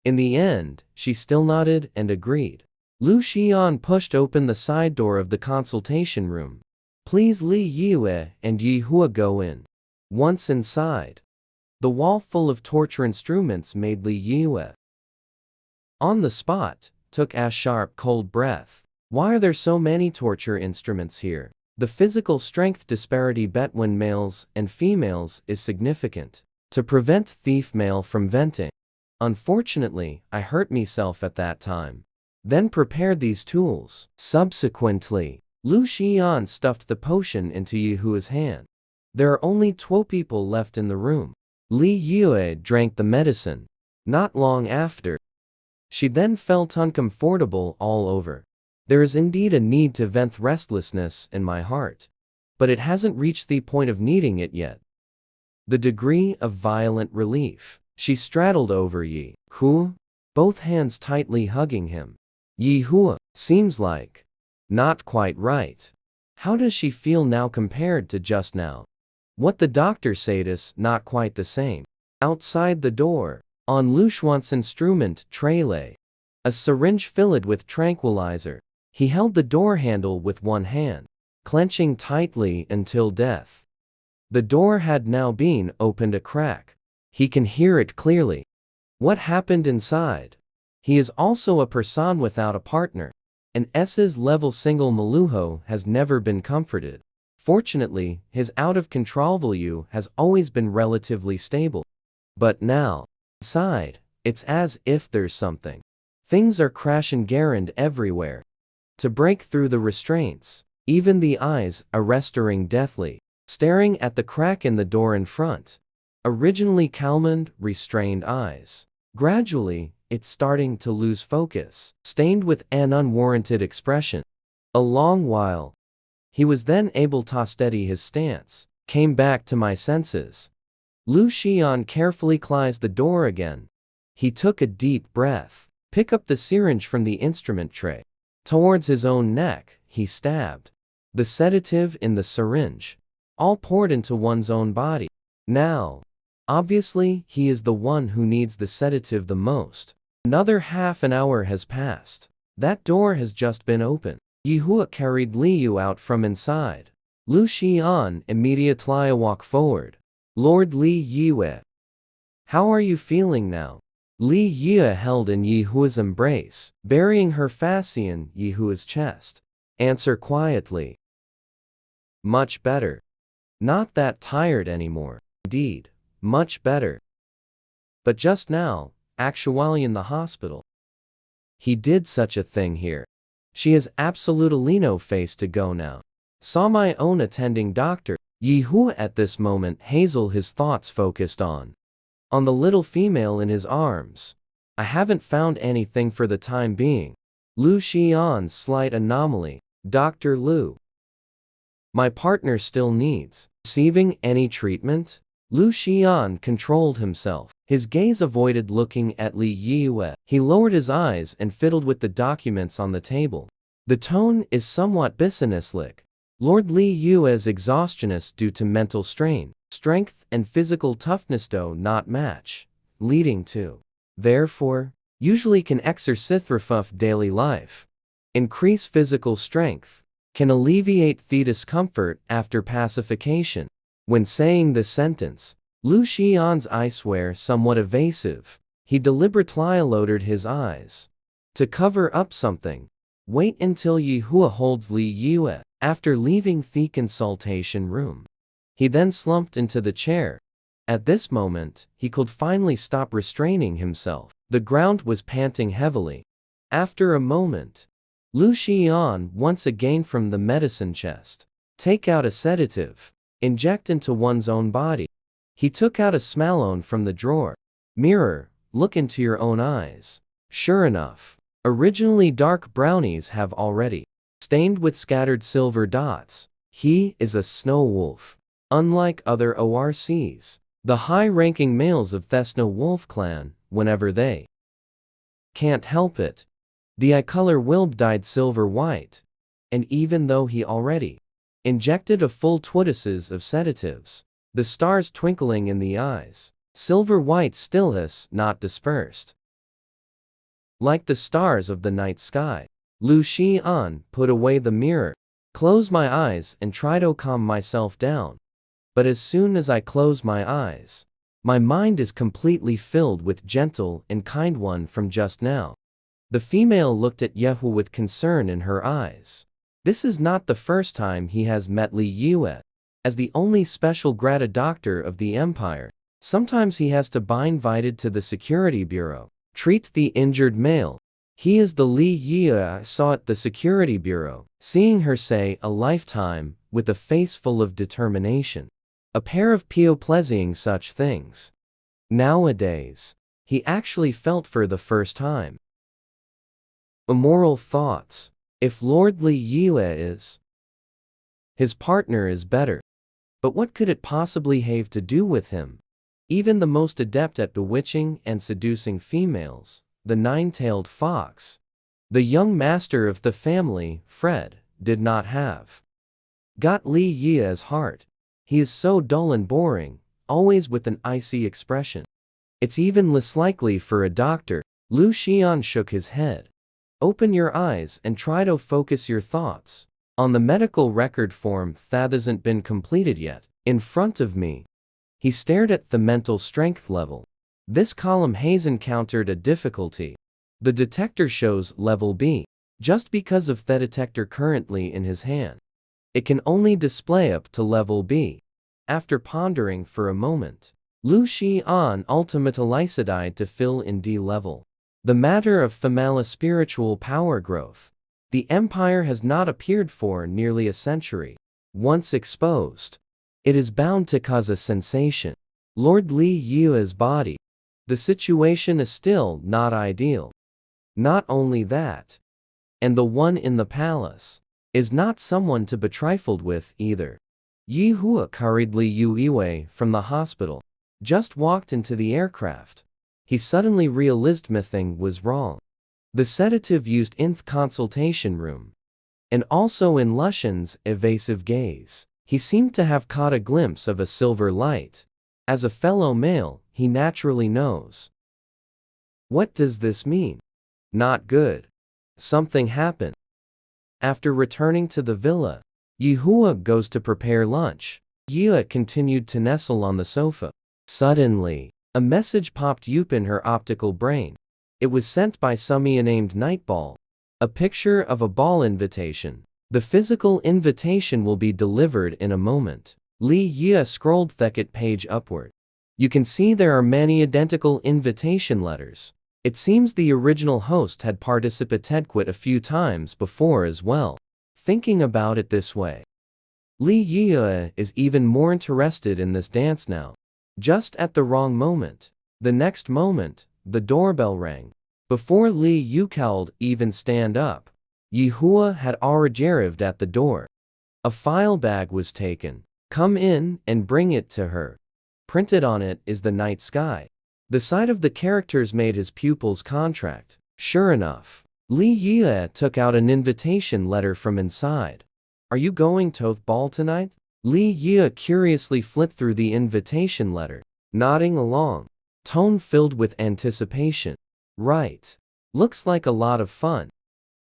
In the end, she still nodded and agreed. Lucian pushed open the side door of the consultation room. Please Li Yue and Ye Hua go in. Once inside, the wall full of torture instruments made Li Yue, on the spot, took a sharp cold breath. Why are there so many torture instruments here? The physical strength disparity between males and females is significant. To prevent thief male from venting. Unfortunately, I hurt myself at that time. Then prepared these tools. Subsequently, Lucian stuffed the potion into Ye Hua's hand. There are only 12 people left in the room. Li Yue drank the medicine. Not long after, she then felt uncomfortable all over. There is indeed a need to vent restlessness in my heart. But it hasn't reached the point of needing it yet. The degree of violent relief. She straddled over Ye Hua, both hands tightly hugging him. Ye Hua, seems like not quite right. How does she feel now compared to just now? What the doctor said is not quite the same. Outside the door, on Lucian's instrument tray lay a syringe filled with tranquilizer. He held the door handle with one hand, clenching tightly until death. The door had now been opened a crack. He can hear it clearly. What happened inside? He is also a person without a partner. An S's level single Maluho has never been comforted. Fortunately, his out-of-control value has always been relatively stable. But now, inside, it's as if there's something. Things are crashing garand everywhere. To break through the restraints, even the eyes are restoring deathly, staring at the crack in the door in front. Originally calm, restrained eyes. Gradually, it's starting to lose focus, stained with an unwarranted expression. A long while. He was then able to steady his stance, came back to my senses. Lucian carefully closed the door again. He took a deep breath, picked up the syringe from the instrument tray. Towards his own neck, he stabbed the sedative in the syringe, all poured into one's own body. Now, obviously, he is the one who needs the sedative the most. Another half an hour has passed. That door has just been opened. Ye Hua carried Li Yue out from inside. Lucian immediately walked forward. Lord Li Yue, how are you feeling now? Li Yue held in Ye Hua's embrace, burying her face in Ye Hua's chest. Answer quietly. Much better. Not that tired anymore. Indeed, much better. But just now, actually in the hospital. He did such a thing here. She has absolutely no face to go now. Saw my own attending doctor. Ye Hua at this moment Hazel his thoughts focused on the little female in his arms. I haven't found anything for the time being. Lucian's slight anomaly. Dr. Lu. My partner still needs receiving any treatment? Lucian controlled himself. His gaze avoided looking at Li Yue. He lowered his eyes and fiddled with the documents on the table. The tone is somewhat businesslike. Lord Li Yue's exhaustion is due to mental strain. Strength and physical toughness do not match, leading to, therefore, usually can exercise daily life. Increase physical strength, can alleviate the discomfort after pacification. When saying this sentence, Lucian's eyes were somewhat evasive. He deliberately lowered his eyes to cover up something. Wait until Ye Hua holds Li Yue after leaving the consultation room. He then slumped into the chair. At this moment, he could finally stop restraining himself. The ground was panting heavily. After a moment, Lucian once again from the medicine chest. Take out a sedative. Inject into one's own body. He took out a smalone from the drawer. Mirror, look into your own eyes. Sure enough, originally dark brownies have already stained with scattered silver dots. He is a snow wolf. Unlike other ORCs, the high-ranking males of Thesno Wolf Clan, whenever they can't help it, the eye color will dyed silver white. And even though he already injected a full twittises of sedatives, the stars twinkling in the eyes, silver white still has not dispersed. Like the stars of the night sky, Lucian put away the mirror, close my eyes and try to calm myself down. But as soon as I close my eyes, my mind is completely filled with gentle and kind one from just now. The female looked at Ye Hua with concern in her eyes. This is not the first time he has met Li Yue. As the only special grata doctor of the empire, sometimes he has to be invited to the security bureau. Treat the injured male. He is the Li Yue I saw at the security bureau, seeing her say a lifetime, with a face full of determination. A pair of pleasing such things. Nowadays, he actually felt for the first time. Immoral thoughts. If Lord Li Yue is his partner is better. But what could it possibly have to do with him? Even the most adept at bewitching and seducing females, the nine-tailed fox, the young master of the family, Fred, did not have got Li Yue's heart. He is so dull and boring, always with an icy expression. It's even less likely for a doctor. Lucian shook his head. Open your eyes and try to focus your thoughts. On the medical record form that hasn't been completed yet. In front of me. He stared at the mental strength level. This column has encountered a difficulty. The detector shows level B. Just because of the detector currently in his hand, it can only display up to level B. After pondering for a moment, Lucian ultimately decided to fill in D level. The matter of female spiritual power growth. The empire has not appeared for nearly a century. Once exposed, it is bound to cause a sensation. Lord Li Yue's body. The situation is still not ideal. Not only that, and the one in the palace is not someone to be trifled with either. Ye Hua carried Li Yue from the hospital, just walked into the aircraft. He suddenly realized something was wrong. The sedative used in the consultation room, and also in Lucian's evasive gaze. He seemed to have caught a glimpse of a silver light. As a fellow male, he naturally knows. What does this mean? Not good. Something happened. After returning to the villa, Ye Hua goes to prepare lunch. Yue continued to nestle on the sofa. Suddenly, a message popped up in her optical brain. It was sent by Sumia named Nightball. A picture of a ball invitation. The physical invitation will be delivered in a moment. Li Yue scrolled the page upward. You can see there are many identical invitation letters. It seems the original host had participated a few times before as well. Thinking about it this way, Li Yue is even more interested in this dance now. Just at the wrong moment. The next moment, the doorbell rang. Before Li Yue could even stand up, Ye Hua had already arrived at the door. A file bag was taken. Come in and bring it to her. Printed on it is the night sky. The sight of the characters made his pupils contract. Sure enough, Li Yue took out an invitation letter from inside. Are you going to the ball tonight? Li Yue curiously flipped through the invitation letter, nodding along, tone filled with anticipation. Right. Looks like a lot of fun.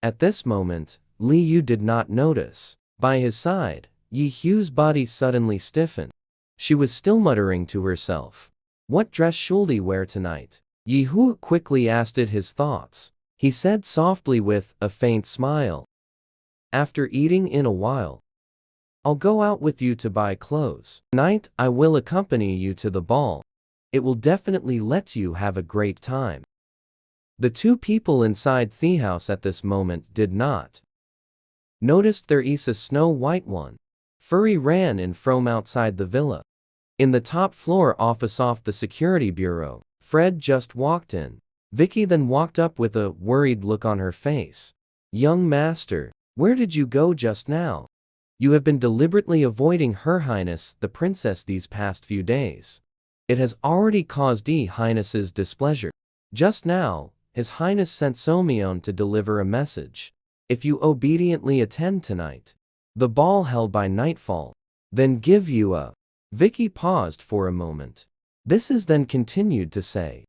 At this moment, Li Yue did not notice. By his side, Ye Hua's body suddenly stiffened. She was still muttering to herself. What dress should he wear tonight? Ye Hua quickly asked it his thoughts. He said softly with a faint smile. After eating in a while, I'll go out with you to buy clothes. Tonight, I will accompany you to the ball. It will definitely let you have a great time. The two people inside the house at this moment did not noticed there is a snow white one. Furry ran in from outside the villa. In the top floor office off the security bureau, Fred just walked in. Vicki then walked up with a worried look on her face. Young master, where did you go just now? You have been deliberately avoiding Her Highness the Princess these past few days. It has already caused Her Highness's displeasure. Just now, His Highness sent Somion to deliver a message. If you obediently attend tonight, the ball held by nightfall, then give you a... Vicki paused for a moment. This is then continued to say,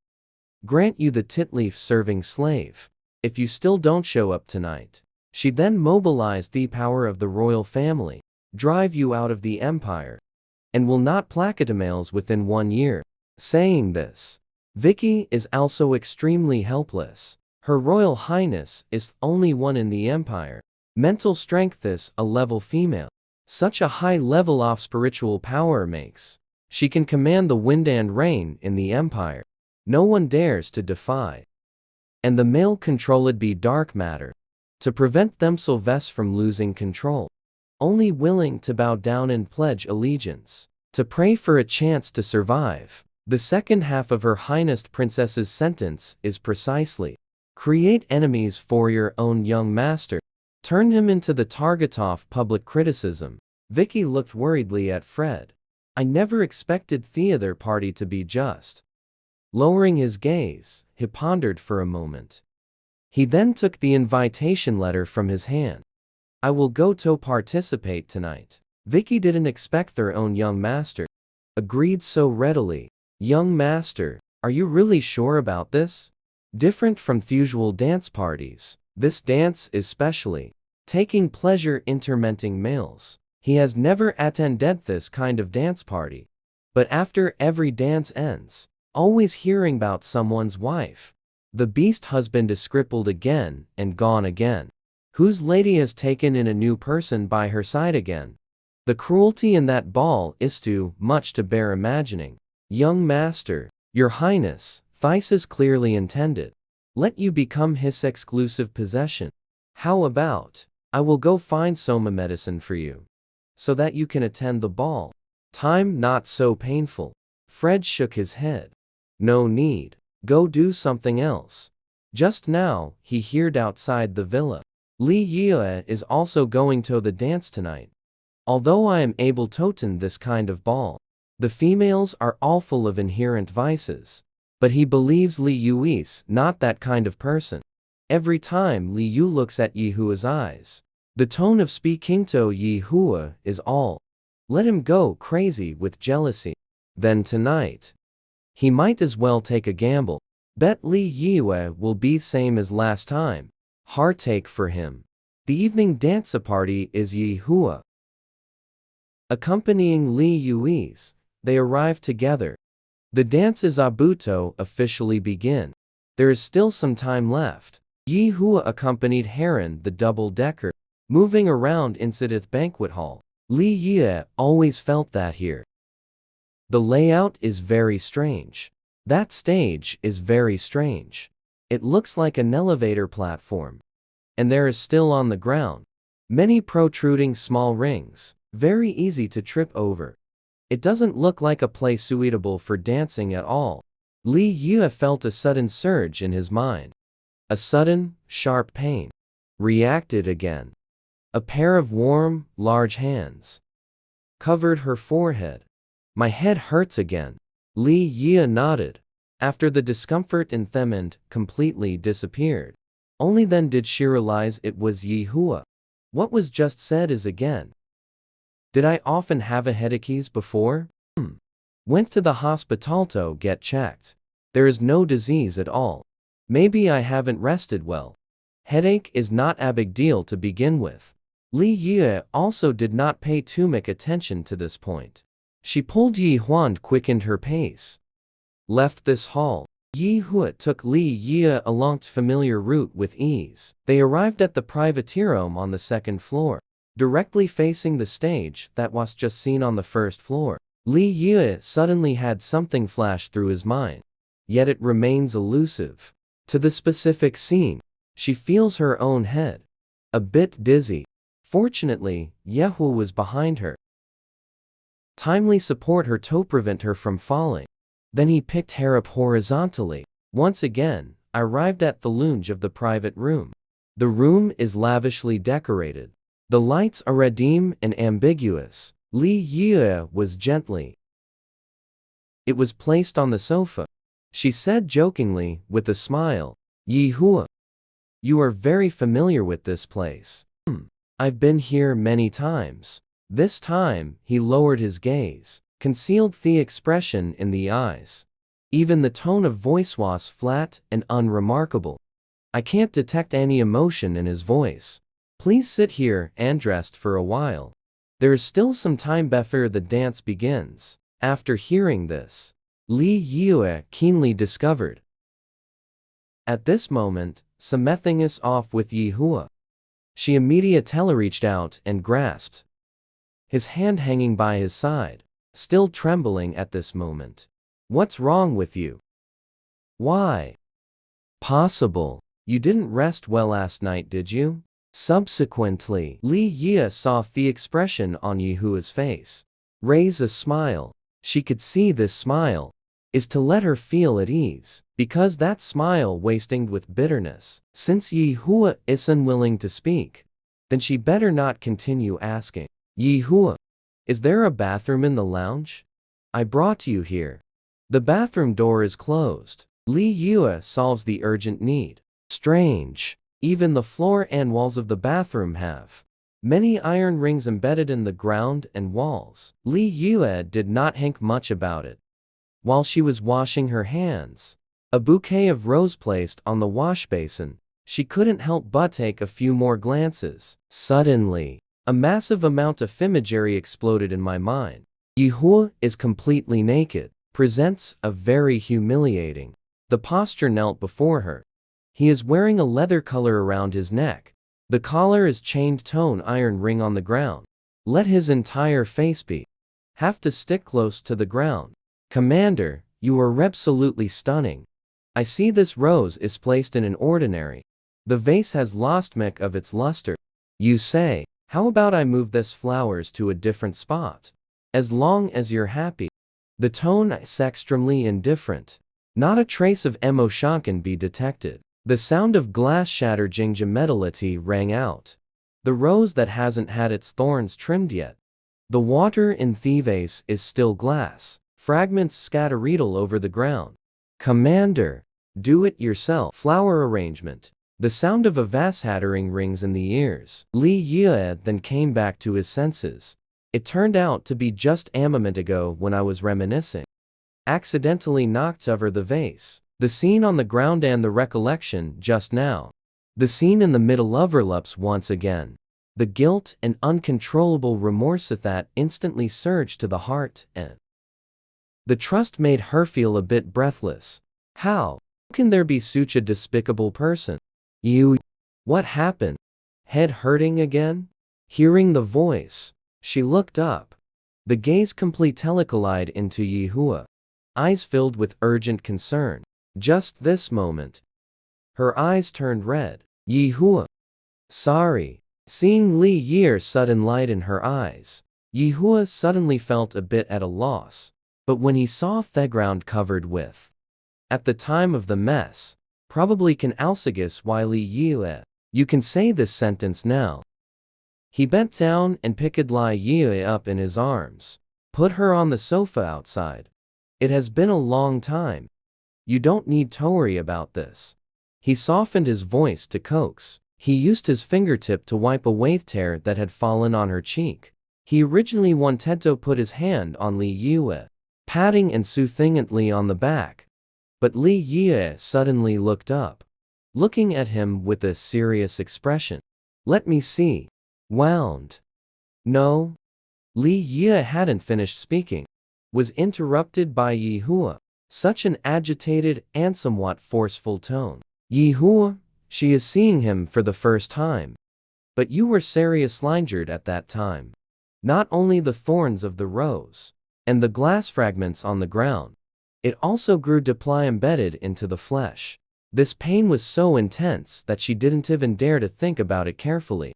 grant you the titleaf serving slave. If you still don't show up tonight, she then mobilized the power of the royal family, drive you out of the empire, and will not placatamales within 1 year. Saying this, Vicki is also extremely helpless. Her Royal Highness is only one in the empire. Mental strength is a level female. Such a high level of spiritual power makes she can command the wind and rain in the empire. No one dares to defy. And the male controlled be dark matter, to prevent themselves from losing control. Only willing to bow down and pledge allegiance, to pray for a chance to survive. The second half of Her Highness Princess's sentence is precisely, create enemies for your own young master. Turn him into the target of public criticism. Vicki looked worriedly at Fred. I never expected the other party to be just. Lowering his gaze, he pondered for a moment. He then took the invitation letter from his hand. I will go to participate tonight. Vicki didn't expect their own young master. Agreed so readily. Young master, are you really sure about this? Different from the usual dance parties, this dance is specially taking pleasure in tormenting males. He has never attended this kind of dance party. But after every dance ends, always hearing about someone's wife. The beast husband is crippled again and gone again. Whose lady has taken in a new person by her side again. The cruelty in that ball is too much to bear imagining. Young master, your highness, Thais is clearly intended. Let you become his exclusive possession. How about, I will go find soma medicine for you, so that you can attend the ball. Time not so painful. Fred shook his head. No need. Go do something else. Just now, he heard outside the villa. Li Yue is also going to the dance tonight. Although I am able to attend this kind of ball, the females are all full of inherent vices. But he believes Li Yue is not that kind of person. Every time Li Yue looks at Ye Hua's eyes, the tone of speaking to Ye Hua is all. Let him go crazy with jealousy. Then tonight, he might as well take a gamble. Bet Li Yue will be same as last time. Heartache for him. The evening dance party is Ye Hua. Accompanying Li Yue's, they arrive together. The dances Abuto officially begin. There is still some time left. Ye Hua accompanied Heron the double-decker, moving around in Sidith banquet hall. Li Yue always felt that here. The layout is very strange. That stage is very strange. It looks like an elevator platform. And there is still on the ground many protruding small rings, very easy to trip over. It doesn't look like a place suitable for dancing at all. Li Yue felt a sudden surge in his mind. A sudden, sharp pain. Reacted again. A pair of warm, large hands covered her forehead. My head hurts again. Li Yue nodded. After the discomfort in Themond completely disappeared. Only then did she realize it was Ye Hua. What was just said is again. Did I often have a headaches before? Went to the hospital to get checked. There is no disease at all. Maybe I haven't rested well. Headache is not a big deal to begin with. Li Yue also did not pay too much attention to this point. She pulled Ye Hua and quickened her pace. Left this hall. Ye Hua took Li Yue along the familiar route with ease. They arrived at the privateer room on the second floor. directly facing the stage that was just seen on the first floor. Li Yue suddenly had something flash through his mind. Yet it remains elusive. To the specific scene, she feels her own head. A bit dizzy. Fortunately, Ye Hua was behind her. Timely support her to prevent her from falling. Then he picked her up horizontally. Once again, I arrived at the lounge of the private room. The room is lavishly decorated. The lights are redeem and ambiguous. Li Yue was gently. It was placed on the sofa. She said jokingly, with a smile, Ye Hua, you are very familiar with this place. I've been here many times. This time, he lowered his gaze, concealed the expression in the eyes. Even the tone of voice was flat and unremarkable. I can't detect any emotion in his voice. Please sit here and rest for a while. There is still some time before the dance begins. After hearing this, Li Yue keenly discovered. At this moment, something is off with Ye Hua. She immediately reached out and grasped his hand hanging by his side, still trembling at this moment. What's wrong with you? Why? Possible. You didn't rest well last night, did you? Subsequently, Li Yue saw the expression on Ye Hua's face. Raise a smile. She could see this smile is to let her feel at ease, because that smile wasted with bitterness. Since Ye Hua is unwilling to speak, then she better not continue asking. Ye Hua, is there a bathroom in the lounge? I brought you here. The bathroom door is closed. Li Yue solves the urgent need. Strange. Even the floor and walls of the bathroom have many iron rings embedded in the ground and walls. Li Yue did not think much about it. While she was washing her hands, a bouquet of roses placed on the wash basin, she couldn't help but take a few more glances. Suddenly, a massive amount of imagery exploded in my mind. Ye Hua is completely naked, presents a very humiliating. The posture knelt before her. He is wearing a leather collar around his neck. The collar is chained tone iron ring on the ground. Let his entire face be. Have to stick close to the ground. Commander, you are absolutely stunning. I see this rose is placed in an ordinary. The vase has lost much of its luster. You say, how about I move this flowers to a different spot? As long as you're happy. The tone is extremely indifferent. Not a trace of emotion can be detected. The sound of glass shattering gemetality rang out. The rose that hasn't had its thorns trimmed yet. The water in the vase is still glass. Fragments scatter over the ground. Commander, do it yourself. Flower arrangement. The sound of a vase shattering rings in the ears. Li Yue then came back to his senses. It turned out to be just a moment ago when I was reminiscing. Accidentally knocked over the vase. The scene on the ground and the recollection just now. The scene in the middle overlaps once again. The guilt and uncontrollable remorse that instantly surged to the heart and the trust made her feel a bit breathless. How can there be such a despicable person? You. What happened? Head hurting again? Hearing the voice, she looked up. The gaze complete telecollide into Ye Hua. Eyes filled with urgent concern. Just this moment, her eyes turned red. Ye Hua. Sorry. Seeing Li Yue's sudden light in her eyes, Ye Hua suddenly felt a bit at a loss. But when he saw the ground covered with, at the time of the mess, probably can alsagus why Li Yue. You can say this sentence now. He bent down and picked Li Yue up in his arms, put her on the sofa outside. It has been a long time. You don't need to worry about this. He softened his voice to coax. He used his fingertip to wipe away the tear that had fallen on her cheek. He originally wanted to put his hand on Li Yue, patting and soothingly on the back. But Li Yue suddenly looked up, looking at him with a serious expression. Let me see. Wound. No. Li Yue hadn't finished speaking. Was interrupted by Ye Hua. Such an agitated and somewhat forceful tone. Ye Hua, she is seeing him for the first time. But you were seriously injured at that time. Not only the thorns of the rose and the glass fragments on the ground, it also grew deeply embedded into the flesh. This pain was so intense that she didn't even dare to think about it carefully.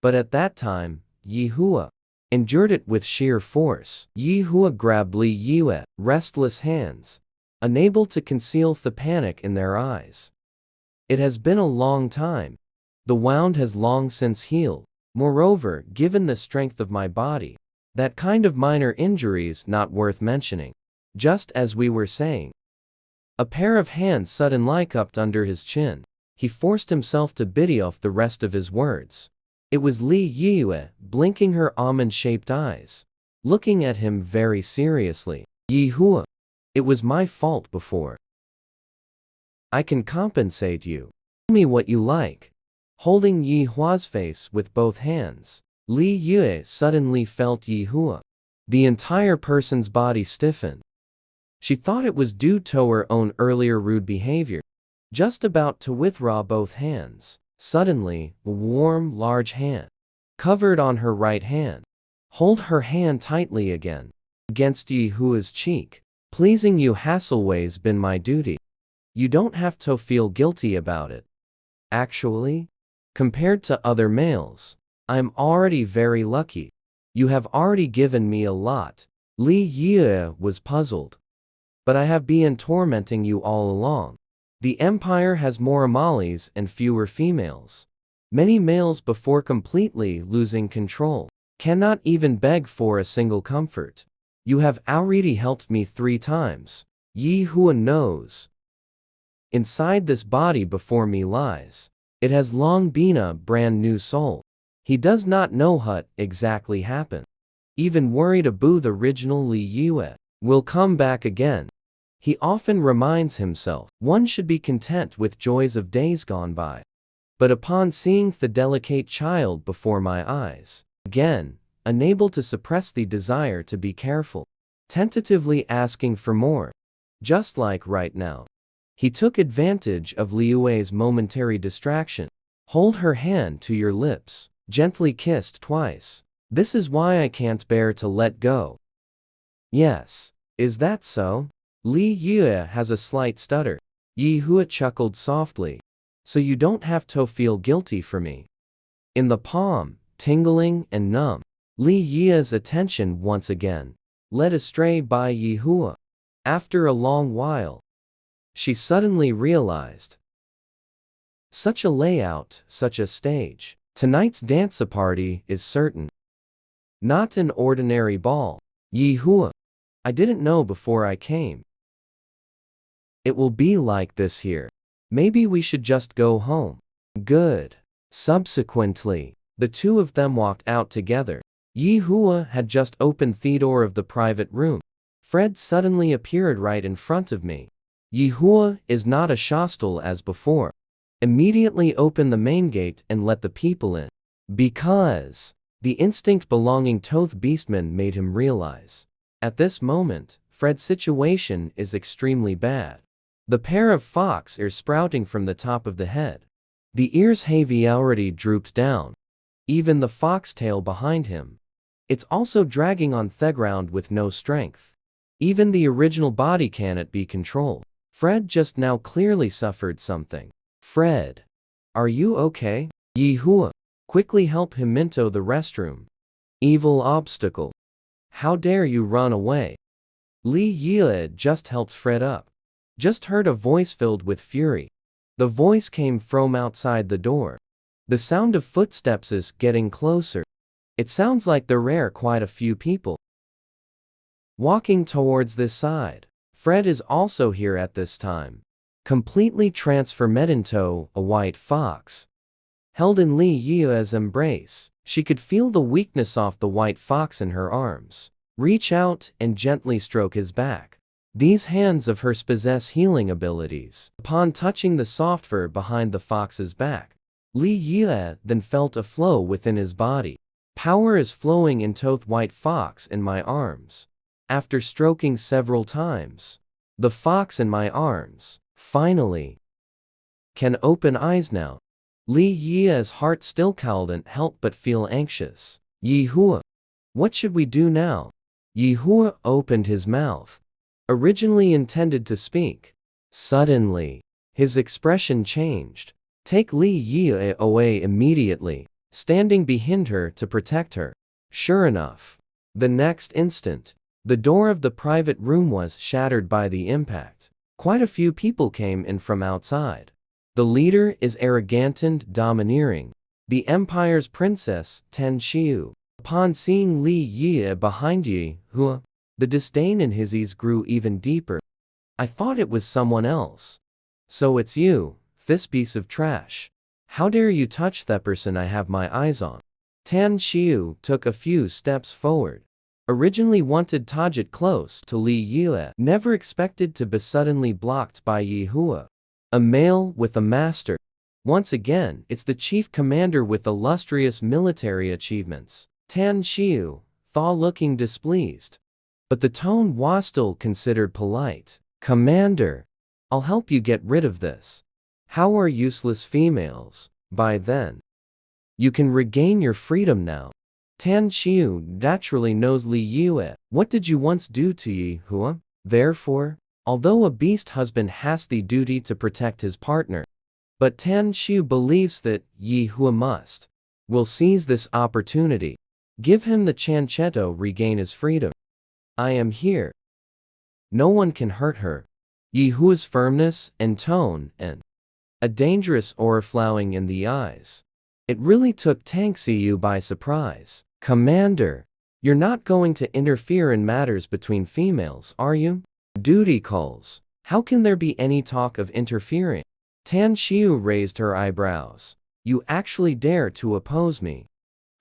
But at that time, Ye Hua endured it with sheer force. Ye Hua grabbed Li Yue, restless hands, unable to conceal the panic in their eyes. It has been a long time. The wound has long since healed. Moreover, given the strength of my body, that kind of minor injury's not worth mentioning. Just as we were saying. A pair of hands suddenly cupped under his chin. He forced himself to bite off the rest of his words. It was Li Yue, blinking her almond-shaped eyes, looking at him very seriously. Ye Hua, it was my fault before. I can compensate you. Tell me what you like. Holding Ye Hua's face with both hands, Li Yue suddenly felt Ye Hua. The entire person's body stiffened. She thought it was due to her own earlier rude behavior. Just about to withdraw both hands, suddenly, a warm, large hand, covered on her right hand, hold her hand tightly again, against Ye Hua's cheek. Pleasing you has always been my duty. You don't have to feel guilty about it. Actually, compared to other males, I'm already very lucky. You have already given me a lot. Li Yue was puzzled. But I have been tormenting you all along. The empire has more Amalis and fewer females. Many males before completely losing control cannot even beg for a single comfort. You have already helped me 3 times. Ye Hua knows. Inside this body before me lies. It has long been a brand new soul. He does not know what exactly happened. Even worried about the original Li Yue will come back again. He often reminds himself, one should be content with joys of days gone by. But upon seeing the delicate child before my eyes, again, unable to suppress the desire to be careful, tentatively asking for more, just like right now. He took advantage of Li Yue's momentary distraction. Hold her hand to your lips, gently kissed twice. This is why I can't bear to let go. Yes, is that so? Li Yue has a slight stutter. Ye Hua chuckled softly. So you don't have to feel guilty for me. In the palm, tingling and numb, Li Yue's attention once again led astray by Ye Hua. After a long while, she suddenly realized. Such a layout, such a stage. Tonight's dance party is certain. Not an ordinary ball. Ye Hua, I didn't know before I came. It will be like this here. Maybe we should just go home. Good. Subsequently, the two of them walked out together. Ye Hua had just opened the door of the private room. Fred suddenly appeared right in front of me. Ye Hua is not as hostile as before. Immediately open the main gate and let the people in. Because the instinct belonging to the Beastmen made him realize. At this moment, Fred's situation is extremely bad. The pair of fox ears sprouting from the top of the head. The ears have already drooped down. Even the foxtail behind him. It's also dragging on the ground with no strength. Even the original body cannot be controlled. Fred just now clearly suffered something. Fred, are you okay? Ye Hua, quickly help him into the restroom. Evil obstacle. How dare you run away? Li Yue just helped Fred up. Just heard a voice filled with fury. The voice came from outside the door. The sound of footsteps is getting closer. It sounds like there are quite a few people walking towards this side. Fred is also here at this time. Completely transformed into a white fox. Held in Li Yue's embrace, she could feel the weakness of the white fox in her arms. Reach out and gently stroke his back. These hands of hers possess healing abilities. Upon touching the soft fur behind the fox's back, Li Yue then felt a flow within his body. Power is flowing into the white fox in my arms. After stroking several times, the fox in my arms, finally, can open eyes now. Li Yue's heart still couldn't help but feel anxious. Ye Hua. What should we do now? Ye Hua opened his mouth, originally intended to speak. Suddenly, his expression changed. Take Li Yue away immediately, standing behind her to protect her. Sure enough, the next instant, the door of the private room was shattered by the impact. Quite a few people came in from outside. The leader is arrogant and domineering. The empire's princess, Tan Xiu. Upon seeing Li Yue behind Ye Hua, the disdain in his eyes grew even deeper. I thought it was someone else. So it's you, this piece of trash. How dare you touch that person I have my eyes on? Tan Xiu took a few steps forward. Originally wanted to get close to Li Yue, never expected to be suddenly blocked by Ye Hua. A male with a master. Once again, it's the chief commander with illustrious military achievements. Tan Xiu thought, looking displeased. But the tone was still considered polite. Commander, I'll help you get rid of this. How are useless females? By then, you can regain your freedom now. Tan Xiu naturally knows Li Yue. What did you once do to Ye Hua? Therefore, although a beast husband has the duty to protect his partner, but Tan Xiu believes that Ye Hua will seize this opportunity. Give him the chance to regain his freedom. I am here. No one can hurt her. Ye Hua's firmness and tone and a dangerous aura flowing in the eyes. It really took Tang Xiu by surprise. Commander, you're not going to interfere in matters between females, are you? Duty calls. How can there be any talk of interfering? Tan Xiu raised her eyebrows. You actually dare to oppose me?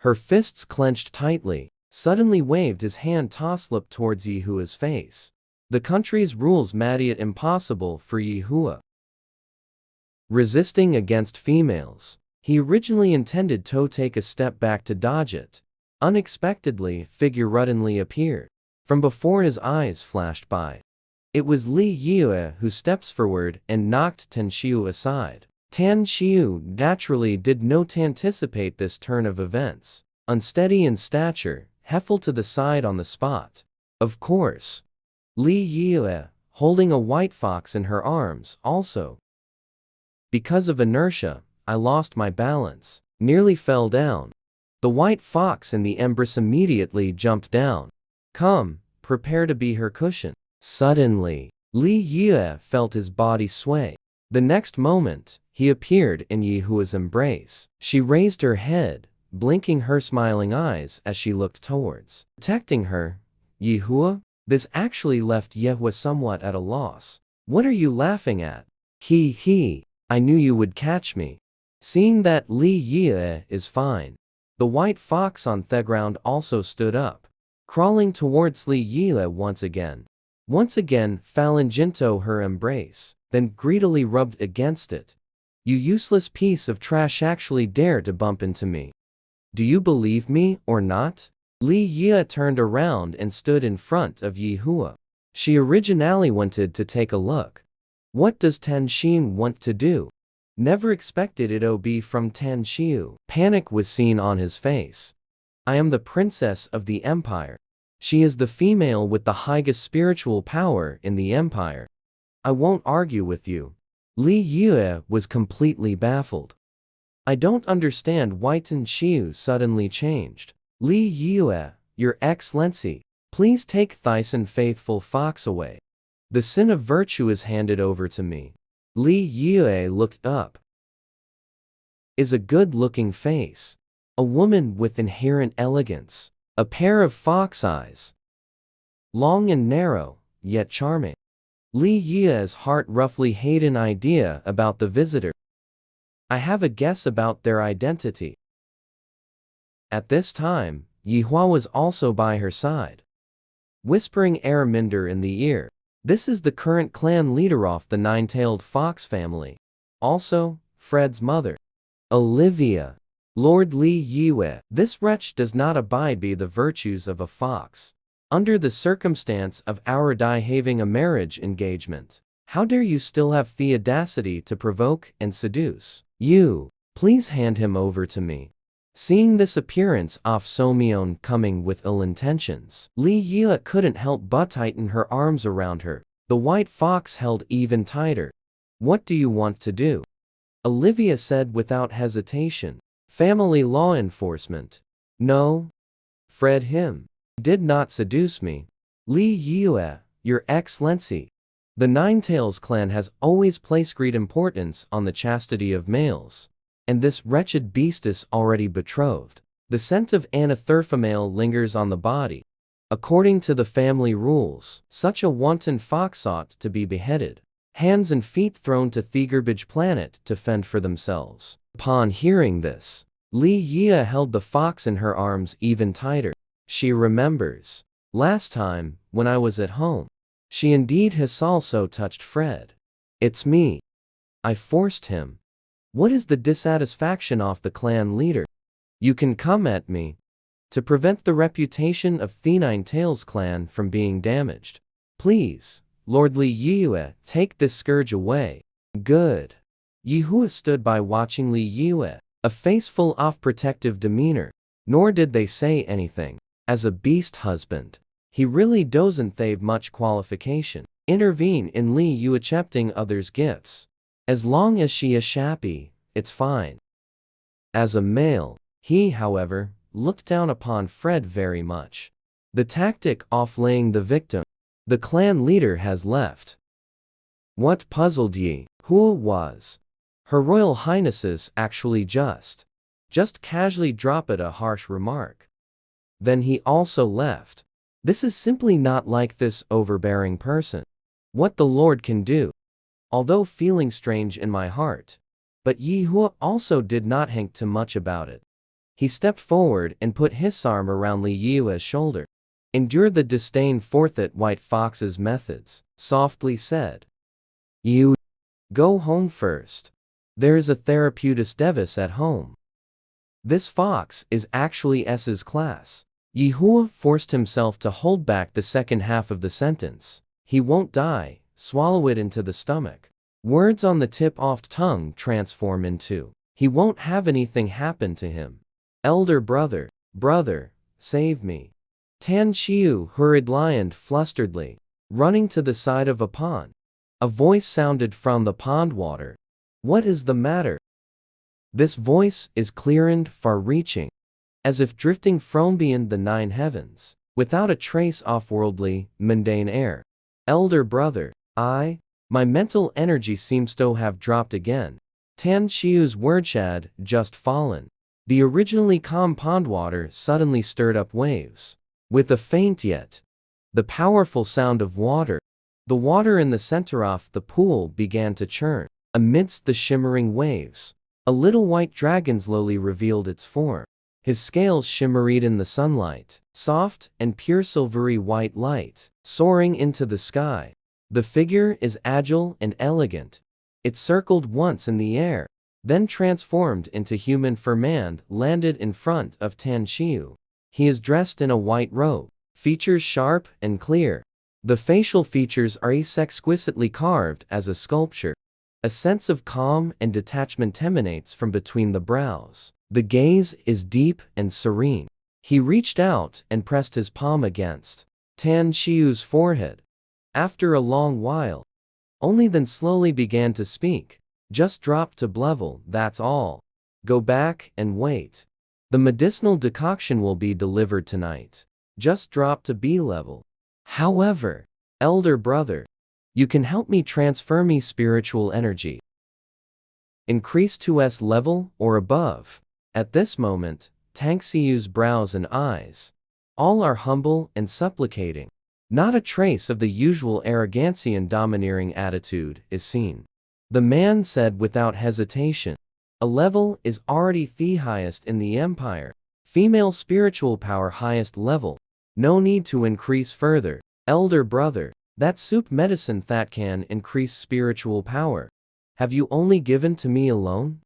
Her fists clenched tightly, suddenly waved his hand toss-up towards Ye Hua's face. The country's rules made it impossible for Ye Hua resisting against females. He originally intended to take a step back to dodge it. Unexpectedly, figure suddenly appeared. From before his eyes flashed by. It was Li Yue who steps forward and knocked Tan Xiu aside. Tan Xiu naturally did not anticipate this turn of events. Unsteady in stature, fell to the side on the spot. Of course, Li Yue, holding a white fox in her arms, also. Because of inertia, I lost my balance, nearly fell down. The white fox in the embrace immediately jumped down. Come, prepare to be her cushion. Suddenly, Li Yue felt his body sway. The next moment, he appeared in Ye Hua's embrace. She raised her head, blinking her smiling eyes as she looked towards. Protecting her, Ye Hua? This actually left Ye Hua somewhat at a loss. What are you laughing at? He, I knew you would catch me. Seeing that Li Yue is fine, the white fox on the ground also stood up, crawling towards Li Yue once again. Once again fell into her embrace, then greedily rubbed against it. You useless piece of trash actually dared to bump into me. Do you believe me or not? Li Yue turned around and stood in front of Ye Hua. She originally wanted to take a look. What does Tan Xiu want to do? Never expected it to be from Tan Xiu. Panic was seen on his face. I am the princess of the empire. She is the female with the highest spiritual power in the empire. I won't argue with you. Li Yue was completely baffled. I don't understand why Tan Xiu suddenly changed. Li Yue, Your Excellency, please take this unfaithful fox away. The sin of virtue is handed over to me. Li Yue looked up. Is a good-looking face. A woman with inherent elegance. A pair of fox eyes. Long and narrow, yet charming. Li Yue's heart roughly had an idea about the visitor. I have a guess about their identity. At this time, Ye Hua was also by her side, whispering Araminder in the ear. This is the current clan leader of the nine-tailed fox family. Also, Fred's mother, Olivia. Lord Li Yue. This wretch does not abide by the virtues of a fox. Under the circumstance of our having a marriage engagement, how dare you still have the audacity to provoke and seduce? You, please Please hand him over to me. Seeing this appearance of Somion coming with ill intentions, Li Yue couldn't help but tighten her arms around her. The white fox held even tighter. What do you want to do? Olivia said without hesitation. Family law enforcement. No. Fred him. Did not seduce me. Li Yue, Your Excellency. The Ninetails clan has always placed great importance on the chastity of males. And this wretched beast is already betrothed. The scent of anatherphomale lingers on the body. According to the family rules, such a wanton fox ought to be beheaded, hands and feet thrown to the garbage planet to fend for themselves. Upon hearing this, Li Yue held the fox in her arms even tighter. She remembers. Last time, when I was at home, she indeed has also touched Fred. It's me. I forced him. What is the dissatisfaction of the clan leader? You can come at me. To prevent the reputation of the Ninetails clan from being damaged. Please, Lord Li Yue, take this scourge away. Good. Ye Hua stood by watching Li Yue, a face full of protective demeanor. Nor did they say anything. As a beast husband, he really doesn't have much qualification. Intervene in Li Yue accepting others' gifts. As long as she is happy, it's fine. As a male, he, however, looked down upon Fred very much. The tactic of laying the victim. The clan leader has left. What puzzled Ye Hua was, Her Royal Highnesses actually just casually dropped a harsh remark. Then he also left. This is simply not like this overbearing person. What the Lord can do. Although feeling strange in my heart. But Ye Hua also did not think too much about it. He stepped forward and put his arm around Li Yue's shoulder. Endure the disdain for that white fox's methods, softly said. You go home first. There is a therapeutic device at home. This fox is actually S's class. Ye Hua forced himself to hold back the second half of the sentence. He won't die, swallow it into the stomach. Words on the tip of tongue transform into, he won't have anything happen to him. Elder brother, save me. Tan Qiu hurried lion flusteredly, running to the side of a pond. A voice sounded from the pond water. What is the matter? This voice is clear and far-reaching, as if drifting from beyond the 9 heavens, without a trace of worldly, mundane air. Elder brother, my mental energy seems to have dropped again. Tan Qiu's words had just fallen. The originally calm pond water suddenly stirred up waves. With a faint yet the powerful sound of water, the water in the center of the pool began to churn. Amidst the shimmering waves, a little white dragon slowly revealed its form. His scales shimmered in the sunlight, soft and pure silvery white light, soaring into the sky. The figure is agile and elegant. It circled once in the air, then transformed into human form and landed in front of Tan Qiu. He is dressed in a white robe, features sharp and clear. The facial features are exquisitely carved as a sculpture. A sense of calm and detachment emanates from between the brows. The gaze is deep and serene. He reached out and pressed his palm against Tan Qiu's forehead. After a long while, only then slowly began to speak. Just drop to level, that's all. Go back and wait. The medicinal decoction will be delivered tonight. Just drop to B level. However, elder brother, you can help me transfer me spiritual energy. Increase to S level or above. At this moment, Tang Xiu's brows and eyes, all are humble and supplicating. Not a trace of the usual arrogancy and domineering attitude is seen. The man said without hesitation, a level is already the highest in the empire. Female spiritual power highest level. No need to increase further. Elder brother, that soup medicine that can increase spiritual power. Have you only given to me alone?